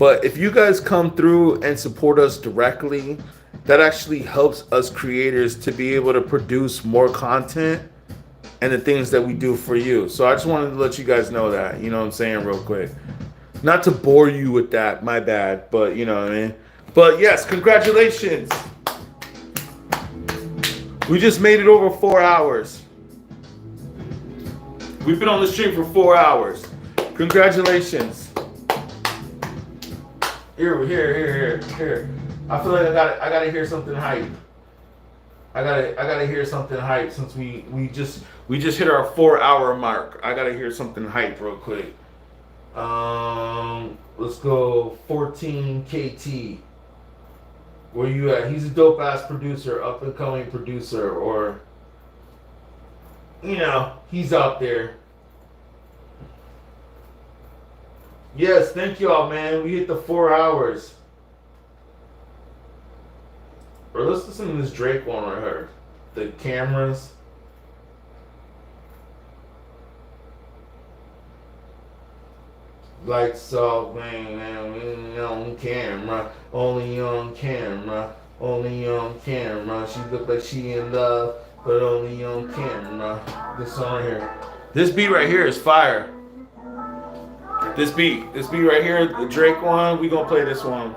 But if you guys come through and support us directly, that actually helps us creators to be able to produce more content and the things that we do for you. So I just wanted to let you guys know that, you know what I'm saying, real quick. Not to bore you with that, my bad, but you know what I mean. But yes, congratulations. We just made it over 4 hours. We've been on the stream for 4 hours. Congratulations. Here. I feel like I gotta hear something hype. I gotta hear something hype since we just hit our 4 hour mark. I gotta hear something hype real quick. Let's go 14 KT. Where you at? He's a dope ass producer, up and coming producer, or you know, he's out there. Yes, thank y'all, man. We hit the 4 hours. Or let's listen to this Drake one right here. The cameras. Lights off, man, on camera, only on camera, only on camera. She look like she in love, but only on camera. This song right here. This beat right here is fire. This beat right here, the Drake one, we gonna play this one.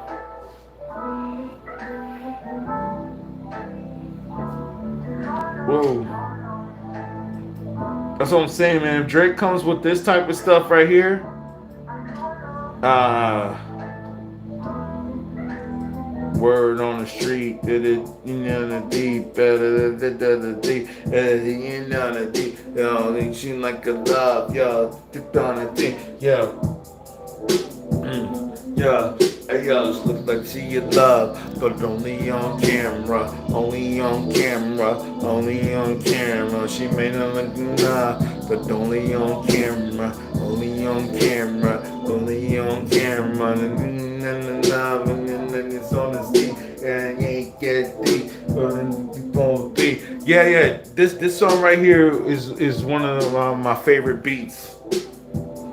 Whoa. That's what I'm saying, man. If Drake comes with this type of stuff right here, word on the street, did it, you know, the deep, the deep, you know, the deep, yo, they seem like a love, yo, dip on the thing, yo, yeah, hey, yo, this looks like she in love, but only on camera, only on camera, only on camera, she may not look nah, but only on camera, only on camera, only on camera, it's on the seat, and ain't get deep, yeah, this song right here is one of my favorite beats,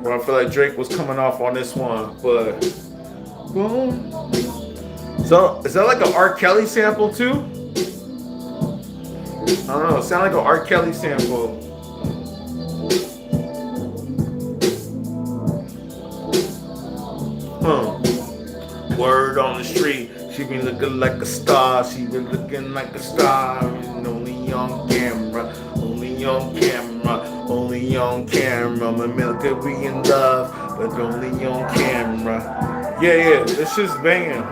where I feel like Drake was coming off on this one, but boom. So is that like an R. Kelly sample too? I don't know. It sounds like an R. Kelly sample. Word on the street. She be looking like a star. She be looking like a star. And only on camera. Only on camera. Only on camera. My milk could be in love, but only on camera. Yeah, this shit's banging.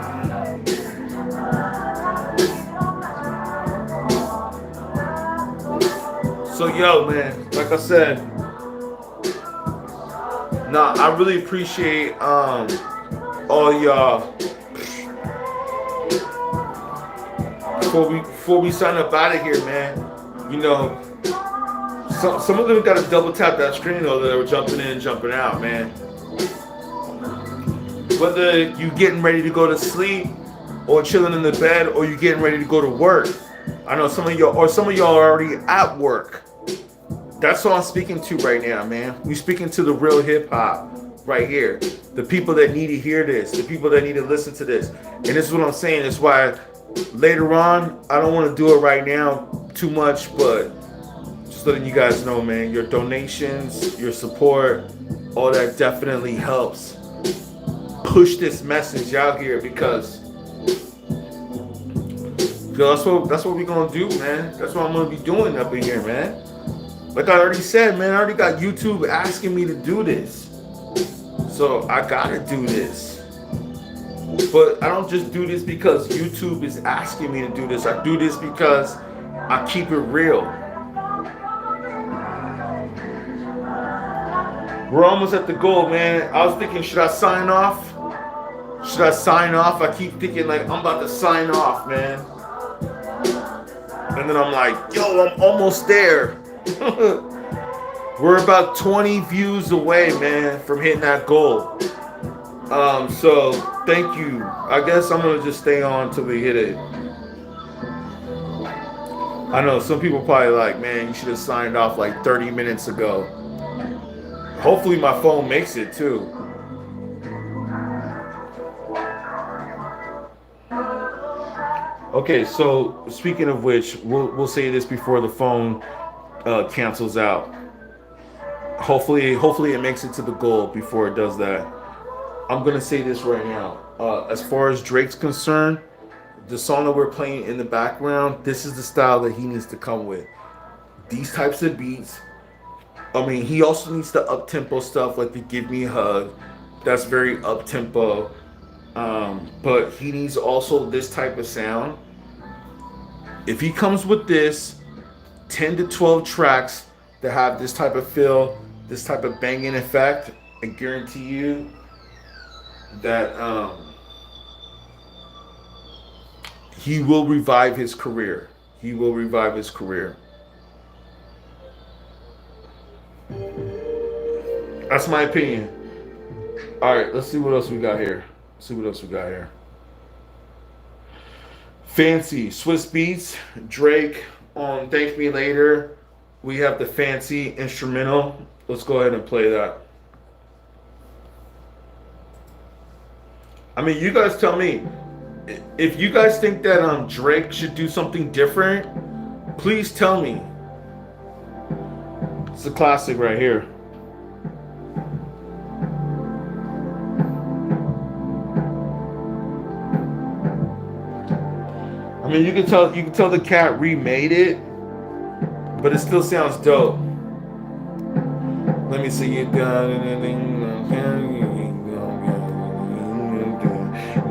So yo, man, like I said, nah, I really appreciate all y'all. Before we sign up out of here, man, you know, some of them got to double tap that screen though. That were jumping in, jumping out, man. Whether you getting ready to go to sleep, or chilling in the bed, or you getting ready to go to work. I know some of y'all are already at work. That's what I'm speaking to right now, man. We speaking to the real hip hop right here. The people that need to hear this, the people that need to listen to this. And this is what I'm saying. That's why later on, I don't want to do it right now too much, but just letting you guys know, man, your donations, your support, all that definitely helps push this message out here because that's what we're gonna do, man. That's what I'm gonna be doing up in here, man. Like I already said, man, I already got YouTube asking me to do this. So I gotta do this. But I don't just do this because YouTube is asking me to do this. I do this because I keep it real. We're almost at the goal, man. I was thinking, should I sign off? Should I sign off? I keep thinking like I'm about to sign off, man. And then I'm like, yo, I'm almost there. We're about 20 views away, man, from hitting that goal. So thank you. I guess I'm gonna just stay on till we hit it. I know some people probably like, man, you should have signed off like 30 minutes ago. Hopefully my phone makes it too. Okay, so speaking of which, we'll say this before the phone cancels out. Hopefully it makes it to the goal before it does that. I'm gonna say this right now. As far as Drake's concerned, the song that we're playing in the background, this is the style that he needs to come with. These types of beats. I mean, he also needs the up-tempo stuff like the Give Me a Hug. That's very up-tempo. But he needs also this type of sound. If he comes with this 10 to 12 tracks that have this type of feel, this type of banging effect, I guarantee you that he will revive his career. He will revive his career. That's my opinion. All right, let's see what else we got here. Fancy Swiss Beats, Drake on Thank Me Later. We have the Fancy instrumental. Let's go ahead and play that. I mean, you guys tell me. If you guys think that Drake should do something different, please tell me. It's a classic right here. I mean, you can tell the cat remade it, but it still sounds dope. Let me see you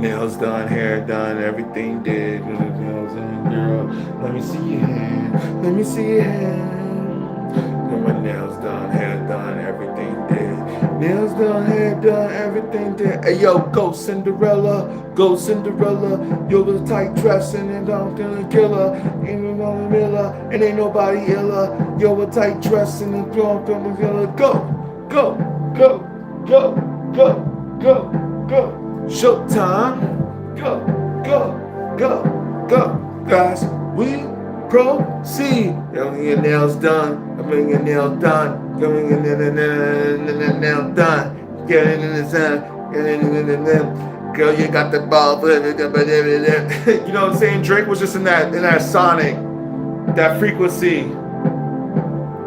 nails done, hair done, everything did. Girl, let me see your hand. Let me see your hand. My nails done, hair done, everything did. Nails done, hair done, everything did. Hey yo, go Cinderella, go Cinderella. You're the tight dress and I'm gonna kill her. Ain't no Miller, and ain't nobody iller. You're a tight dress and I'm gonna kill her. Go, go, go, go, go, go, go. Showtime, go, go, go, go. Guys, we proceed. Getting your nails done. Getting your nails done. Getting your nails done. Getting in the sun. Getting in the girl, you got the ball. You know what I'm saying? Drake was just in that sonic, that frequency.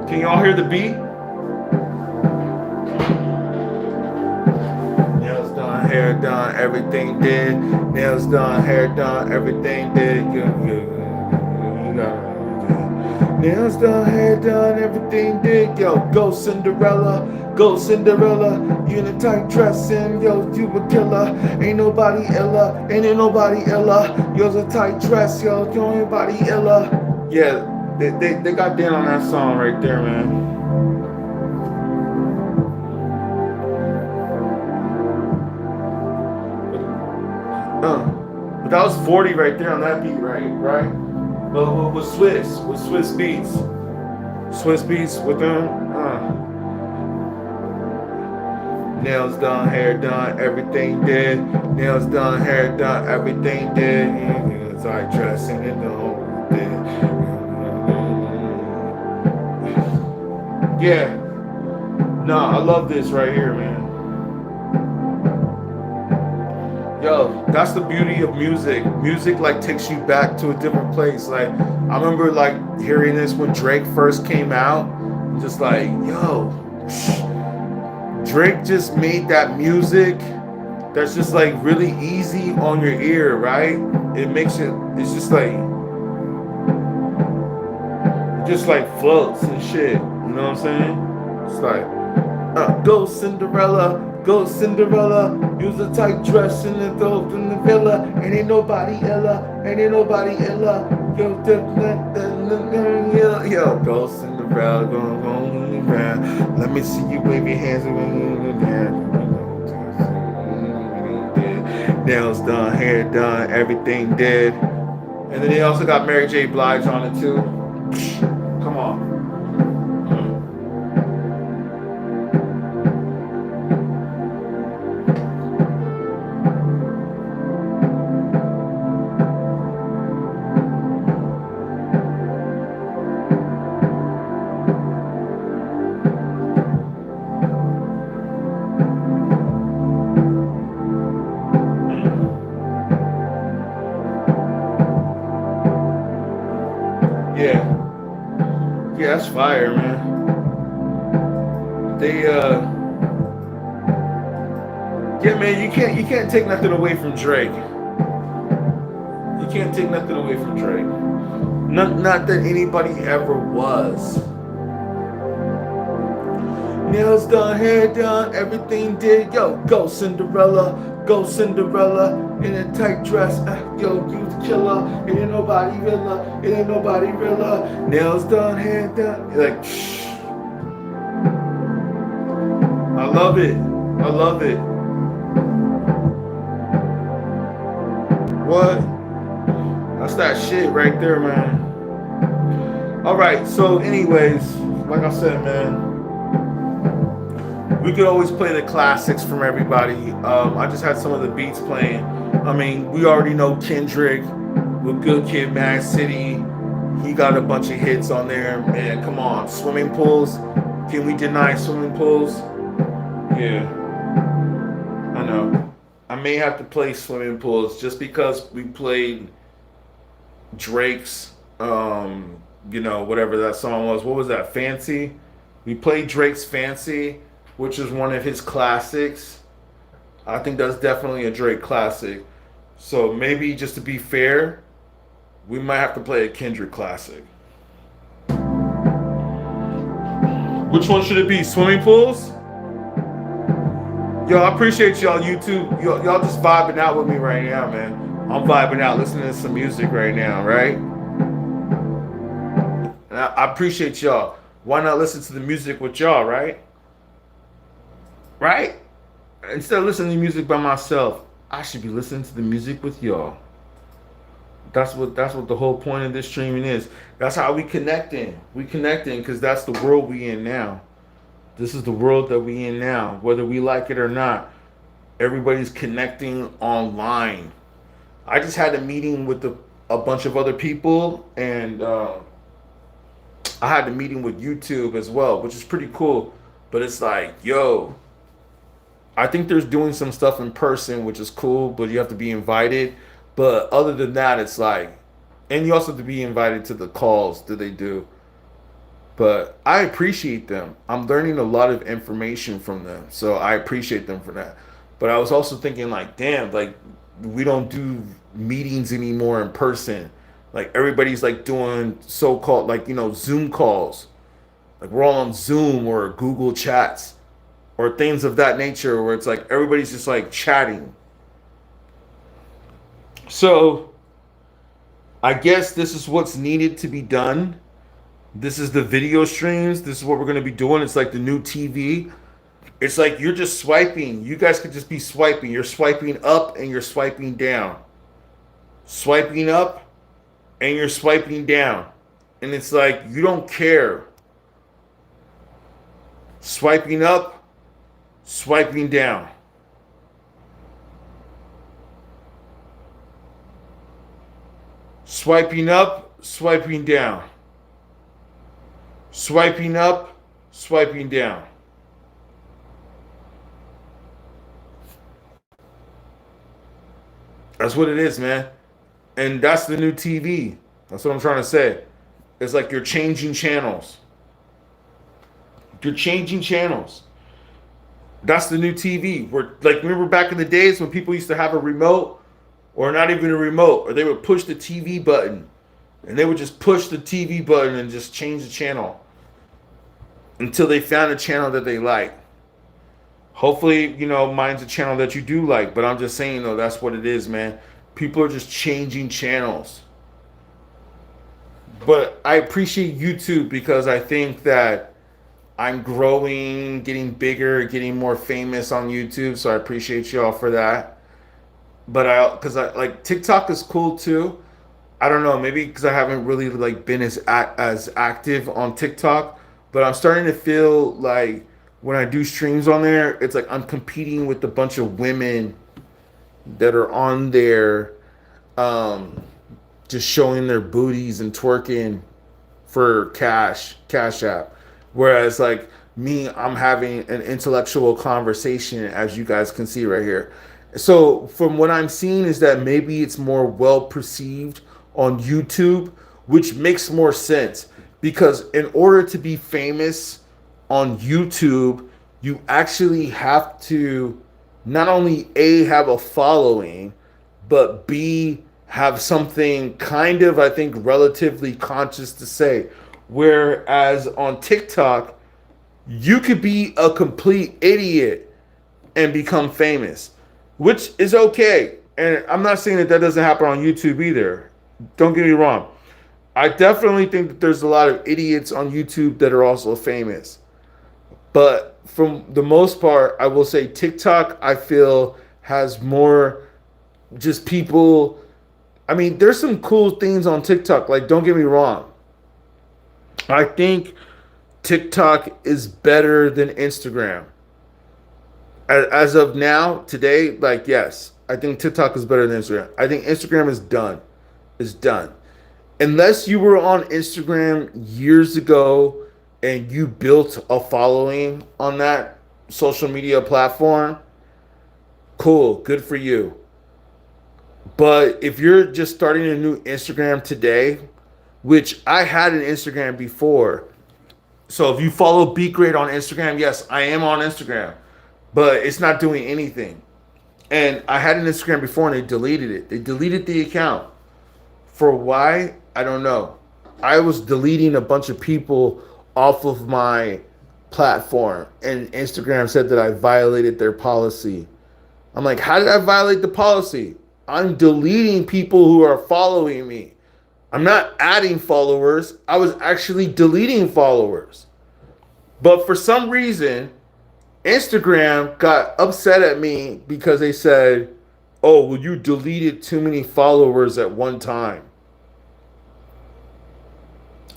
Can y'all hear the beat? Nails done, hair done, everything did. Nails done, hair done, everything did. Nails done, hair done, everything did. Yo, go Cinderella, go Cinderella. You in a tight dress and yo, you a killer. Ain't nobody illa, ain't nobody illa. You're a tight dress, yo, you ain't nobody illa. Yeah, They got down on that song right there, man. But that was 40 right there on that beat, right? Right? But with Swiss Beats. Swiss Beats with them. Nails done, hair done, everything did. Nails done, hair done, everything did. It's like dressing it all did. Yeah. Nah, I love this right here, man. Yo, that's the beauty of music. Music like takes you back to a different place. Like I remember like hearing this when Drake first came out. Just like, yo, Drake just made that music that's just like really easy on your ear, right? It makes it, it's just like floats and shit. You know what I'm saying? It's like, go Cinderella, use a tight dress in the dope in the villa, and ain't nobody illa, yo, go Cinderella, go around. Let me see you wave your hands around. Nails done, hair done, everything did. And then they also got Mary J. Blige on it too. Come on. Yeah. Yeah, that's fire, man. They yeah, man, you can't take nothing away from Drake. You can't take nothing away from Drake. Not that anybody ever was. Nails done, hair done, everything did. Yo, go Cinderella, in a tight dress. Yo, you the killer. It ain't nobody realer. Nails done, hair done. Like, I love it. What? That's that shit right there, man. All right. So, anyways, like I said, man. We could always play the classics from everybody. I just had some of the beats playing. I mean, we already know Kendrick with Good Kid, Mad City. He got a bunch of hits on there. Man, come on. Swimming pools. Can we deny swimming pools? Yeah. I know. I may have to play swimming pools just because we played Drake's, whatever that song was. What was that? Fancy? We played Drake's Fancy, which is one of his classics. I think that's definitely a Drake classic. So maybe just to be fair, we might have to play a Kendrick classic. Which one should it be? Swimming pools? Yo, I appreciate y'all YouTube. Y'all just vibing out with me right now, man. I'm vibing out, listening to some music right now, right? And I appreciate y'all. Why not listen to the music with y'all, right? Right? Instead of listening to music by myself, I should be listening to the music with y'all. That's what the whole point of this streaming is. That's how we connecting. We connecting because that's the world we in now. This is the world that we in now. Whether we like it or not, everybody's connecting online. I just had a meeting with a bunch of other people, and I had a meeting with YouTube as well, which is pretty cool. But it's like, yo, I think there's doing some stuff in person, which is cool, but you have to be invited. But other than that, it's like, and you also have to be invited to the calls that they do. But I appreciate them. I'm learning a lot of information from them. So I appreciate them for that. But I was also thinking like, damn, like we don't do meetings anymore in person. Like everybody's like doing so-called like, Zoom calls. Like we're all on Zoom or Google Chats or things of that nature where it's like everybody's just like chatting. So I guess this is what's needed to be done. This is the video streams. This is what we're going to be doing. It's like the new TV. It's like you're just swiping. You guys could just be swiping. You're swiping up and you're swiping down. Swiping up and you're swiping down. And it's like you don't care. Swiping up, swiping down. Swiping up, swiping down. Swiping up, swiping down. That's what it is, man. And that's the new TV. That's what I'm trying to say. It's like you're changing channels. You're changing channels. That's the new TV. We're like, remember back in the days when people used to have a remote, or not even a remote, or they would push the TV button, and they would just push the TV button and just change the channel until they found a channel that they like. Hopefully, mine's a channel that you do like, but I'm just saying, though, that's what it is, man. People are just changing channels. But I appreciate YouTube because I think that I'm growing, getting bigger, getting more famous on YouTube. So I appreciate y'all for that. But because I like TikTok is cool too. I don't know, maybe because I haven't really like been as active on TikTok, but I'm starting to feel like when I do streams on there, it's like I'm competing with a bunch of women that are on there, just showing their booties and twerking for cash app. Whereas like me, I'm having an intellectual conversation, as you guys can see right here. So from what I'm seeing is that maybe it's more well perceived on YouTube, which makes more sense because in order to be famous on YouTube, you actually have to not only A, have a following, but B, have something kind of, I think, relatively conscious to say. Whereas on TikTok, you could be a complete idiot and become famous, which is okay. And I'm not saying that doesn't happen on YouTube either. Don't get me wrong. I definitely think that there's a lot of idiots on YouTube that are also famous. But from the most part, I will say TikTok, I feel, has more just people. I mean, there's some cool things on TikTok. Like, don't get me wrong. I think TikTok is better than Instagram. As of now, today, like, yes, I think TikTok is better than Instagram. I think Instagram is done. It's done. Unless you were on Instagram years ago and you built a following on that social media platform, cool, good for you. But if you're just starting a new Instagram today, which I had an Instagram before, so if you follow Beat Grade on Instagram, yes, I am on Instagram, but it's not doing anything. And I had an Instagram before and they deleted it. They deleted the account. For why? I don't know. I was deleting a bunch of people off of my platform, and Instagram said that I violated their policy. I'm like, how did I violate the policy? I'm deleting people who are following me. I'm not adding followers. I was actually deleting followers. But for some reason, Instagram got upset at me because they said, oh, well, you deleted too many followers at one time.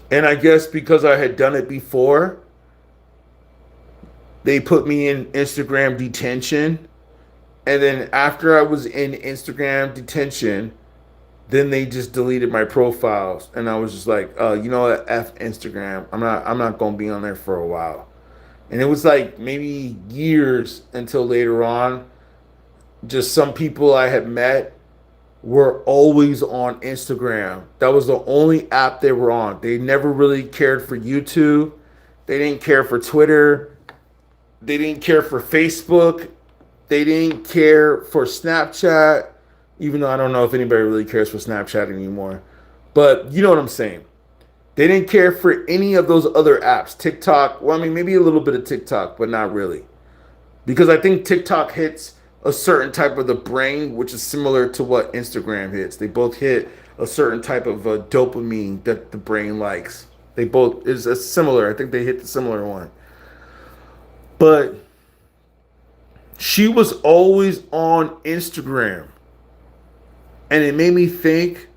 And I guess because I had done it before, they put me in Instagram detention. And then after I was in Instagram detention, then they just deleted my profiles. And I was just like, you know what, F Instagram. I'm not gonna be on there for a while. And it was like maybe years until later on, just some people I had met were always on Instagram. That was the only app they were on. They never really cared for YouTube. They didn't care for Twitter. They didn't care for Facebook. They didn't care for Snapchat, even though I don't know if anybody really cares for Snapchat anymore. But you know what I'm saying. They didn't care for any of those other apps. TikTok, well, I mean, maybe a little bit of TikTok, but not really. Because I think TikTok hits a certain type of the brain, which is similar to what Instagram hits. They both hit a certain type of dopamine that the brain likes. They both is a similar. I think they hit the similar one. But she was always on Instagram. And it made me think,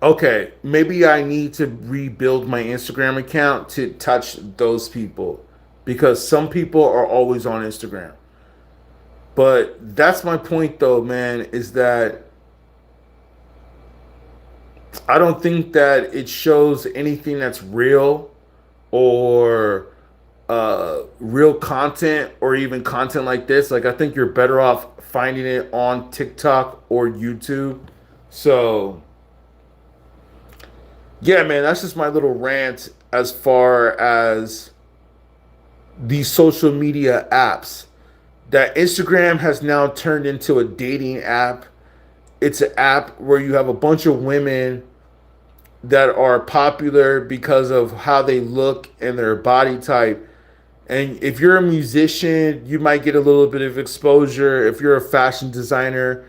okay, maybe I need to rebuild my Instagram account to touch those people. Because some people are always on Instagram. But that's my point though, man, is that I don't think that it shows anything that's real or real content or even content like this. Like, I think you're better off finding it on TikTok or YouTube. So, yeah, man, that's just my little rant as far as these social media apps. That Instagram has now turned into a dating app. It's an app where you have a bunch of women that are popular because of how they look and their body type. And if you're a musician, you might get a little bit of exposure. If you're a fashion designer,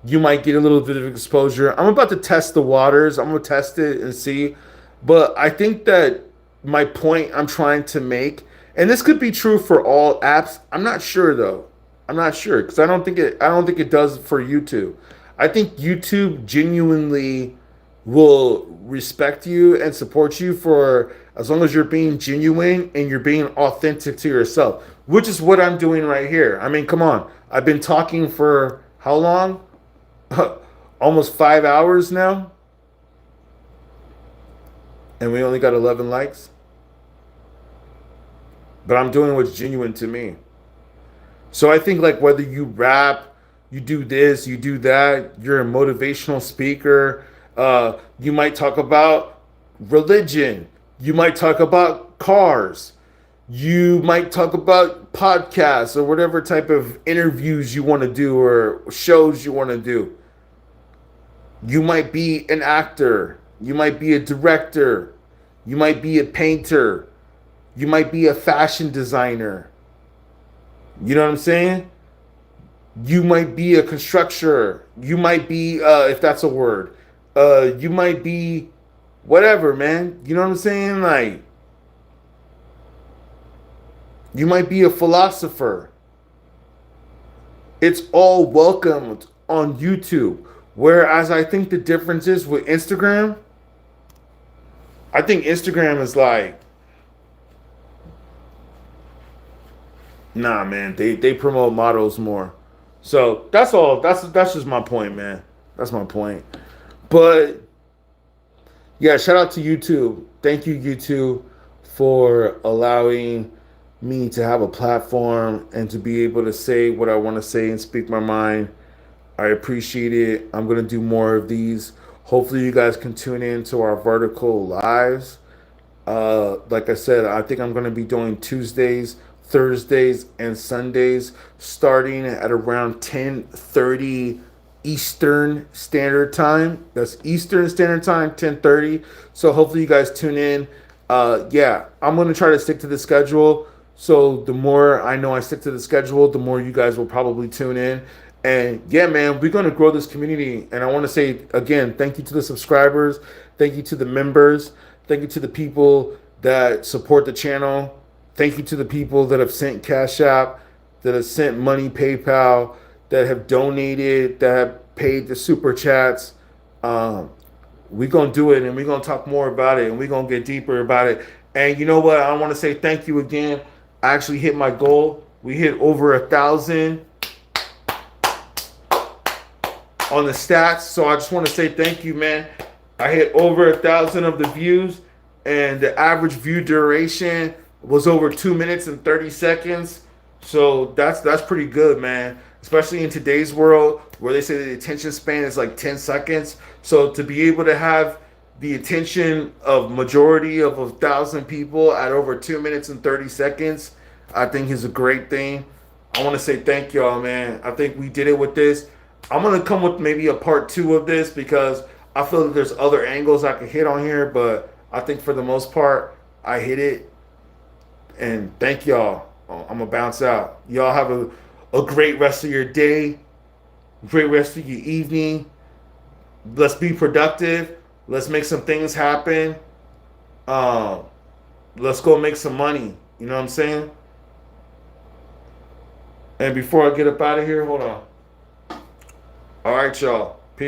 you might get a little bit of exposure. I'm about to test the waters. I'm going to test it and see. But I think that my point I'm trying to make, and this could be true for all apps. I'm not sure though. I'm not sure because I don't think it does for YouTube. I think YouTube genuinely will respect you and support you for as long as you're being genuine and you're being authentic to yourself, which is what I'm doing right here. I mean, come on. I've been talking for how long? Almost 5 hours now. And we only got 11 likes. But I'm doing what's genuine to me. So I think like whether you rap, you do this, you do that, you're a motivational speaker, you might talk about religion, you might talk about cars, you might talk about podcasts or whatever type of interviews you want to do or shows you want to do. You might be an actor, you might be a director, you might be a painter, you might be a fashion designer. You know what I'm saying? You might be a constructor. You might be, if that's a word, you might be whatever, man. You know what I'm saying? Like, you might be a philosopher. It's all welcomed on YouTube. Whereas I think the difference is with Instagram, I think Instagram is like, nah, man, they promote models more. So that's all. That's just my point, man. That's my point. But yeah, shout out to YouTube. Thank you, YouTube, for allowing me to have a platform and to be able to say what I want to say and speak my mind. I appreciate it. I'm gonna do more of these. Hopefully, you guys can tune in to our vertical lives. Like I said, I think I'm going to be doing Tuesdays, Thursdays, and Sundays starting at around 10:30 Eastern Standard Time. That's Eastern Standard Time, 10:30. So hopefully you guys tune in. Yeah, I'm going to try to stick to the schedule. So the more I know I stick to the schedule, the more you guys will probably tune in. And yeah, man, we're going to grow this community. And I want to say, again, thank you to the subscribers. Thank you to the members. Thank you to the people that support the channel. Thank you to the people that have sent Cash App, that have sent money, PayPal, that have donated, that have paid the super chats. We're going to do it, and we're going to talk more about it, and we're going to get deeper about it. And you know what? I want to say thank you again. I actually hit my goal. We hit over 1,000 on the stats. So I just want to say thank you, man. I hit over 1,000 of the views, and the average view duration was over 2 minutes and 30 seconds. So that's pretty good, man. Especially in today's world where they say the attention span is like 10 seconds. So to be able to have the attention of majority of 1,000 people at over 2 minutes and 30 seconds, I think is a great thing. I want to say thank y'all, man. I think we did it with this. I'm going to come with maybe a part 2 of this because I feel that there's other angles I can hit on here, but I think for the most part, I hit it. And thank y'all. I'm going to bounce out. Y'all have a great rest of your day, great rest of your evening. Let's be productive. Let's make some things happen. let's go make some money. You know what I'm saying? And before I get up out of here, hold on. All right, y'all.